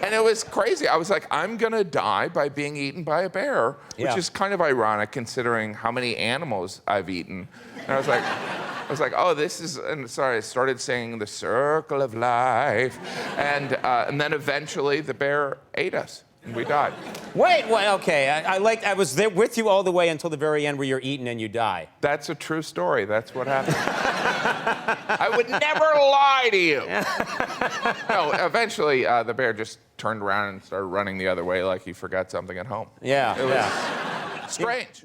And it was crazy. I was like, I'm gonna die by being eaten by a bear, which is kind of ironic considering how many animals I've eaten. And I was like, oh, this is, and sorry, I started singing The Circle of Life. And then eventually the bear ate us and we died.
Wait, okay. I was there with you all the way until the very end where you're eaten and you die.
That's a true story. That's what happened. I would never lie to you. No, eventually the bear just turned around and started running the other way like he forgot something at home.
Yeah,
It was strange.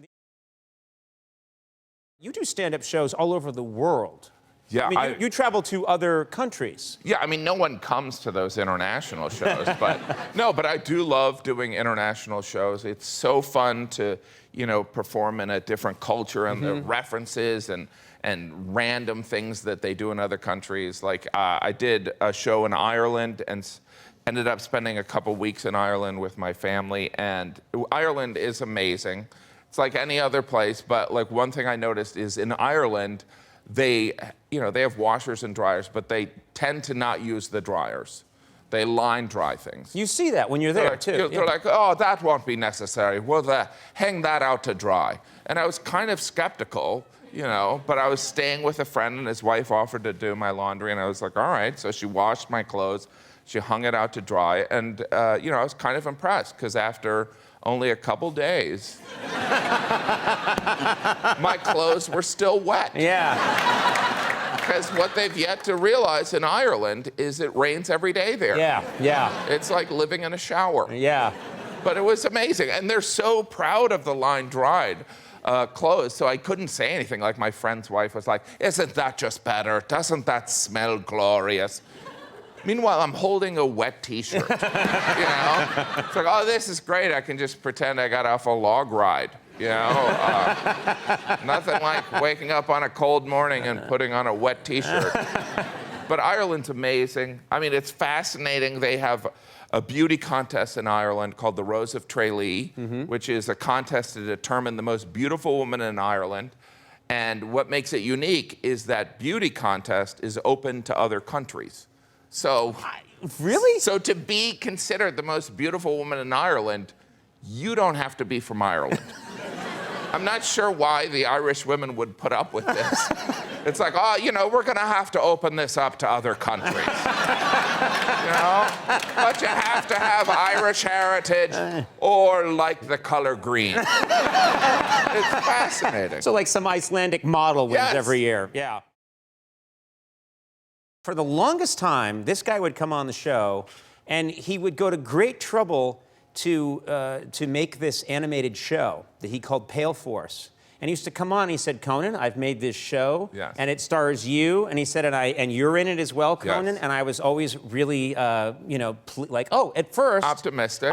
You do stand-up shows all over the world.
Yeah,
I mean, you travel to other countries.
Yeah, I mean, no one comes to those international shows, but no, but I do love doing international shows. It's so fun to, perform in a different culture and the references and random things that they do in other countries. Like I did a show in Ireland and ended up spending a couple weeks in Ireland with my family, and Ireland is amazing. It's like any other place, but like one thing I noticed is in Ireland, they have washers and dryers, but they tend to not use the dryers. They line dry things.
You see that when you're there, too.
They're like, oh, that won't be necessary. We'll hang that out to dry. And I was kind of skeptical, but I was staying with a friend, and his wife offered to do my laundry, and I was like, all right. So she washed my clothes. She hung it out to dry, and, I was kind of impressed, because after only a couple days, my clothes were still wet.
Yeah.
Because what they've yet to realize in Ireland is it rains every day there.
Yeah, yeah.
It's like living in a shower.
Yeah.
But it was amazing. And they're so proud of the line-dried clothes, so I couldn't say anything. Like my friend's wife was like, isn't that just better? Doesn't that smell glorious? Meanwhile, I'm holding a wet T-shirt, It's like, oh, this is great. I can just pretend I got off a log ride, Nothing like waking up on a cold morning and putting on a wet T-shirt. But Ireland's amazing. I mean, it's fascinating. They have a beauty contest in Ireland called the Rose of Tralee, which is a contest to determine the most beautiful woman in Ireland. And what makes it unique is that beauty contest is open to other countries. So,
really?
So to be considered the most beautiful woman in Ireland, you don't have to be from Ireland. I'm not sure why the Irish women would put up with this. It's like, oh, we're going to have to open this up to other countries. But you have to have Irish heritage or like the color green. It's fascinating.
So like some Icelandic model wins every year. Yeah. For the longest time, this guy would come on the show, and he would go to great trouble to make this animated show that he called Pale Force. And he used to come on, and he said, Conan, I've made this show, and it stars you. And he said, and you're in it as well, Conan. And I was always really, like, oh, at first. Optimistic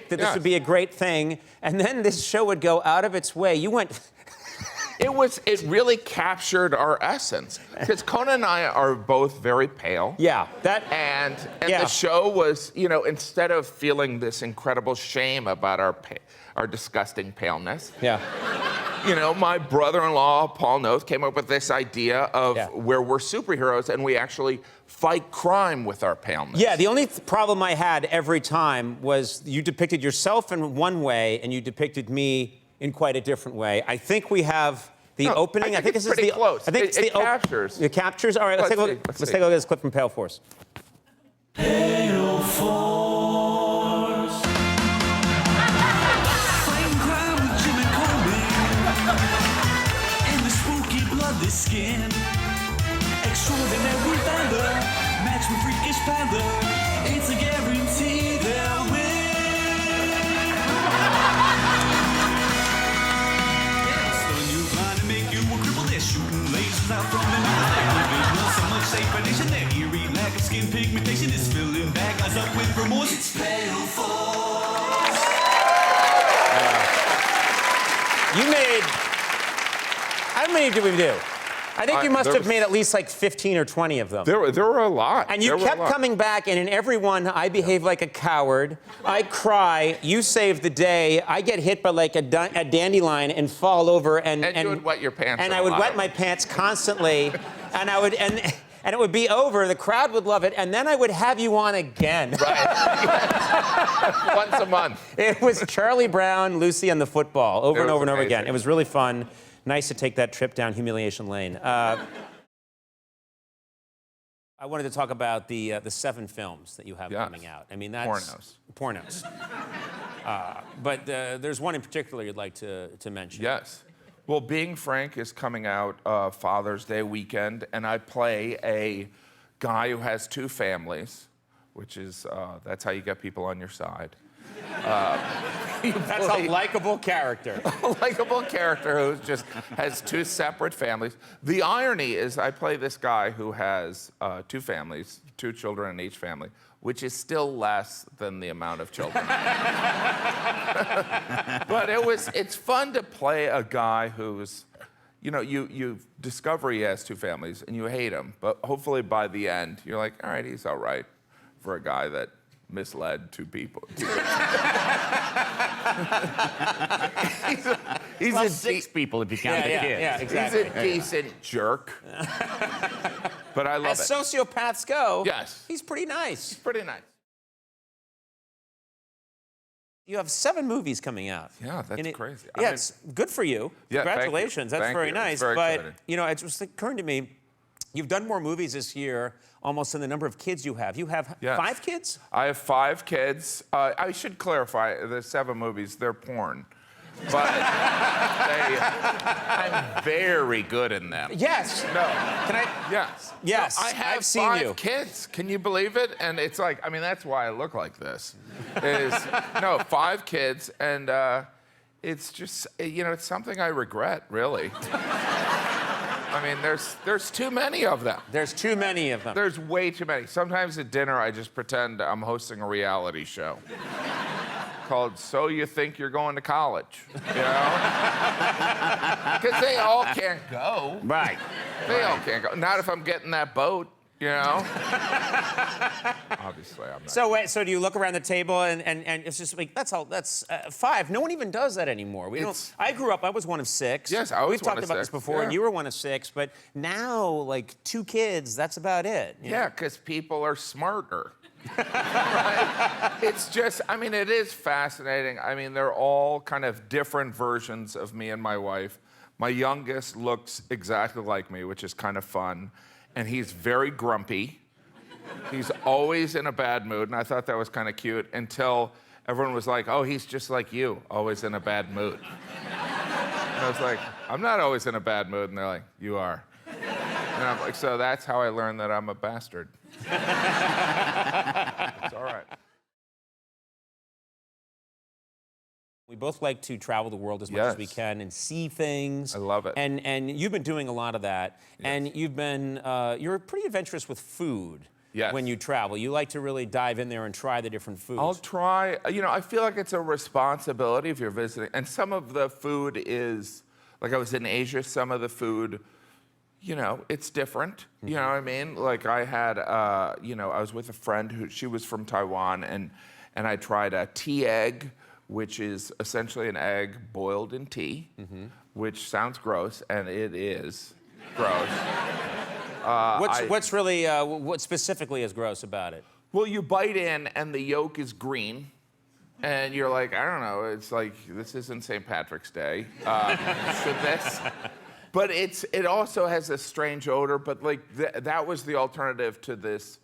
that this would be a great thing. And then this show would go out of its way. You went...
It really captured our essence. Because Conan and I are both very pale.
Yeah.
And the show was, instead of feeling this incredible shame about our disgusting paleness.
Yeah.
My brother-in-law, Paul Noth, came up with this idea of where we're superheroes and we actually fight crime with our paleness.
Yeah, the only problem I had every time was you depicted yourself in one way and you depicted me in quite a different way. I think we have the opening.
I think this is pretty close.
I think it captures. It captures. All right, let's take a look at this clip from Pale Force.
Pale Force. Fighting crime with Jim and Coleman. And the spooky bloodless skin. Extraordinary valor. Match with freakish panther. It's a guarantee they'll win. Shooting lasers out from the middle. So much safer nation. Their eerie lack of skin pigmentation is filling bad guys up with remorse. It's Pale Force.
You made. How many did we do? I think you must have made at least like 15 or 20 of them.
There were a lot.
And you kept coming back, and in every one, I behave like a coward. I cry. You save the day. I get hit by like a dandelion and fall over, and
you would wet your pants.
And I would wet my pants constantly, and I would and it would be over. The crowd would love it, and then I would have you on again.
Right. Once a month.
It was Charlie Brown, Lucy, and the football over and over and over again. It was really fun. Nice to take that trip down humiliation lane. I wanted to talk about the 7 films that you have coming out. I mean, that's... Pornos. But there's one in particular you'd like to mention.
Yes. Well, Being Frank is coming out Father's Day weekend, and I play a guy who has 2 families, which is, that's how you get people on your side.
That's a likable character.
A likable character who just has two separate families. The irony is I play this guy who has two families, 2 children in each family, which is still less than the amount of children. But it's fun to play a guy who's, you know, you discover he has 2 families and you hate him, but hopefully by the end you're like, all right, he's all right for a guy that misled 2 people. he's
Well,
a
6 people if you count the kids.
Yeah, exactly.
He's a decent jerk. But I love
As
it.
sociopaths go,
Yes.
he's pretty nice.
He's pretty nice.
You have 7 movies coming out.
Yeah, that's crazy.
Yeah, it's good for you.
Yeah, thank you.
Congratulations. That's
Thank
very
you.
nice.
It's very
but
exciting.
you know, it was occurring to me, you've done more movies this year, almost than the number of kids you have. You have
Yes.
5 kids?
I have 5 kids. I should clarify, the 7 movies, they're porn. But I'm very good in them.
Yes.
No.
Can I?
Yes.
Yes.
No, I have
I've seen
5
you.
kids. Can you believe it? And it's like, I mean, that's why I look like this. No, 5 kids, and it's just, you know, it's something I regret, really. I mean, there's too many of them.
There's too many of them.
There's way too many. Sometimes at dinner, I just pretend I'm hosting a reality show called So You Think You're Going to College, you know? Because they all can't go.
Right.
They all can't go. Not if I'm getting that boat, you know? Obviously, I'm not.
So wait, so do you look around the table and it's just like, that's 5. No one even does that anymore. We don't. I grew up, I was one of 6.
Yes, I was
We've
one
talked
of
about this
6,
before,
yeah.
and you were one of 6, but now, like, 2 kids, that's about it. you know?
Yeah, because people are smarter. Right? It's just, I mean, it is fascinating. I mean, they're all kind of different versions of me and my wife. My youngest looks exactly like me, which is kind of fun. And he's very grumpy. He's always in a bad mood. And I thought that was kind of cute until everyone was like, oh, he's just like you, always in a bad mood. And I was like, I'm not always in a bad mood. And they're like, you are. And I'm like, so that's how I learned that I'm a bastard. It's all right.
We both like to travel the world as much as we can and see things.
I love it.
And you've been doing a lot of that.
Yes.
And you've been, you're pretty adventurous with food.
Yes.
When you travel. You like to really dive in there and try the different foods.
I'll try. You know, I feel like it's a responsibility if you're visiting. And some of the food is, like I was in Asia, some of the food, you know, it's different. You know what I mean? Like I had, you know, I was with a friend who, she was from Taiwan, and I tried a tea egg, which is essentially an egg boiled in tea, which sounds gross, and it is gross.
What's really, what specifically is gross about it?
Well, you bite in and the yolk is green, and you're like, I don't know, it's like, this isn't St. Patrick's Day. Should this? But it also has a strange odor, but like that was the alternative to this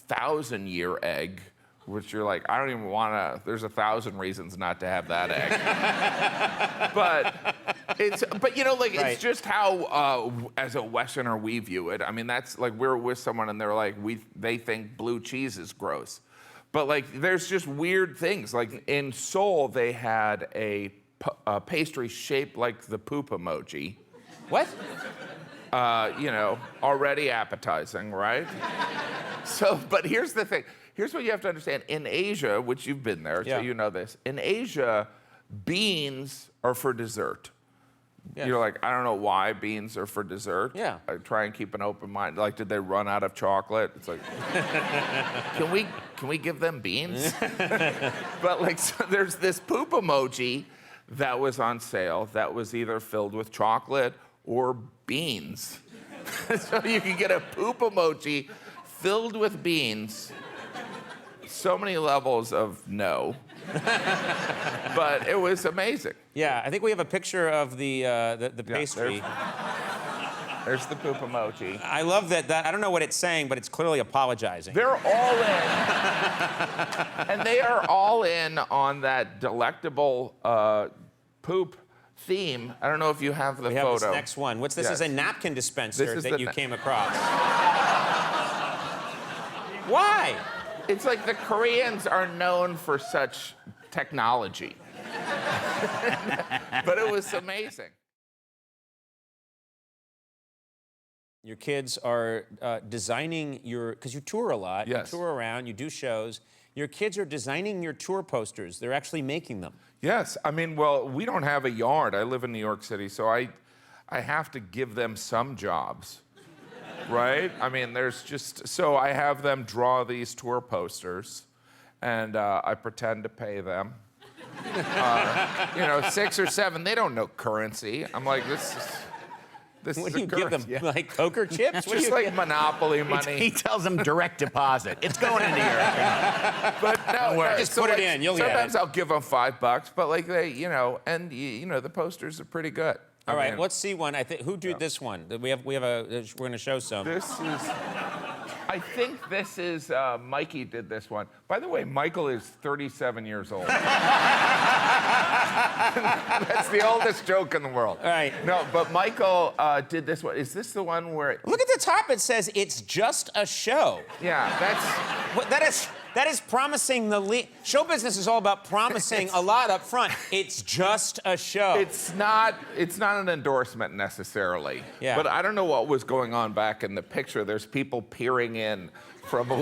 1,000-year egg, which you're like, I don't even want to, there's 1,000 reasons not to have that egg. but you know, like,
Right.
it's just how, as a Westerner, we view it. I mean, that's like, we're with someone and they're like, they think blue cheese is gross. But like, there's just weird things. Like in Seoul, they had a pastry shaped like the poop emoji.
What?
You know, already appetizing, right? So, but here's the thing. Here's what you have to understand. In Asia, which you've been there, so you know this. In Asia, beans are for dessert.
Yeah.
You're like, I don't know why beans are for dessert.
Yeah.
I try and keep an open mind. Like, did they run out of chocolate? It's like, can we give them beans? But like, so there's this poop emoji that was on sale that was either filled with chocolate or beans. So you can get a poop emoji filled with beans. So many levels of no. But it was amazing.
Yeah, I think we have a picture of the pastry.
There's the poop emoji.
I love that. I don't know what it's saying, but it's clearly apologizing.
They're all in. And they are all in on that delectable poop theme. I don't know if you have the photo.
We have this next one. What's this?
Yes.
Is a napkin dispenser
This is
that
the
you
na-
came across. Why?
It's like the Koreans are known for such technology. But it was amazing.
Your kids are designing your, because you tour a lot,
Yes.
you tour around, you do shows. Your kids are designing your tour posters. They're actually making them.
Yes, I mean, well, we don't have a yard. I live in New York City, so I have to give them some jobs, right? I mean, there's just, so I have them draw these tour posters, and I pretend to pay them. 6 or 7, they don't know currency. I'm like, this
What
is
do you give them, like poker chips? What do
Just
you
like
give-
Monopoly money.
He tells them direct deposit. It's going into your account.
But no,
Just put it in, you'll get it.
Sometimes I'll give them $5, but like they, and the posters are pretty good.
All right, let's see one. I think who did this one? We have we're going to show some.
I think this is Mikey did this one. By the way, Michael is 37 years old. That's the oldest joke in the world.
All right.
No, but Michael did this one. Is this the one where?
Look at the top. It says it's just a show.
Yeah, that's.
That is promising show business is all about promising a lot up front. It's just a show.
It's not an endorsement necessarily.
Yeah.
But I don't know what was going on back in the picture. There's people peering in from a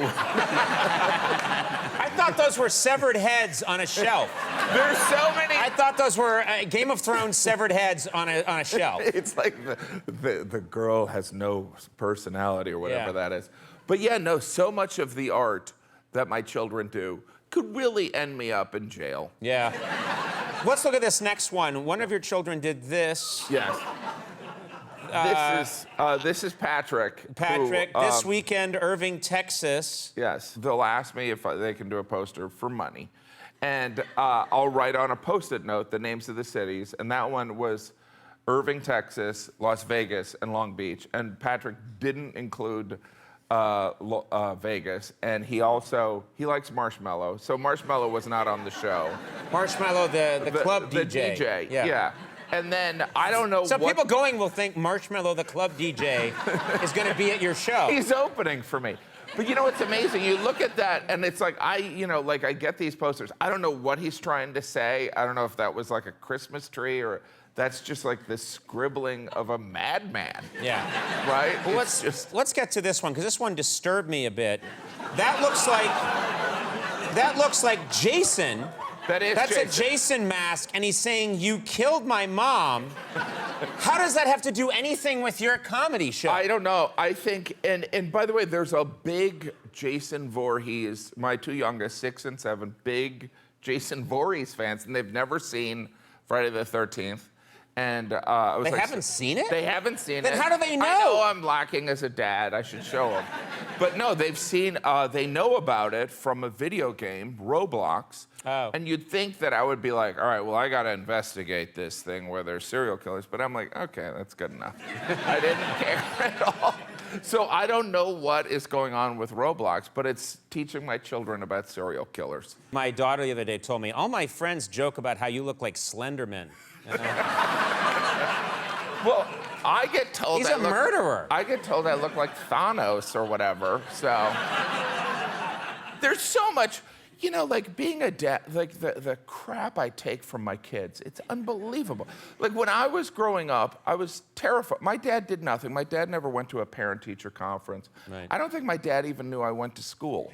I thought those were severed heads on a shelf.
There's so many.
I thought those were Game of Thrones severed heads on a shelf.
It's like the girl has no personality or whatever
Yeah.
that is. But yeah, no, so much of the art that my children do could really end me up in jail.
Yeah. Let's look at this next one. One of your children did this.
Yes. This is Patrick.
Patrick,
who,
this weekend, Irving, Texas.
Yes. They'll ask me if they can do a poster for money. And I'll write on a Post-it note the names of the cities. And that one was Irving, Texas, Las Vegas, and Long Beach. And Patrick didn't include Vegas, and he likes Marshmello. So Marshmello was not on the show.
Marshmello, the club DJ.
The DJ, yeah. And then I don't know
So
what...
people going will think Marshmello, the club DJ, is going to be at your show.
He's opening for me. But you know what's amazing? You look at that, and it's like, I get these posters. I don't know what he's trying to say. I don't know if that was like a Christmas tree or that's just like the scribbling of a madman.
Yeah.
Right?
Well, let's get to this one, because this one disturbed me a bit. That looks like Jason. That's
Jason.
a Jason mask, and he's saying, "You killed my mom." How does that have to do anything with your comedy show?
I don't know. I think, and by the way, there's a big Jason Voorhees, my two youngest, 6 and 7, big Jason Voorhees fans, and they've never seen Friday the 13th. And I was
They
like,
haven't seen it?
They haven't seen it.
Then how do they know?
I know I'm lacking as a dad. I should show them. But no, they've seen, they know about it from a video game, Roblox.
Oh.
And you'd think that I would be like, all right, well, I got to investigate this thing where there's serial killers. But I'm like, okay, that's good enough. I didn't care at all. So I don't know what is going on with Roblox, but it's teaching my children about serial killers.
My daughter the other day told me, all my friends joke about how you look like Slenderman.
Well, I get told
He's a murderer.
I get told I look like Thanos or whatever. So there's so much, like being a dad, like the crap I take from my kids. It's unbelievable. Like when I was growing up, I was terrified. My dad did nothing. My dad never went to a parent-teacher conference.
Right.
I don't think my dad even knew I went to school.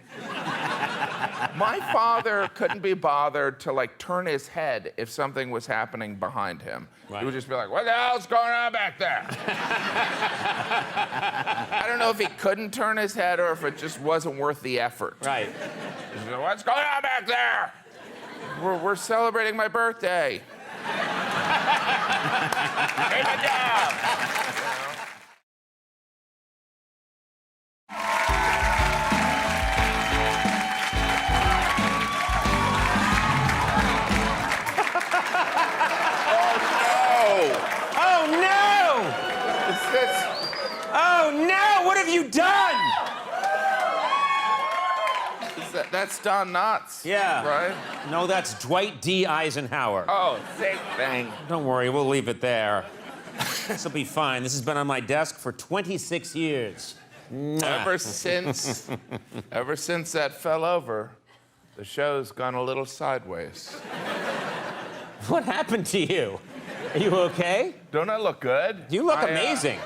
My father couldn't be bothered to turn his head if something was happening behind him.
Right.
He would just be like, "What the hell's going on back there?" I don't know if he couldn't turn his head or if it just wasn't worth the effort.
Right.
He's like, "What's going on back there?" We're celebrating my birthday. Great job.
Oh, no! Oh, no! What have you done?
That's Don Knotts.
Yeah.
Right?
No, that's Dwight D. Eisenhower.
Oh, same thing.
Don't worry, we'll leave it there. This'll be fine. This has been on my desk for 26 years.
Ever since that fell over, the show's gone a little sideways.
What happened to you? Are you okay?
Don't I look good?
You look amazing.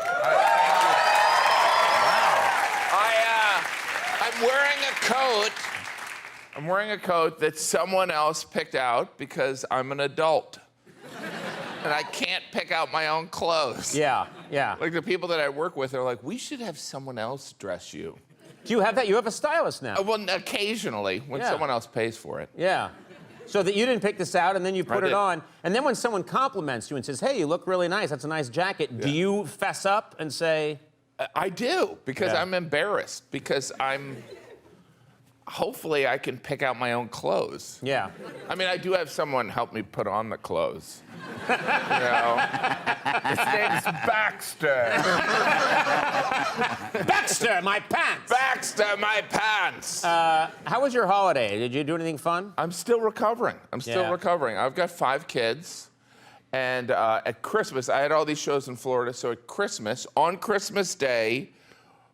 I'm wearing a coat. I'm wearing a coat that someone else picked out because I'm an adult. And I can't pick out my own clothes.
Yeah.
Like the people that I work with are like, we should have someone else dress you.
Do you have that? You have a stylist now.
Well, occasionally, when someone else pays for it.
Yeah. So that you didn't pick this out, and then you put it on. And then when someone compliments you and says, hey, you look really nice, that's a nice jacket, do you fess up and say...
I do, because I'm embarrassed, because hopefully I can pick out my own clothes.
Yeah.
I mean, I do have someone help me put on the clothes. You know? His name's Baxter.
Baxter, my pants!
Baxter, my pants!
How was your holiday? Did you do anything fun?
I'm still recovering. I've got 5 kids. And at Christmas, I had all these shows in Florida. So at Christmas, on Christmas Day,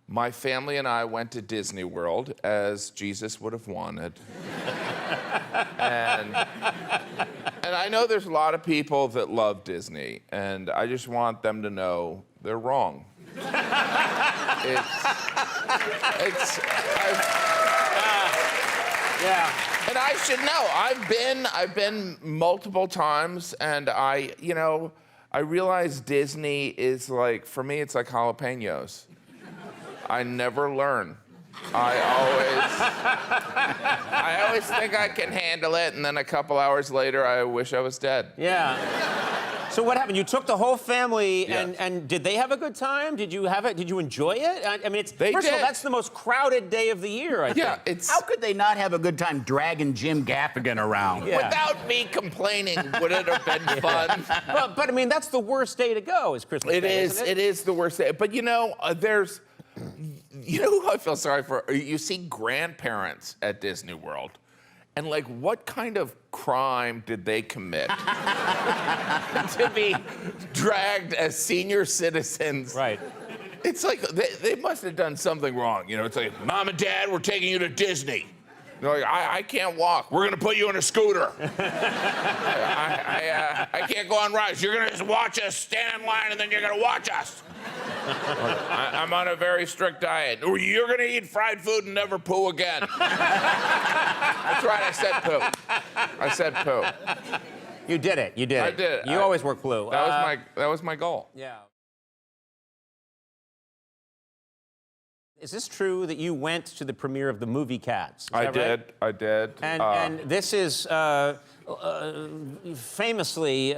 my family and I went to Disney World, as Jesus would have wanted. and I know there's a lot of people that love Disney, and I just want them to know they're wrong. And I should know. I've been multiple times, and I realize Disney is like, for me, it's like jalapenos. I never learn. I always think I can handle it, and then a couple hours later, I wish I was dead.
Yeah. So what happened? You took the whole family, and did they have a good time? Did you have it? Did you enjoy it? I mean, first of all, that's the most crowded day of the year, I think.
How could they not have a good time dragging Jim Gaffigan around?
Yeah. Without me complaining, would it have been fun?
But I mean, that's the worst day to go, is Christmas Day, isn't it?
It is the worst day. But you know, you know who I feel sorry for? You see grandparents at Disney World. And like, what kind of crime did they commit to be dragged as senior citizens?
Right.
It's like, they must have done something wrong. You know, it's like, Mom and Dad, we're taking you to Disney. They're like, I can't walk. We're gonna put you in a scooter. I can't go on rides. You're gonna just watch us, stand in line, and then you're gonna watch us. I'm on a very strict diet. You're gonna eat fried food and never poo again. That's right, I said poo. I said poo.
You did it. You did it.
I did it.
You always work blue.
That was my goal.
Yeah. Is this true that you went to the premiere of the movie Cats?
I did.
And this is famously,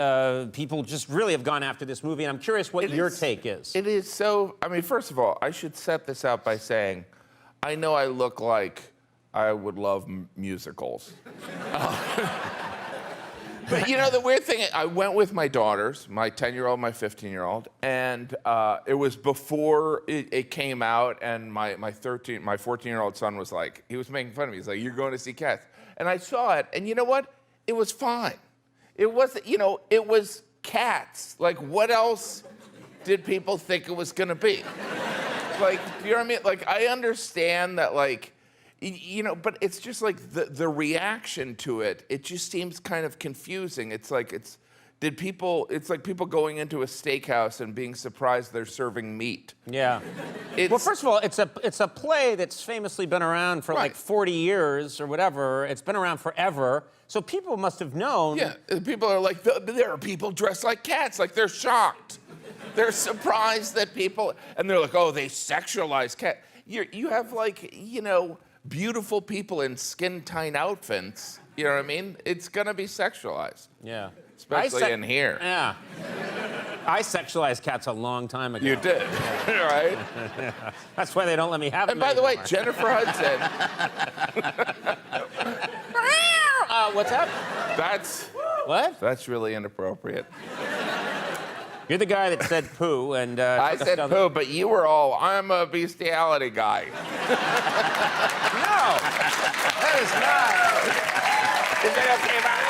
people just really have gone after this movie, and I'm curious what your take is.
It is so, I mean, first of all, I should set this out by saying, I know I look like I would love musicals. But you know, the weird thing, I went with my daughters, my 10-year-old, my 15-year-old, and it was before it came out, and my 14-year-old son was like, he was making fun of me. He's like, you're going to see Cats. And I saw it, and you know what? It was fine. It wasn't, you know, it was Cats. Like, what else did people think it was gonna be? Like, you know what I mean? Like, I understand that, like, you know, but it's just like the reaction to it, it just seems kind of confusing. It's like, it's like people going into a steakhouse and being surprised they're serving meat.
Yeah. Well, first of all, it's a play that's famously been around for like 40 years or whatever. It's been around forever. So people must have known.
Yeah, people are like, there are people dressed like cats, like they're shocked. They're surprised that people, and they're like, oh, they sexualize cat. You have like, you know, beautiful people in skin-tight outfits. You know what I mean? It's gonna be sexualized.
Yeah.
Especially in here.
Yeah. I sexualized cats a long time ago.
You did, right?
That's why they don't let me have them
And by the way,
anymore.
Jennifer Hudson.
What's up? What?
That's really inappropriate.
You're the guy that said poo, and
I said poo, but you were all, I'm a bestiality guy.
No, that is not.
Is that okay, man?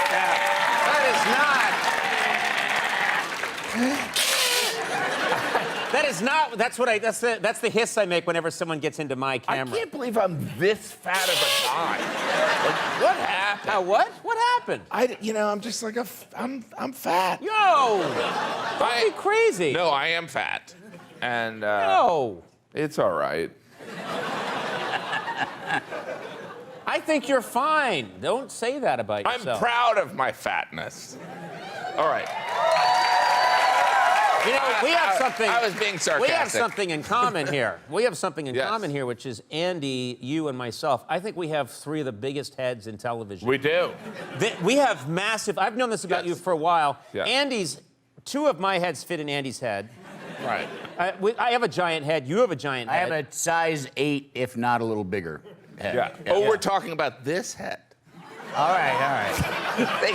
That is not that's the hiss I make whenever someone gets into my camera.
I can't believe I'm this fat of a guy. Like, what happened?
What? What happened?
I'm just like I'm fat.
Yo! Don't be crazy.
No, I am fat. And
no.
It's all right.
I think you're fine. Don't say that about yourself.
I'm proud of my fatness. All right.
You know, we have something.
I was being sarcastic.
We have something in common here. We have something in common here, which is Andy, you, and myself. I think we have three of the biggest heads in television.
We do.
We have massive. I've known this about you for a while.
Yes.
Andy's. Two of my heads fit in Andy's head.
Right.
I have a giant head. You have a giant head.
I have a size 8, if not a little bigger head.
Yeah. Oh, we're talking about this head.
All right.
They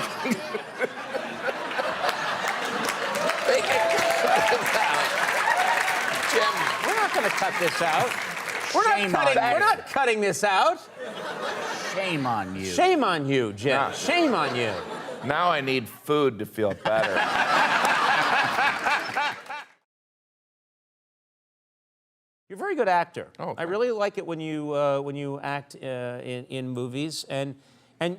can cut this out. Jim,
we're not going to cut this out. We're not cutting this out.
Shame on you.
Shame on you, Jim.
Nah.
Shame on you.
Now I need food to feel better.
You're a very good actor.
Oh,
I really like it when you act in movies, and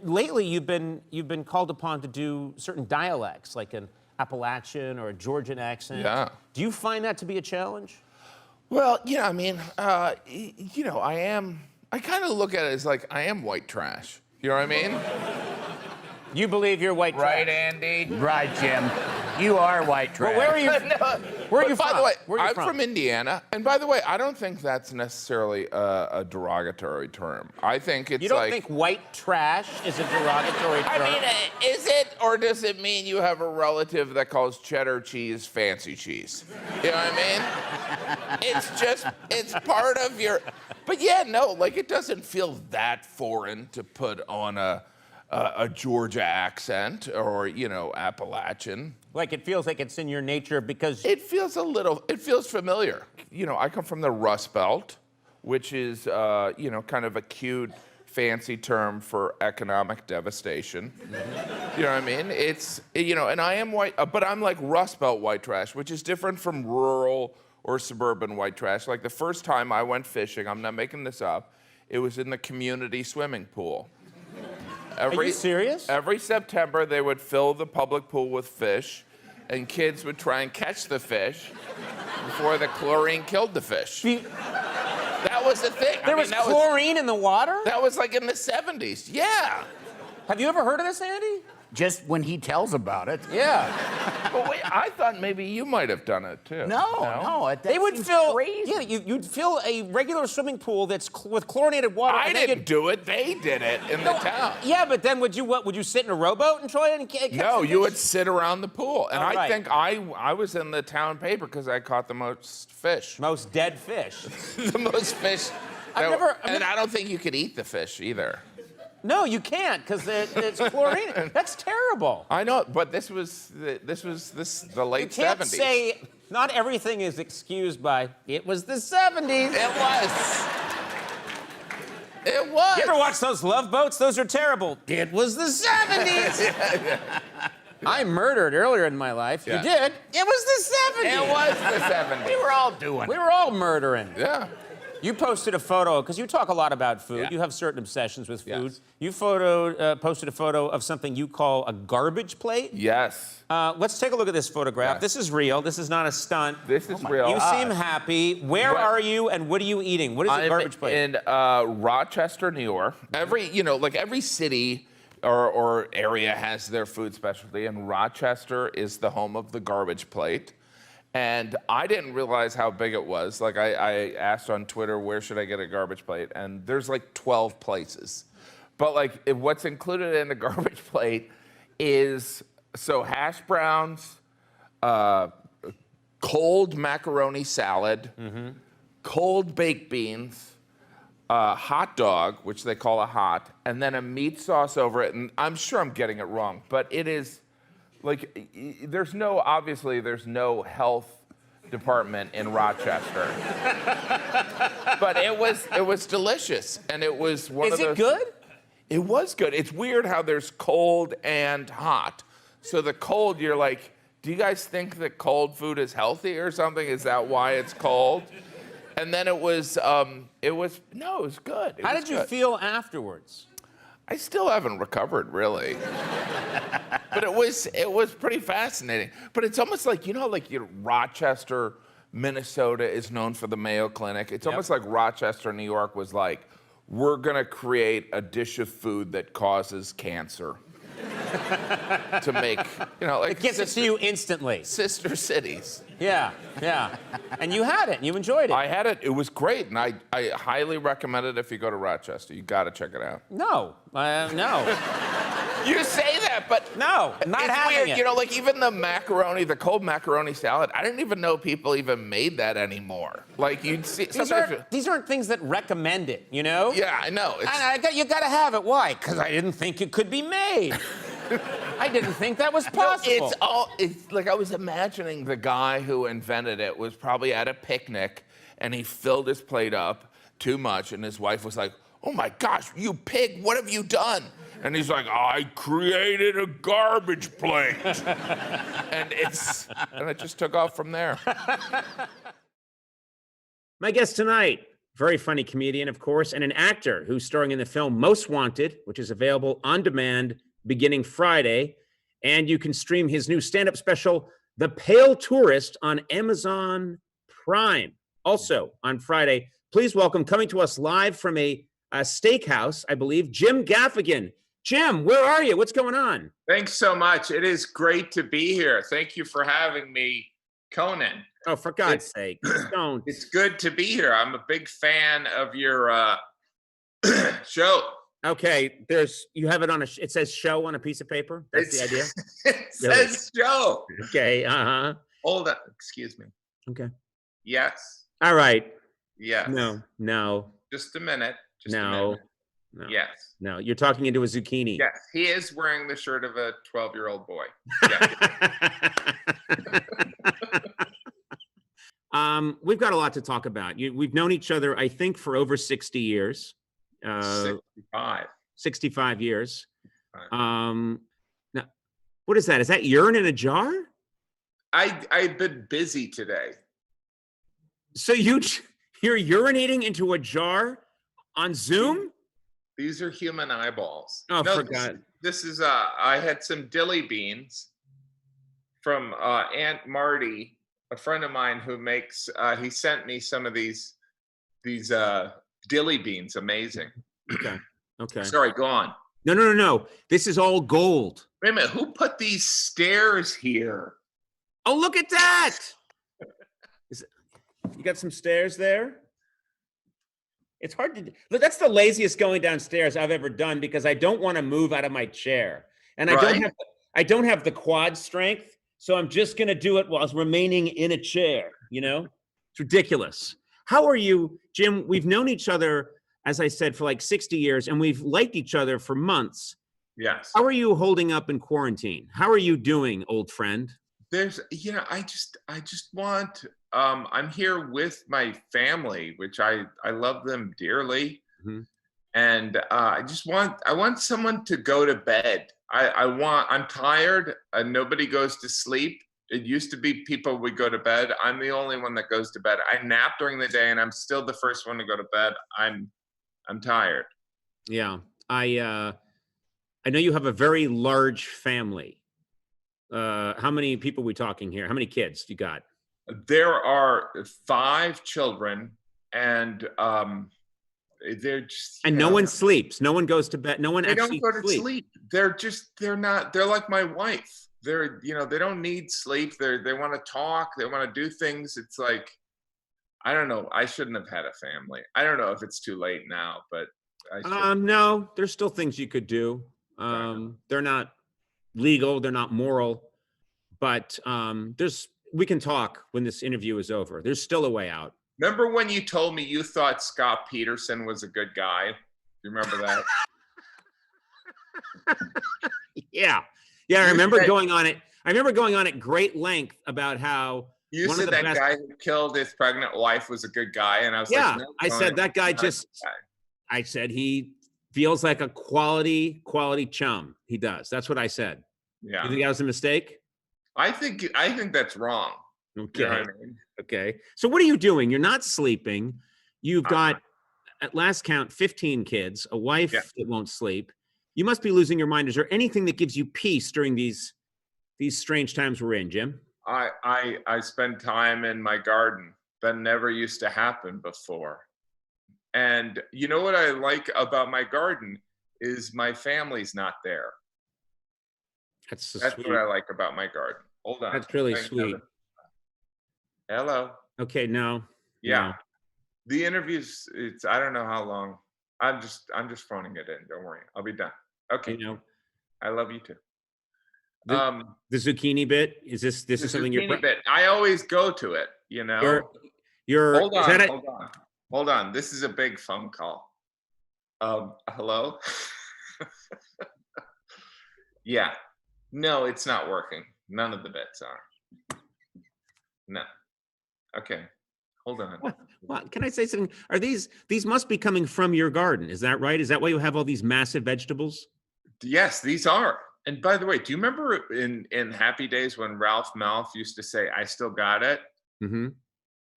lately you've been called upon to do certain dialects, like an Appalachian or a Georgian accent.
Yeah.
Do you find that to be a challenge?
Well, yeah, I mean, I kind of look at it as like I am white trash. You know what I mean?
You believe you're white trash?
Right, Andy?
Right, Jim. You are white trash.
Well, where are you? Where are you from?
By the way,
Where are you
I'm from Indiana, and by the way, I don't think that's necessarily a derogatory term. I think it's
You don't
like.
think white trash is a derogatory term?
I mean, is it, or does it mean you have a relative that calls cheddar cheese fancy cheese? You know what I mean? It's part of your. But yeah, no, like it doesn't feel that foreign to put on a Georgia accent or, Appalachian.
Like it feels like it's in your nature because...
It feels familiar. I come from the Rust Belt, which is, kind of a cute, fancy term for economic devastation. Mm-hmm. You know what I mean? It's, and I am white, but I'm like Rust Belt white trash, which is different from rural or suburban white trash. Like the first time I went fishing, I'm not making this up, it was in the community swimming pool.
Are you serious?
Every September, they would fill the public pool with fish, and kids would try and catch the fish before the chlorine killed the fish. That was the thing.
There was chlorine in the water?
That was like in the 70s. Yeah.
Have you ever heard of this, Andy?
Just when he tells about it.
Yeah.
But wait, I thought maybe you might have done it too.
No.
They would fill. Crazy. Yeah, you'd fill a regular swimming pool that's with chlorinated water.
I didn't do it. They did it in the town.
Yeah, but then would you sit in a rowboat and try and catch
No, you would sit around the pool, and
I
think I was in the town paper because I caught the most fish.
Most dead fish.
The most fish. And I don't think you could eat the fish either.
No, you can't because it's chlorine. That's terrible.
I know, but this was the late 70s.
You can't say not everything is excused by it was the 70s.
It was. It was.
You ever watch those Love Boats? Those are terrible. It was the 70s.
Yeah.
I murdered earlier in my life.
Yeah.
You did. It was the 70s.
It was the 70s.
We were all doing it.
We were all murdering.
Yeah.
You posted a photo, because you talk a lot about food.
Yeah.
You have certain obsessions with food.
Yes.
You posted a photo of something you call a garbage plate.
Yes.
Let's take a look at this photograph.
Yes.
This is real. This is not a stunt.
This is real.
You seem happy. Where are you, and what are you eating? What is a garbage plate?
In Rochester, New York. Every city or area has their food specialty, and Rochester is the home of the garbage plate. And I didn't realize how big it was. Like I asked on Twitter, where should I get a garbage plate? And there's like 12 places. But like what's included in the garbage plate is hash browns, cold macaroni salad, cold baked beans, hot dog, which they call a hot, and then a meat sauce over it. And I'm sure I'm getting it wrong, but it is like, there's no health department in Rochester. But it was delicious, and it was one of those.
Is it good?
It was good. It's weird how there's cold and hot. So the cold, you're like, do you guys think that cold food is healthy or something? Is that why it's cold? And then it was good.
How did you feel afterwards?
I still haven't recovered, really. But it was pretty fascinating. But it's almost like, Rochester, Minnesota is known for the Mayo Clinic. It's almost like Rochester, New York was like, we're gonna create a dish of food that causes cancer. To make, like...
It gets it to you instantly.
Sister cities.
Yeah. And you had it, and you enjoyed it.
I had it. It was great, and I highly recommend it if you go to Rochester. You got to check it out.
No.
You say that, but...
No, not
it's
having
weird.
it.
Like even the macaroni, the cold macaroni salad, I didn't even know people even made that anymore. Like you'd see...
These aren't things that recommend it, you know?
Yeah, I know.
You got to have it. Why? Because I didn't think it could be made. I didn't think that was possible.
It's like I was imagining the guy who invented it was probably at a picnic and he filled his plate up too much and his wife was like, oh my gosh, you pig, what have you done? And he's like, I created a garbage plate. and it just took off from there.
My guest tonight, very funny comedian, of course, and an actor who's starring in the film Most Wanted, which is available on demand beginning Friday. And you can stream his new stand-up special, The Pale Tourist, on Amazon Prime. Also on Friday, please welcome, coming to us live from a steakhouse, I believe, Jim Gaffigan. Jim, where are you? What's going on?
Thanks so much. It is great to be here. Thank you for having me, Conan.
Oh, for God's sake, don't.
It's good to be here. I'm a big fan of your show.
Okay, you have it on it says show on a piece of paper? That's the idea?
It says show.
Okay, uh-huh.
Hold on, excuse me.
Okay.
Yes.
All right.
Yes.
No.
Just a minute.
No.
Yes.
No, you're talking into a zucchini.
Yes, he is wearing the shirt of a 12-year-old boy. Yes.
We've got a lot to talk about. We've known each other, I think, for over 60 years. 65 years. Now, what is that? Is that urine in a jar?
I've been busy today.
So you're urinating into a jar on Zoom?
These are human eyeballs.
Oh, no, forgot.
This is I had some dilly beans from Aunt Marty, a friend of mine who makes. He sent me some of these dilly beans. Amazing.
Okay.
Sorry, go on.
No. This is all gold.
Wait a minute. Who put these stairs here?
Oh, look at that! You got some stairs there? It's hard to. Look, that's the laziest going downstairs I've ever done because I don't want to move out of my chair, and I don't have the quad strength, so I'm just going to do it while remaining in a chair. It's ridiculous. How are you, Jim? We've known each other, as I said, for like 60 years, and we've liked each other for months.
Yes.
How are you holding up in quarantine? How are you doing, old friend?
I just want. I'm here with my family, which I love them dearly, and I want someone to go to bed. I'm tired. Nobody goes to sleep. It used to be people would go to bed. I'm the only one that goes to bed. I nap during the day, and I'm still the first one to go to bed. I'm tired.
Yeah, I know you have a very large family. How many people are we talking here? How many kids you got?
There are 5 children, and they're just.
And no one sleeps. No one goes to bed. No one actually
don't go to sleep. They're like my wife. They don't need sleep. They want to talk. They want to do things. It's like, I don't know. I shouldn't have had a family. I don't know if it's too late now, but I should.
No, there's still things you could do. They're not legal. They're not moral, but we can talk when this interview is over. There's still a way out.
Remember when you told me you thought Scott Peterson was a good guy? Do you remember that?
Yeah. I remember going on it. I remember going on at great length about how
you said that guy who killed his pregnant wife was a good guy, and I was like, no,
I said that guy I said he feels like a quality chum. He does. That's what I said.
Yeah.
You think that was a mistake?
I think that's wrong.
Okay.
You know what I mean?
Okay. So what are you doing? You're not sleeping. You've got, at last count, 15 kids, a wife that won't sleep. You must be losing your mind. Is there anything that gives you peace during these strange times we're in, Jim?
I spend time in my garden. That never used to happen before. And you know what I like about my garden is my family's not there.
That's
sweet. What I like about my garden. Hold on.
That's really sweet.
Hello.
Okay, no.
Yeah.
No.
The interviews, I don't know how long. I'm just phoning it in. Don't worry. I'll be done. Okay.
You know,
I love you too.
the zucchini bit, is this something you're
bit. I always go to it, you know. Hold on. This is a big phone call. Hello? Yeah. No, it's not working. None of the bits are. No. Okay. Hold on.
Well, can I say something? Are these must be coming from your garden? Is that right? Is that why you have all these massive vegetables?
Yes, these are. And by the way, do you remember in Happy Days when Ralph Malph used to say, "I still got it"?
Mm-hmm.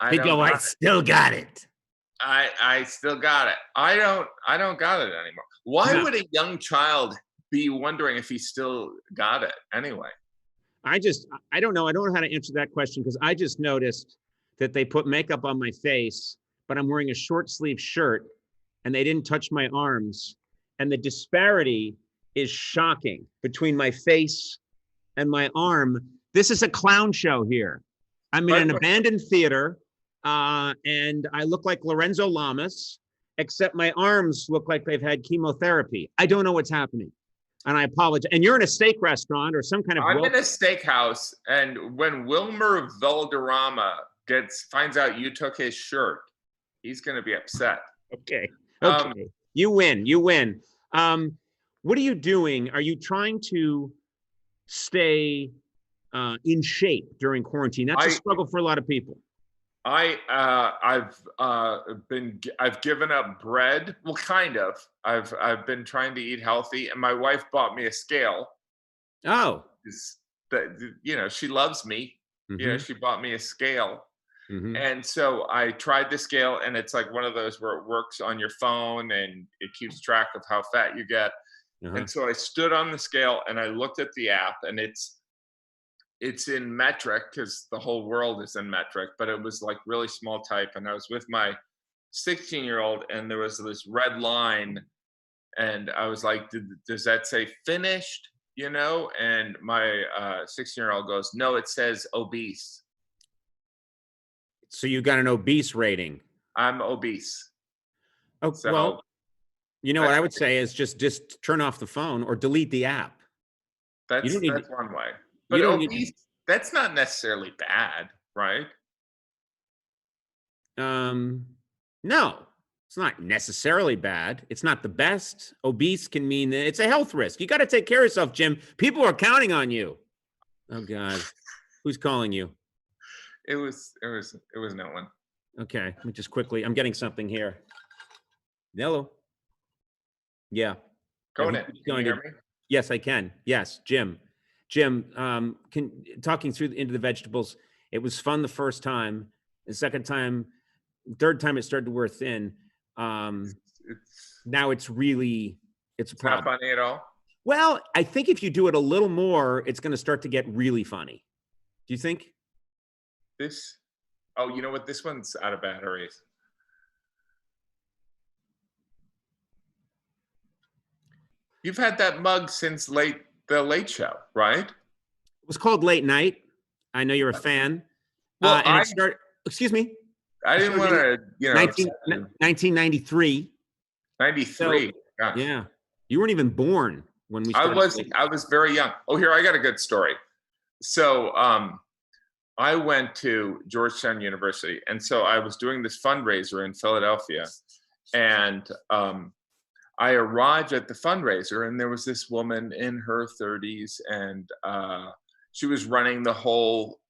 I
still got it.
I still got it. I don't got it anymore. Why would a young child be wondering if he still got it anyway?
I don't know. I don't know how to answer that question because I just noticed that they put makeup on my face, but I'm wearing a short sleeve shirt and they didn't touch my arms. And the disparity is shocking between my face and my arm. This is a clown show here. I'm in an abandoned theater, and I look like Lorenzo Lamas, except my arms look like they've had chemotherapy. I don't know what's happening, and I apologize. And you're in a steak restaurant or some kind of.
I'm in a steakhouse, and when Wilmer Valderrama finds out you took his shirt, he's going to be upset.
Okay. You win. What are you doing? Are you trying to stay in shape during quarantine? That's a struggle for a lot of people.
I've given up bread. Well, kind of. I've been trying to eat healthy, and my wife bought me a scale.
Oh.
She loves me.
Mm-hmm.
She bought me a scale.
Mm-hmm.
And so I tried the scale, and it's like one of those where it works on your phone and it keeps track of how fat you get.
Uh-huh.
And so I stood on the scale and I looked at the app, and it's in metric because the whole world is in metric, but it was like really small type. And I was with my 16-year-old, and there was this red line, and I was like, does that say finished? And my 16-year-old goes, no, it says obese.
So you got an obese rating.
I'm obese.
Oh, so, well, what I would say is just turn off the phone or delete the app.
That's one way. But obese, that's not necessarily bad, right?
No, it's not necessarily bad. It's not the best. Obese can mean that it's a health risk. You got to take care of yourself, Jim. People are counting on you. Oh God, who's calling you?
It was no one.
Okay, let me just quickly. I'm getting something here. Hello. Yeah.
Conan, can you hear me?
Yes, I can. Yes, Jim. Talking into the vegetables. It was fun the first time. The second time, third time, it started to wear thin. Now it's a problem.
Not funny at all.
Well, I think if you do it a little more, it's going to start to get really funny. Do you think?
You know what? This one's out of batteries. You've had that mug since the Late Show, right?
It was called Late Night. I know you're a fan.
Well,
and it started. Excuse me.
I didn't want to,
1993.
93.
So, yeah. You weren't even born when we started.
I was very young. Oh, here, I got a good story. So, I went to Georgetown University, and so I was doing this fundraiser in Philadelphia, and I arrived at the fundraiser, and there was this woman in her 30s, and she was running the whole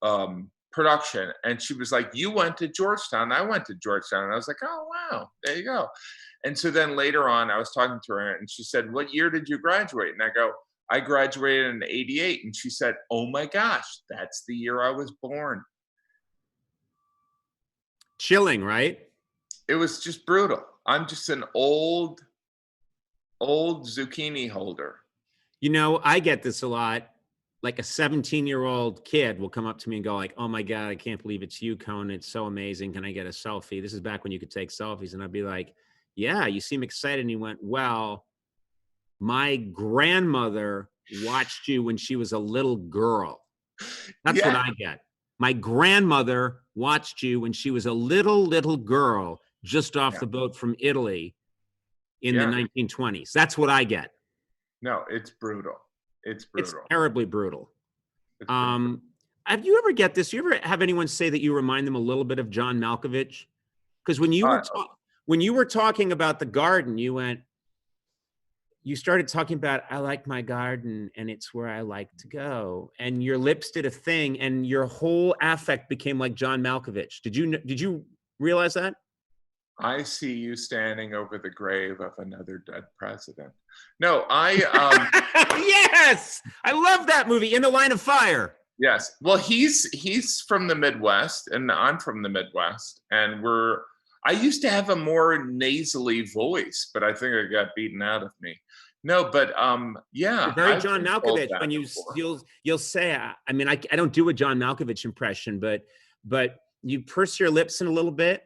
production, and she was like, "You went to Georgetown." I went to Georgetown, and I was like, "Oh, wow, there you go." And so then later on, I was talking to her, and she said, "What year did you graduate?" And I go, I graduated in '88, and she said, "Oh my gosh, that's the year I was born."
Chilling, right?
It was just brutal. I'm just an old zucchini holder.
You know, I get this a lot. Like a 17-year-old kid will come up to me and go like, "Oh my God, I can't believe it's you, Conan. It's so amazing. Can I get a selfie?" This is back when you could take selfies. And I'd be like, "Yeah, you seem excited." And he went, "Well, my grandmother watched you when she was a little girl." That's what I get. My grandmother watched you when she was a little girl just off the boat from Italy in the 1920s. That's what I get.
No, it's brutal. It's brutal.
It's terribly brutal. Have you ever get this? You ever have anyone say that you remind them a little bit of John Malkovich? Because when you were talking about the garden, you started talking about, "I like my garden and it's where I like to go." And your lips did a thing and your whole affect became like John Malkovich. Did you realize that?
I see you standing over the grave of another dead president. No,
Yes! I love that movie, In the Line of Fire.
Yes. Well, he's from the Midwest and I'm from the Midwest, and I used to have a more nasally voice, but I think it got beaten out of me. No, but yeah.
You're very John Malkovich when you'll say, I mean, I don't do a John Malkovich impression, but you purse your lips in a little bit,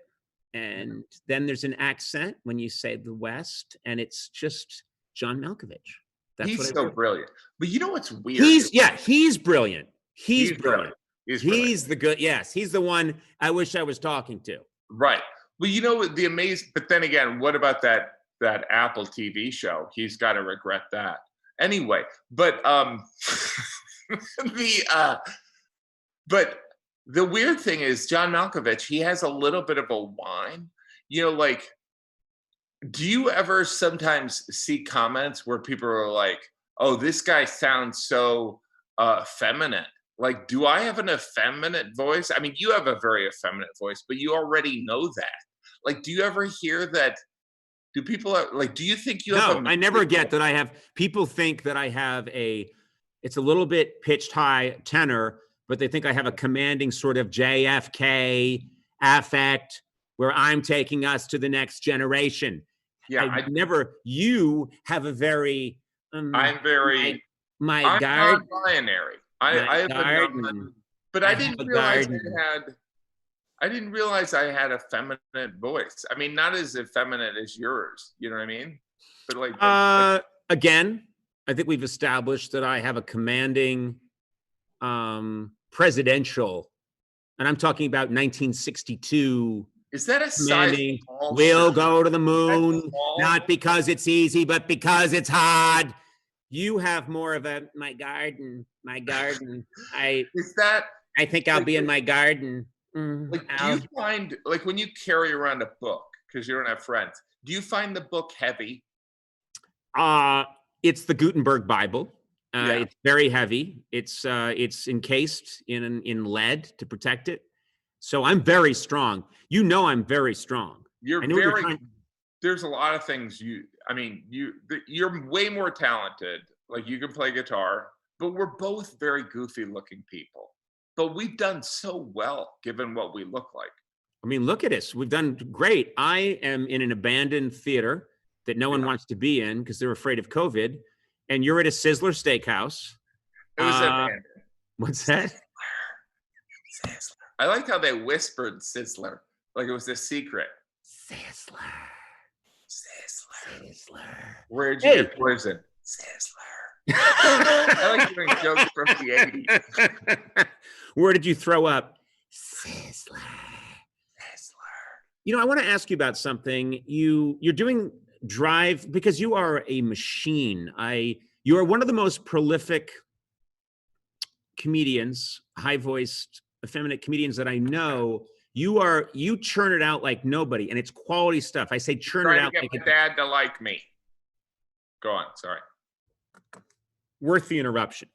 and then there's an accent when you say the West, and it's just John Malkovich.
He's so brilliant. But you know what's weird?
He's brilliant. He's brilliant.
He's
the good. Yes, he's the one I wish I was talking to.
Right. Well, you know the amazing. But then again, what about that Apple TV show? He's got to regret that. Anyway, but the weird thing is John Malkovich. He has a little bit of a whine. You know, like, do you ever sometimes see comments where people are like, "Oh, this guy sounds so feminine"? Like, do I have an effeminate voice? I mean, you have a very effeminate voice, but you already know that. Like, do you ever hear that? Do people like, do you think you have
I never get that I have, people think that I have it's a little bit pitched high tenor, but they think I have a commanding sort of JFK affect where I'm taking us to the next generation.
Yeah.
You have a very,
I'm very,
I'm
non-binary. I have a but I didn't realize I had a feminine voice. I mean, not as effeminate as yours. You know what I mean? But like,
again, I think we've established that I have a commanding, presidential, and I'm talking about 1962.
Is that a size?
We'll go to the moon, not because it's easy, but because it's hard. You have more of a my garden. I think I'll be in my garden.
Like, do you find, like, when you carry around a book because you don't have friends, do you find the book heavy?
It's the Gutenberg Bible. It's very heavy. It's encased in lead to protect it. So I'm very strong. You know, I'm very strong.
There's a lot of things you're way more talented. Like, you can play guitar, but we're both very goofy looking people. But we've done so well given what we look like.
I mean, look at us. We've done great. I am in an abandoned theater that no one wants to be in because they're afraid of COVID. And you're at a Sizzler Steakhouse.
It was abandoned.
What's that?
Sizzler. I like how they whispered Sizzler, like it was a secret.
Sizzler.
Where'd you get poison? Sizzler. I like doing jokes from the 80s.
Where did you throw up? Sizzler. You know, I want to ask you about something. You're doing Drive because you are a machine. You are one of the most prolific comedians, high-voiced, effeminate comedians that I know. You churn it out like nobody, and it's quality stuff. I say churn it out.
Trying to get my dad to like me. Go on. Sorry.
Worth the interruption.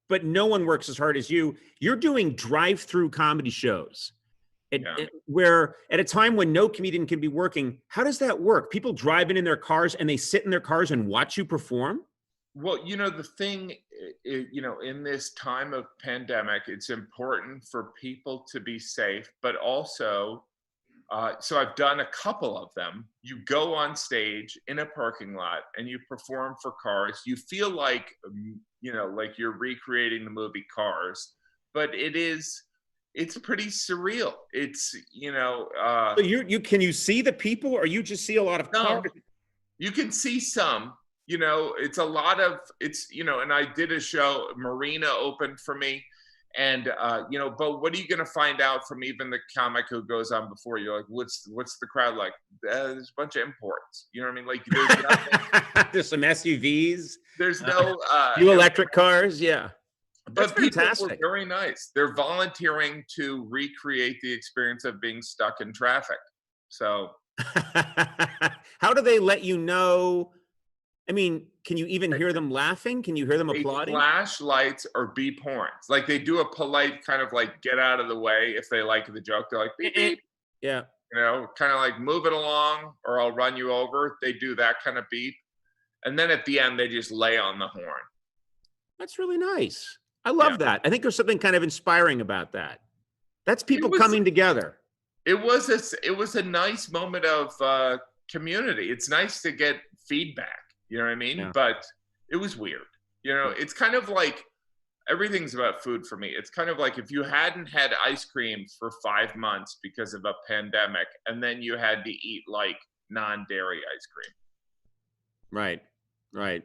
But no one works as hard as you. You're doing drive-through comedy shows. Where at a time when no comedian can be working, how does that work? People driving in their cars and they sit in their cars and watch you perform?
Well, the thing, in this time of pandemic, it's important for people to be safe, but also, so I've done a couple of them. You go on stage in a parking lot and you perform for Cars. You feel like, like you're recreating the movie Cars, but it's pretty surreal. It's,
So you can you see the people, or you just see a lot of cars?
You can see some. It's a lot of, and I did a show, Marina opened for me, and but what are you going to find out from even the comic who goes on before you? Like, what's the crowd like? There's a bunch of imports. You know what I mean? Like, there's nothing.
There's some SUVs.
There's no
few electric cars. Yeah,
but people were very nice. They're volunteering to recreate the experience of being stuck in traffic. So,
how do they let you know? I mean, can you even hear them laughing? Can you hear them applauding?
Flash lights or beep horns. Like, they do a polite kind of like get out of the way if they like the joke. They're like, beep, beep.
Yeah.
Kind of like move it along or I'll run you over. They do that kind of beep. And then at the end, they just lay on the horn.
That's really nice. I love that. I think there's something kind of inspiring about that. That's people coming together.
It was a nice moment of community. It's nice to get feedback. You know what I mean?
Yeah.
But it was weird. It's kind of like everything's about food for me. It's kind of like if you hadn't had ice cream for 5 months because of a pandemic, and then you had to eat like non-dairy ice cream.
Right.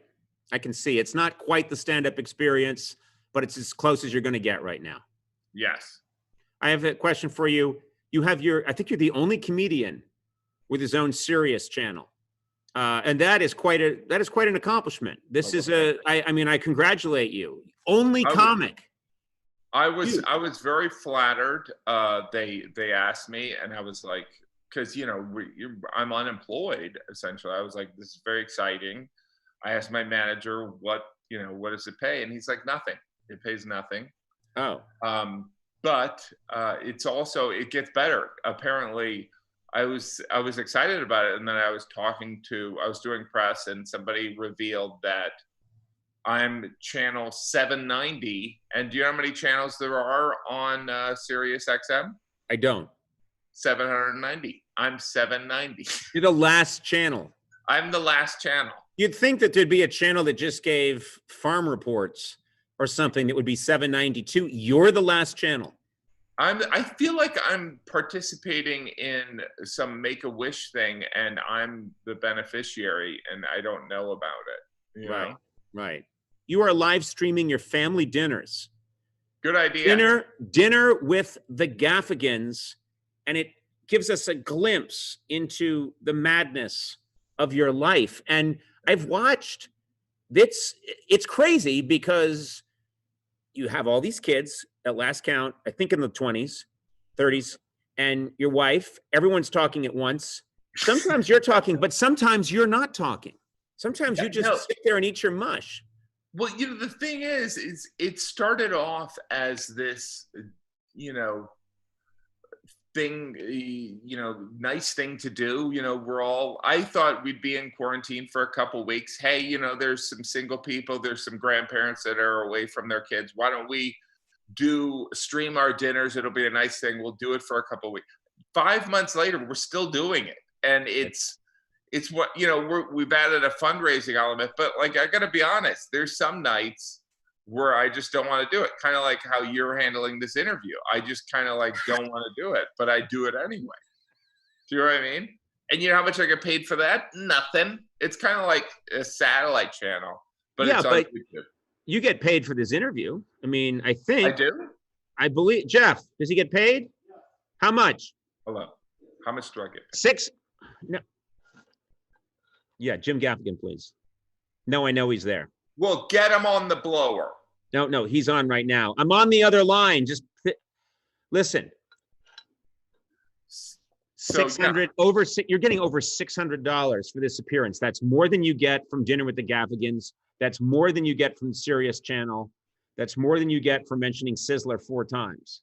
I can see it's not quite the stand-up experience, but it's as close as you're going to get right now.
Yes.
I have a question for you. I think you're the only comedian with his own Sirius channel. And that is quite an accomplishment. This is I congratulate you. Only comic.
I was very flattered. They asked me, and I was like, because I'm unemployed essentially. I was like, this is very exciting. I asked my manager what does it pay, and he's like, nothing. It pays nothing.
Oh.
But it gets better. Apparently, I was excited about it, and then I was doing press, and somebody revealed that I'm channel 790. And do you know how many channels there are on Sirius XM?
I don't.
790. I'm 790.
You're the last channel.
I'm the last channel.
You'd think that there'd be a channel that just gave farm reports or something that would be 792. You're the last channel.
I feel like I'm participating in some Make-A-Wish thing, and I'm the beneficiary, and I don't know about it.
Right. You are live streaming your family dinners.
Good idea.
Dinner with the Gaffigans, and it gives us a glimpse into the madness of your life. And I've watched. It's crazy because you have all these kids. At last count, I think in the 20s, 30s, and your wife, everyone's talking at once. Sometimes you're talking, but sometimes you're not talking. Sometimes you just sit there and eat your mush.
Well, the thing is it started off as this, thing, nice thing to do. I thought we'd be in quarantine for a couple weeks. Hey, there's some single people, there's some grandparents that are away from their kids. Why don't we stream our dinners? It'll be a nice thing. We'll do it for a couple of weeks. 5 months later, we're still doing it, and it's what we've added a fundraising element. But like, I gotta be honest, there's some nights where I just don't want to do it. Kind of like how you're handling this interview. I just kind of like don't want to do it, but I do it anyway. Do you know what I mean? And you know how much I get paid for that? Nothing. It's kind of like a satellite channel, but it's on YouTube.
You get paid for this interview. I mean, I think.
I do?
I believe. Jeff, does he get paid? How much?
Hello. How much do I get paid?
6. No. Yeah, Jim Gaffigan, please. No, I know he's there.
Well, get him on the blower.
No, he's on right now. I'm on the other line. Just listen. 600 over. You're getting over $600 for this appearance. That's more than you get from Dinner with the Gaffigans. That's more than you get from the Sirius channel. That's more than you get for mentioning Sizzler 4 times.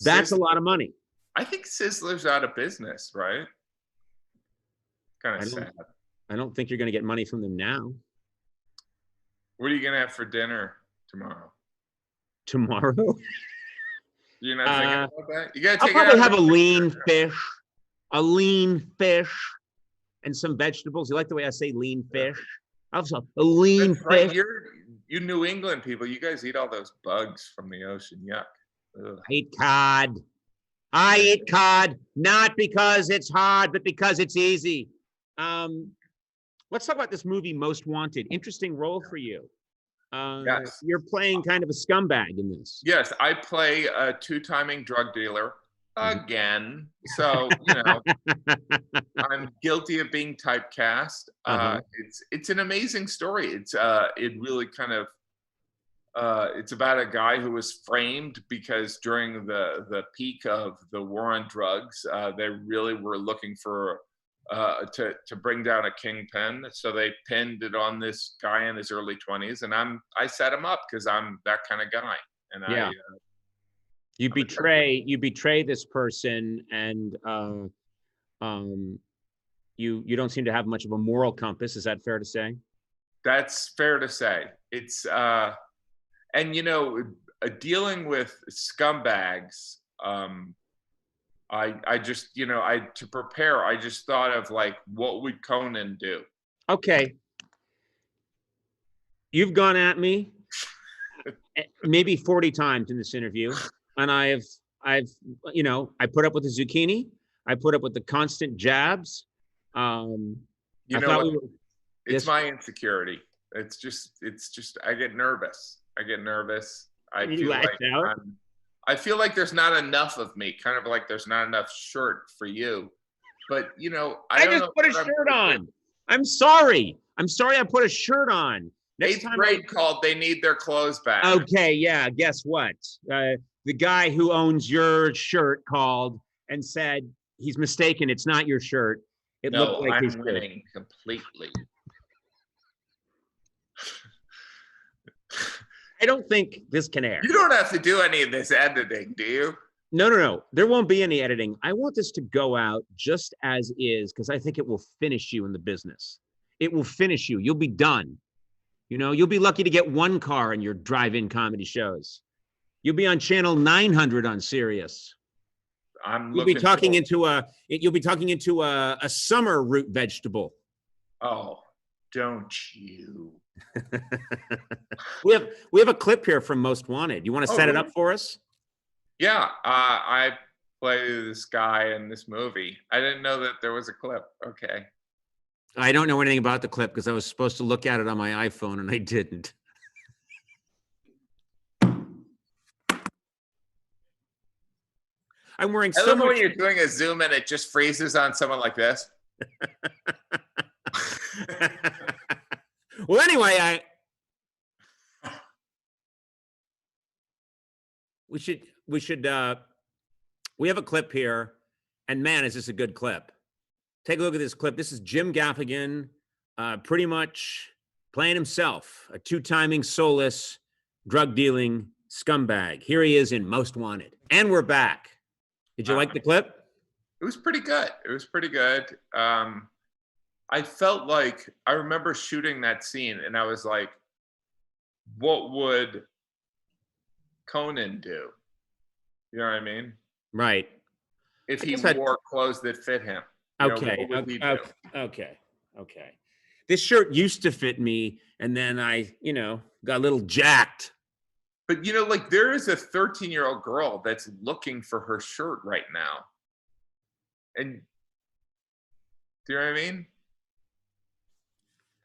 That's a lot of money.
I think Sizzler's out of business, right? Kind of sad.
I don't think you're going to get money from them now.
What are you gonna have for dinner tomorrow?
Tomorrow?
You're not thinking about that? You gotta
I'll
take it
probably
out
have
of
a
the
lean
picture.
fish, and some vegetables. You like the way I say lean fish? I'll have a lean
That's right.
fish.
You New England people. You guys eat all those bugs from the ocean. Yuck. Ugh.
I eat cod. I eat cod, not because it's hard, but because it's easy. Let's talk about this movie, Most Wanted. Interesting role for you.
Yes.
You're playing kind of a scumbag in this.
Yes, I play a two-timing drug dealer again. So, you know, I'm guilty of being typecast. It's an amazing story. It really kind of it's about a guy who was framed because during the peak of the war on drugs, they really were looking for to bring down a kingpin. So they pinned it on this guy in his early 20s, and I set him up because I'm that kind of guy. And
Yeah. You betray this person, and you don't seem to have much of a moral compass. Is that fair to say?
That's fair to say. It's and you know, dealing with scumbags. I just, you know, to prepare, I just thought of like, what would Conan do?
Okay. You've gone at me maybe 40 times in this interview, and I've, you know, I put up with the zucchini. I put up with the constant jabs.
You know what? It's my insecurity. It's just, I get nervous. I feel like there's not enough of me, kind of like there's not enough shirt for you. But, you know, I just
put a shirt on. I'm sorry I put a shirt on.
Eighth grade called, they need their clothes back.
Okay, yeah, guess what? The guy who owns your shirt called and said, he's mistaken, it's not your shirt. It looked like his
I'm
shirt.
winning completely.
I don't think this can air.
You don't have to do any of this editing, do you?
No. There won't be any editing. I want this to go out just as is because I think it will finish you in the business. It will finish you. You'll be done. You know, you'll be lucky to get one car in your drive-in comedy shows. You'll be on channel 900 on Sirius. You'll be talking into a summer root vegetable.
Oh, don't you?
We have a clip here from Most Wanted. You want to set it up for us?
Yeah, I play this guy in this movie. I didn't know that there was a clip. Okay.
I don't know anything about the clip because I was supposed to look at it on my iPhone and I didn't. I'm wearing
I love when you're doing a zoom and it just freezes on someone like this.
Well, anyway, we have a clip here, and man, is this a good clip. Take a look at this clip. This is Jim Gaffigan, pretty much playing himself, a two-timing, soulless, drug-dealing scumbag. Here he is in Most Wanted. And we're back. Did you like the clip?
It was pretty good. I felt like, I remember shooting that scene and I was like, what would Conan do? You know what I mean?
Right.
If he wore clothes that fit him.
Okay. This shirt used to fit me, and then I, got a little jacked.
But, like there is a 13-year-old girl that's looking for her shirt right now. And do you know what I mean?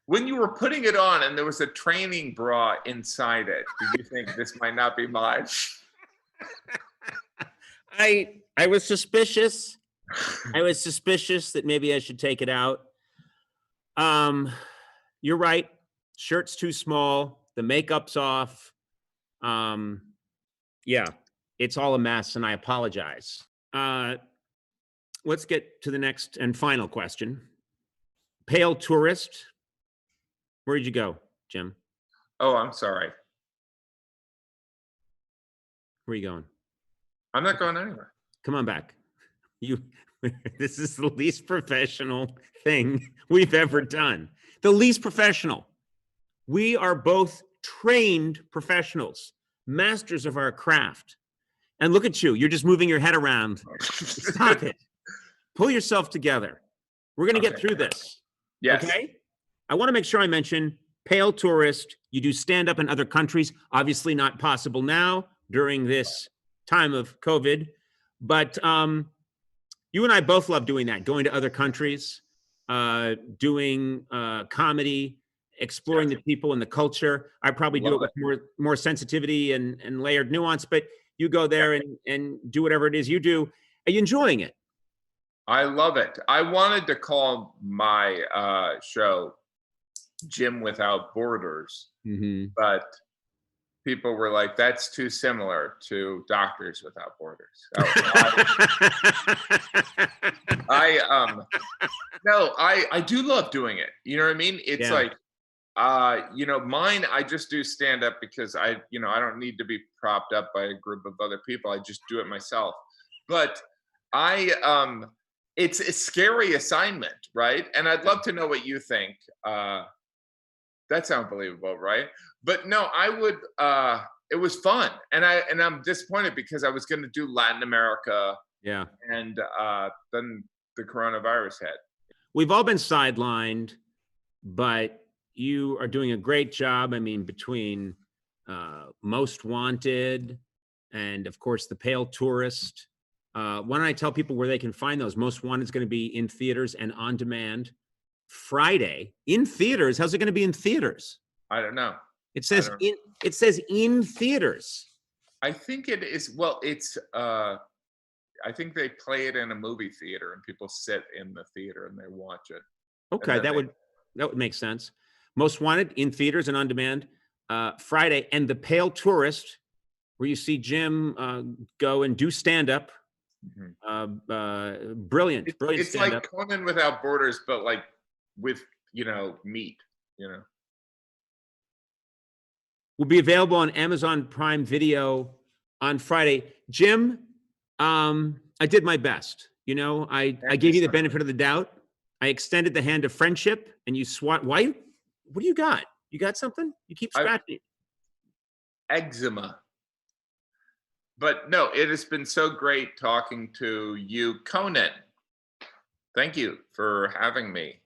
When you were putting it on and there was a training bra inside it, did you think this might not be mine?
I was suspicious. I was suspicious that maybe I should take it out. You're right. Shirt's too small. The makeup's off. Yeah, it's all a mess, and I apologize. Let's get to the next and final question. Pale tourist. Where'd you go, Jim?
Oh, I'm sorry.
Where are you going?
I'm not going anywhere.
Come on back. This is the least professional thing we've ever done. The least professional. We are both trained professionals, masters of our craft. And look at you. You're just moving your head around. Stop it. Pull yourself together. We're going to get through this.
Yes.
Okay? I want to make sure I mention Pale Tourist. You do stand-up in other countries. Obviously not possible now during this time of COVID. But you and I both love doing that, going to other countries, doing comedy, exploring the people and the culture. I probably do it with more sensitivity and layered nuance, but you go there and do whatever it is you do. Are you enjoying it?
I love it. I wanted to call my show Jim Without Borders, but people were like, that's too similar to Doctors Without Borders. So I do love doing it. You know what I mean? It's like, mine, I just do stand up because I don't need to be propped up by a group of other people. I just do it myself. But it's a scary assignment, right? And I'd love to know what you think. That's unbelievable, right? But no, I would. It was fun, and I'm disappointed because I was going to do Latin America.
Yeah.
And then the coronavirus hit.
We've all been sidelined, but you are doing a great job. I mean, between Most Wanted and, of course, The Pale Tourist. Why don't I tell people where they can find those? Most Wanted is going to be in theaters and on demand Friday. In theaters? How's it going to be in theaters?
I don't know.
It says in theaters.
I think it is. Well, it's. I think they play it in a movie theater and people sit in the theater and they watch it.
Okay, that would make sense. Most Wanted in theaters and on demand Friday, and The Pale Tourist, where you see Jim go and do stand up. Brilliant.
It's
stand-up.
like Conan Without Borders, but like with meat.
Will be available on Amazon Prime Video on Friday. Jim, I did my best. I gave you the benefit of the doubt. I extended the hand of friendship, and you swat. Why? What do you got? You got something? You keep scratching.
Eczema. But no, it has been so great talking to you, Conan. Thank you for having me.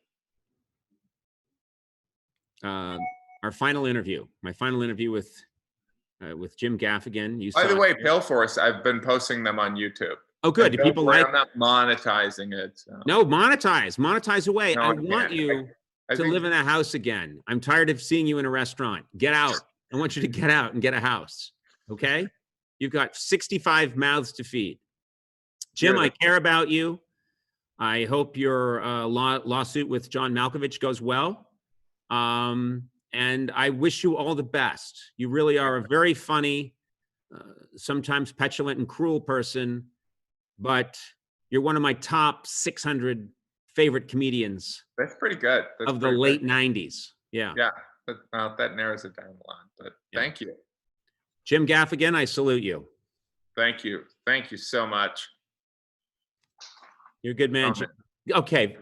Our final interview, my final interview with Jim Gaffigan.
By the way, Pale Force, I've been posting them on YouTube.
Oh, good. Do people like?
I'm not monetizing it. So.
No, monetize away.
No,
I want you to live in a house again. I'm tired of seeing you in a restaurant. Get out. I want you to get out and get a house. Okay? You've got 65 mouths to feed. Jim, I care about you. I hope your lawsuit with John Malkovich goes well. And I wish you all the best. You really are a very funny, sometimes petulant and cruel person, but you're one of my top 600 favorite comedians.
That's pretty good.
Of the late 90s. Yeah.
Yeah, that narrows it down a lot, but thank you.
Jim Gaffigan, I salute you.
Thank you. Thank you so much.
You're a good man. Okay.